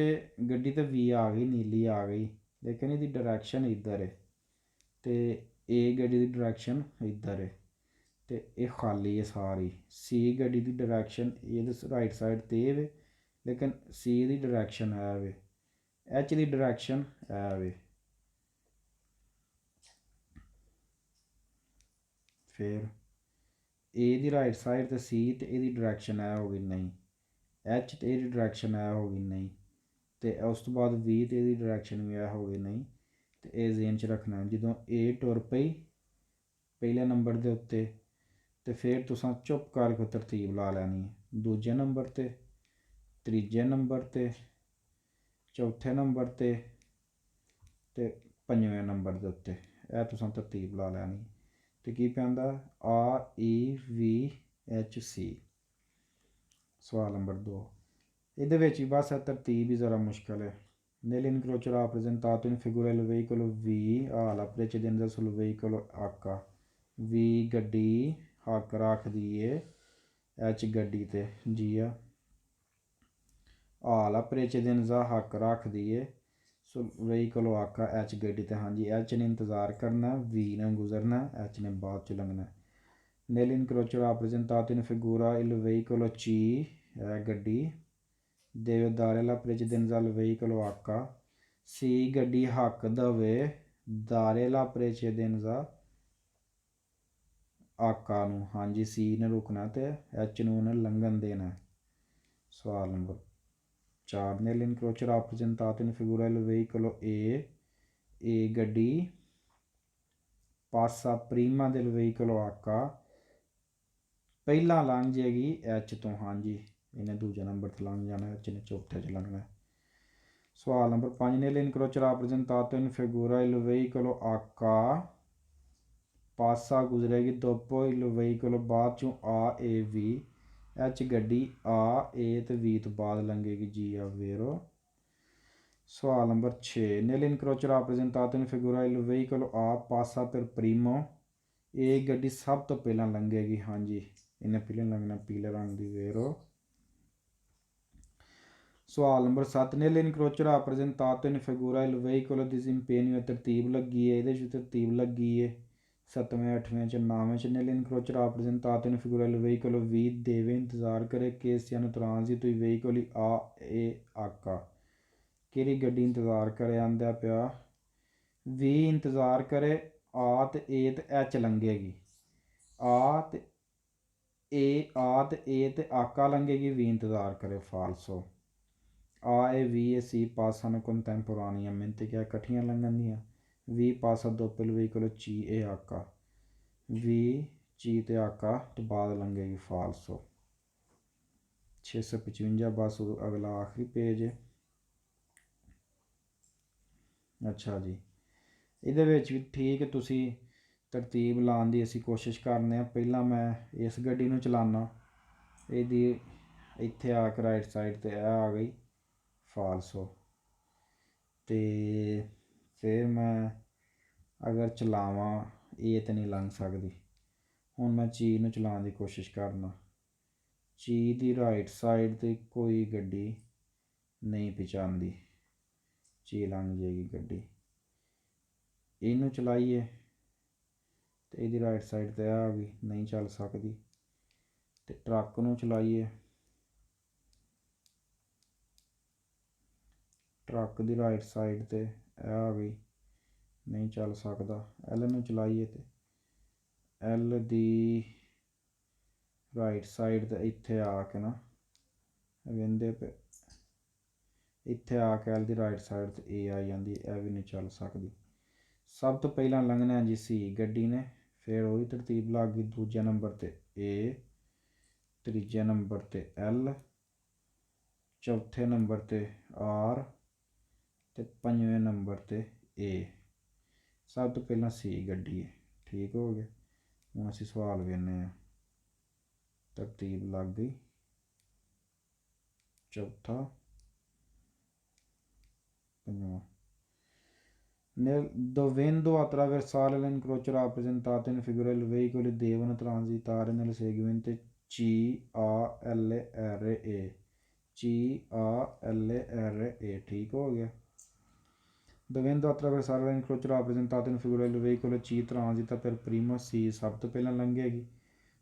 ਗੱਡੀ ਤੇ ਵੀ ਆ ਗਈ, ਨੀਲੀ ਆ ਗਈ, ਲੇਕਿਨ ਇਹਦੀ ਡਾਇਰੈਕਸ਼ਨ ਇੱਧਰ ਹੈ ਅਤੇ ਇਹ ਗੱਡੀ ਦੀ ਡਾਇਰੈਕਸ਼ਨ ਇੱਧਰ ਹੈ ਅਤੇ ਇਹ ਖਾਲੀ ਹੈ ਸਾਰੀ। ਸੀ ਗੱਡੀ ਦੀ ਡਾਇਰੈਕਸ਼ਨ ਇਹਦੇ ਰਾਈਟ ਸਾਈਡ 'ਤੇ ਇਹ ਵੇ, ਲੇਕਿਨ ਸੀ ਦੀ ਡਾਇਰੈਕਸ਼ਨ ਹੈ ਵੇ, ਐਚ ਦੀ ਡਾਇਰੈਕਸ਼ਨ ਹੈ ਵੇ। ਫਿਰ ए ਦੀ ਰਾਈਟ ਸਾਈਡ 'ਤੇ ਸੀ ਅਤੇ ਇਹਦੀ ਡਾਇਰੈਕਸ਼ਨ ਇਹ ਹੋ ਗਈ ਨਹੀਂ, ਐਚ ਅਤੇ ਇਹਦੀ ਡਾਇਰੈਕਸ਼ਨ ਇਹ ਹੋ ਗਈ ਨਹੀਂ, ਅਤੇ ਉਸ ਤੋਂ ਬਾਅਦ ਵੀ ਅਤੇ ਇਹਦੀ ਡਾਇਰੈਕਸ਼ਨ ਵੀ ਇਹ ਹੋ ਗਈ ਨਹੀਂ। ਅਤੇ ਇਹ ਜ਼ੇਨ 'ਚ ਰੱਖਣਾ ਜਦੋਂ ਏ ਟੁਰ ਪਈ ਪਹਿਲੇ ਨੰਬਰ ਦੇ ਉੱਤੇ ਅਤੇ ਫਿਰ ਤੁਸੀਂ ਚੁੱਪ ਕਰਕੇ ਤਰਤੀਬ ਲਾ ਲੈਣੀ ਹੈ, ਦੂਜੇ ਨੰਬਰ 'ਤੇ, ਤੀਜੇ ਨੰਬਰ 'ਤੇ, ਚੌਥੇ ਨੰਬਰ 'ਤੇ ਅਤੇ ਪੰਜਵੇਂ ਨੰਬਰ ਦੇ ਉੱਤੇ, ਇਹ ਤੁਸੀਂ ਤਰਤੀਬ ਲਾ ਲੈਣੀ। ਅਤੇ ਕੀ ਪੈਂਦਾ REVHC। ਸਵਾਲ ਨੰਬਰ 2 ਇਹਦੇ ਵਿੱਚ ਵੀ ਬਸ ਤਰਤੀਬ ਹੀ ਜ਼ਰਾ ਮੁਸ਼ਕਿਲ ਹੈ। Nel incrocio rappresentato in figura il veicolo V ha la precedenza sul veicolo H। V ਗੱਡੀ ਹੱਕ ਰੱਖਦੀ ਏ H ਗੱਡੀ 'ਤੇ ਜੀ ਆ, la precedenza ਹੱਕ ਰੱਖਦੀ ਏ sul veicolo H H ਗੱਡੀ 'ਤੇ। ਹਾਂਜੀ H ਨੇ ਇੰਤਜ਼ਾਰ ਕਰਨਾ, V ਨੇ ਗੁਜ਼ਰਨਾ, H ਨੇ ਬਾਅਦ 'ਚ ਲੰਘਣਾ। Nel incrocio rappresentato in figura il veicolo C ਗੱਡੀ deve dare la precedenza al veicolo H। C ਗੱਡੀ ਹੱਕ ਦੇਵੇ dare la precedenza H ਨੂੰ, ਹਾਂਜੀ C ਨੇ ਰੁਕਣਾ ਅਤੇ H ਨੂੰ ਉਹਨੇ ਲੰਘਣ ਦੇਣਾ। ਸਵਾਲ number 4 Nel incrocio rappresentato in figura il veicolo A ਗੱਡੀ passa prima del veicolo H ਪਹਿਲਾਂ ਲੰਘ ਜਾਏਗੀ H ਤੋਂ, ਹਾਂਜੀ ਇਹਨੇ ਦੂਜੇ ਨੰਬਰ 'ਤੇ ਲੰਘ ਜਾਣਾ, H ਨੇ ਚੌਥੇ 'ਚ ਲੰਘਣਾ। ਸਵਾਲ ਨੰਬਰ 5 Nel incrocio rappresentato in figura il veicolo H ਪਾਸਾ ਗੁਜ਼ਰੇਗੀ dopo il veicolo ਬਾਅਦ 'ਚੋਂ AV H ਗੱਡੀ A ਅਤੇ V ਤੋਂ ਬਾਅਦ ਲੰਘੇਗੀ ਜੀ ਆ ਵੇਰੋ। ਸਵਾਲ number 6 Nel incrocio rappresentato in figura il veicolo A passa per primo। ਇਹ ਗੱਡੀ ਸਭ ਤੋਂ ਪਹਿਲਾਂ ਲੰਘੇਗੀ, ਹਾਂਜੀ ਇਹਨੇ ਪਹਿਲਾਂ ਲੰਘਣਾ ਪੀਲੇ ਰੰਗ ਦੀ ਵੇਰੋ। ਸਵਾਲ number 7 Nel incrocio rappresentato in figura il veicolo disimpegno ਤਰਤੀਬ ਲੱਗੀ ਹੈ, ਇਹਦੇ 'ਚ ਤਰਤੀਬ ਲੱਗੀ ਹੈ 7ਵੇਂ 8ਵੇਂ 'ਚ 9ਵੇਂ 'ਚ। Nel incrocio rappresentato in figura il veicolo V deve ਇੰਤਜ਼ਾਰ ਕਰੇ che siano transito i veicoli A e H। ਕਿਹੜੀ ਗੱਡੀ ਇੰਤਜ਼ਾਰ ਕਰੇ ਆਂਦਾ ਪਿਆ V ਇੰਤਜ਼ਾਰ ਕਰੇ A ਅਤੇ A ਅਤੇ H ਲੰਘੇਗੀ, A ਅਤੇ A ਅਤੇ H ਲੰਘੇਗੀ, V ਇੰਤਜ਼ਾਰ ਕਰੇ ਫਾਲਸੋ। A e V e C passano contemporaneamente ਕਿਆ ਇਕੱਠੀਆਂ ਲੰਘਣ ਦੀਆਂ। V passa dopo il veicolo C e H, V C ਅਤੇ H ਤੋਂ ਬਾਅਦ ਲੰਘੇਗੀ ਫਾਲਸੋ। 655 ਬਸ ਅਗਲਾ ਆਖਰੀ ਪੇਜ ਹੈ। ਅੱਛਾ ਜੀ ਇਹਦੇ ਵਿੱਚ ਵੀ ਠੀਕ ਤੁਸੀਂ ਤਰਤੀਬ ਲਾਉਣ ਦੀ ਅਸੀਂ ਕੋਸ਼ਿਸ਼ ਕਰਨੇ ਹਾਂ। ਪਹਿਲਾਂ ਮੈਂ ਇਸ ਗੱਡੀ ਨੂੰ ਚਲਾਉਣਾ, ਇਹਦੀ ਇੱਥੇ ਆ ਕੇ ਰਾਈਟ ਸਾਈਡ 'ਤੇ ਇਹ ਆ ਗਈ ਫਾਲਸੋ, ਅਤੇ ਫਿਰ ਮੈਂ ਅਗਰ ਚਲਾਵਾਂ ਇਹ ਤਾਂ ਨਹੀਂ ਲੰਘ ਸਕਦੀ। ਹੁਣ ਮੈਂ ਚੀਜ਼ ਨੂੰ ਚਲਾਉਣ ਦੀ ਕੋਸ਼ਿਸ਼ ਕਰਨਾ, ਚੀਜ਼ ਦੀ ਰਾਈਟ ਸਾਈਡ 'ਤੇ ਕੋਈ ਗੱਡੀ ਨਹੀਂ ਪਹੁੰਚਾਉਂਦੀ, ਚੀਜ਼ ਲੰਘ ਜਾਏਗੀ ਗੱਡੀ। ਇਹਨੂੰ ਚਲਾਈਏ ਅਤੇ ਇਹਦੀ ਰਾਈਟ ਸਾਈਡ 'ਤੇ ਆ ਗਈ, ਨਹੀਂ ਚੱਲ ਸਕਦੀ। ਅਤੇ ਟਰੱਕ ਨੂੰ ਚਲਾਈਏ, ਟਰੱਕ ਦੀ ਰਾਈਟ ਸਾਈਡ 'ਤੇ ਇਹ ਆ ਗਈ, ਨਹੀਂ ਚੱਲ ਸਕਦਾ। ਐਲ ਨੂੰ ਚਲਾਈਏ ਅਤੇ ਐਲ ਦੀ ਰਾਈਟ ਸਾਈਡ 'ਤੇ ਇੱਥੇ ਆ ਕੇ ਨਾ ਵਹਿੰਦੇ ਪਏ, ਇੱਥੇ ਆ ਕੇ ਐਲ ਦੀ ਰਾਈਟ ਸਾਈਡ 'ਤੇ ਏ ਆ ਜਾਂਦੀ, ਇਹ ਵੀ ਨਹੀਂ ਚੱਲ ਸਕਦੀ। ਸਭ ਤੋਂ ਪਹਿਲਾਂ ਲੰਘਣਾ ਜੀ ਸੀ ਗੱਡੀ ਨੇ, ਫਿਰ ਉਹੀ ਤਰਤੀਬ ਲੱਗ ਗਈ, ਦੂਜੇ ਨੰਬਰ 'ਤੇ ਏ, ਤੀਜੇ ਨੰਬਰ 'ਤੇ ਐਲ, ਚੌਥੇ ਨੰਬਰ 'ਤੇ ਆਰ ਅਤੇ ਪੰਜਵੇਂ ਨੰਬਰ 'ਤੇ ਏ। ਸਭ ਤੋਂ ਪਹਿਲਾਂ ਸੀ ਗੱਡੀ ਹੈ, ਠੀਕ ਹੋ ਗਿਆ। ਹੁਣ ਅਸੀਂ ਸਵਾਲ ਵੇਖਦੇ ਹਾਂ, ਤਰਤੀਬ ਲੱਗ ਗਈ, ਚੌਥਾ, ਪੰਜਵਾਂ। dovendo attraversare l'encrocio rappresentato in figura il veicoli devono transitare nel seguente CALRE CALRE ठीक हो गया। dovendo attraversare l'encrocio rappresentato in figura il veicolo C transita per primo C ਸਭ ਤੋਂ ਪਹਿਲਾਂ ਲੰਘੇਗੀ।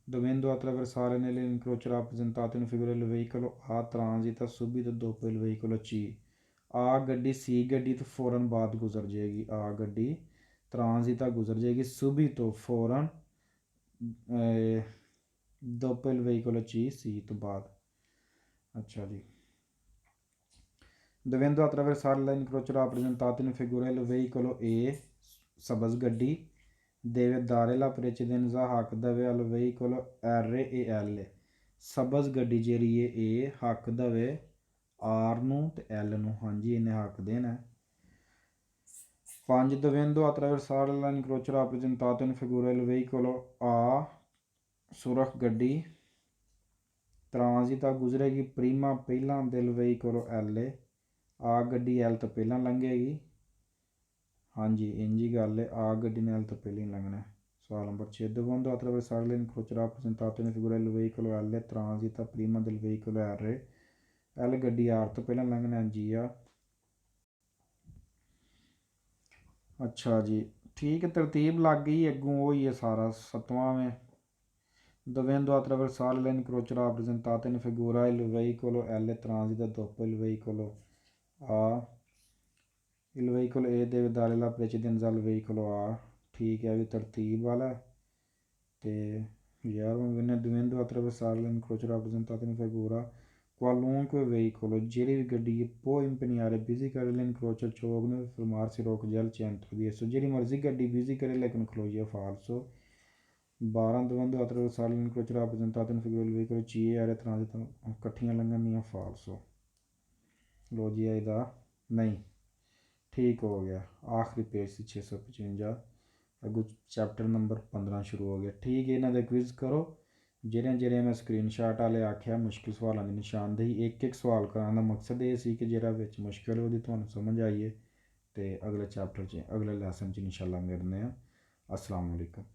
dovendo attraversare nell'incrocio rappresentato in figura il veicolo A transita subito dopo il veicolo C ਆ ਗੱਡੀ ਸੀ ਗੱਡੀ ਤੋਂ फ़ौरन ਬਾਅਦ ਗੁਜ਼ਰ ਜਾਏਗੀ। ਆ ਗੱਡੀ ਟਰਾਂਜ਼ਿਟਾ ਗੁਜ਼ਰ ਜਾਏਗੀ subito फ़ौरन dopo il veicolo C ਸੀ ਤੋਂ ਬਾਅਦ। ਅੱਛਾ ਜੀ। dovendo attraversare l'incrocio rappresentato in figura il veicolo E ਸਬਜ਼ ਗੱਡੀ deve dare la precedenza ਹੱਕ ਦੇਵੇ al veicolo R e L ਸਬਜ਼ ਗੱਡੀ ਜਿਹੜੀ ਹੈ ਇਹ ਹੱਕ ਦੇਵੇ R ਨੂੰ ਤੇ L ਨੂੰ। ਹਾਂਜੀ ਇਹਨੇ ਹੱਕ ਦੇਣਾ। 5 dovendo attraversare l'incrocio rappresentato in figura il veicolo A ਸੁਰਖ ਗੱਡੀ ਟਰਾਂਜ਼ਿਟਾ ਗੁਜ਼ਰੇਗੀ ਪ੍ਰੀਮਾ ਪਹਿਲਾਂ del veicolo L ਆ ਗੱਡੀ L ਤੋਂ ਪਹਿਲਾਂ ਲੰਘੇਗੀ। ਹਾਂਜੀ ਇੰਝ ਹੀ ਗੱਲ ਹੈ ਆ ਗੱਡੀ ਨੇ L ਤੋਂ ਪਹਿਲਾਂ ਹੀ ਲੰਘਣਾ। ਸਵਾਲ number 6 dovendo attraversare l'incrocio rappresentato in figura il veicolo L transita prima del veicolo R L ਗੱਡੀ R ਤੋਂ ਪਹਿਲਾਂ ਲੰਘਣਾ ਜੀ ਆ। ਅੱਛਾ ਜੀ ਠੀਕ ਹੈ ਤਰਤੀਬ ਲੱਗ ਗਈ ਅੱਗੋਂ ਉਹੀ ਹੈ ਸਾਰਾ। 7ਵਾਂ dovendo attraversare l'incrocio rappresentato in figura il veicolo L transita dopo il veicolo A il veicolo E deve dare la precedenza al veicolo A ठीक है भी तरतीब वाला तो यार dovendo attraversare l'incrocio rappresentato in figura qualunque veicolo ਜਿਹੜੀ ਵੀ ਗੱਡੀ può impegnare bici करे l'incrocio चौक ने fermarsi रोक जल centro di esso ਜਿਹੜੀ ਮਰਜ਼ੀ ਗੱਡੀ bici करे लेकिन ਖਲੋ ਜਾਏ falso। 12 dovendo attraversare l'incrocio rappresentato in figura il veicolo C e R transitano ਇਕੱਠੀਆਂ ਲੰਘਣੀਆਂ falso। ਲੋ ਜੀ ਇਹਦਾ ਨਹੀਂ ਠੀਕ ਹੋ ਗਿਆ। ਆਖਰੀ ਪੇਜ ਸੀ 655 ਅੱਗੋਂ ਚੈਪਟਰ ਨੰਬਰ 15 ਸ਼ੁਰੂ ਹੋ ਗਿਆ। ਠੀਕ ਹੈ ਇਹਨਾਂ ਦੇ ਕੁਇਜ਼ ਕਰੋ ਜਿਹੜੇ ਮੈਂ ਸਕਰੀਨਸ਼ਾਟ ਵਾਲੇ ਆਖਿਆ ਮੁਸ਼ਕਿਲ ਸਵਾਲਾਂ ਦੀ ਨਿਸ਼ਾਨਦੇਹੀ ਇੱਕ ਇੱਕ ਸਵਾਲ ਕਰਾਉਣ ਦਾ ਮਕਸਦ ਇਹ ਸੀ ਕਿ ਜਿਹੜਾ ਵਿੱਚ ਮੁਸ਼ਕਿਲ ਉਹਦੀ ਤੁਹਾਨੂੰ ਸਮਝ ਆਈਏ ਤੇ ਅਗਲੇ ਚੈਪਟਰ 'ਚ ਅਗਲੇ ਲੈਸਨ 'ਚ ਇਨਸ਼ਾਅੱਲਾ ਮਿਲਦੇ ਹਾਂ। ਅਸਲਾਮ ਵਾਲੇਕੁਮ।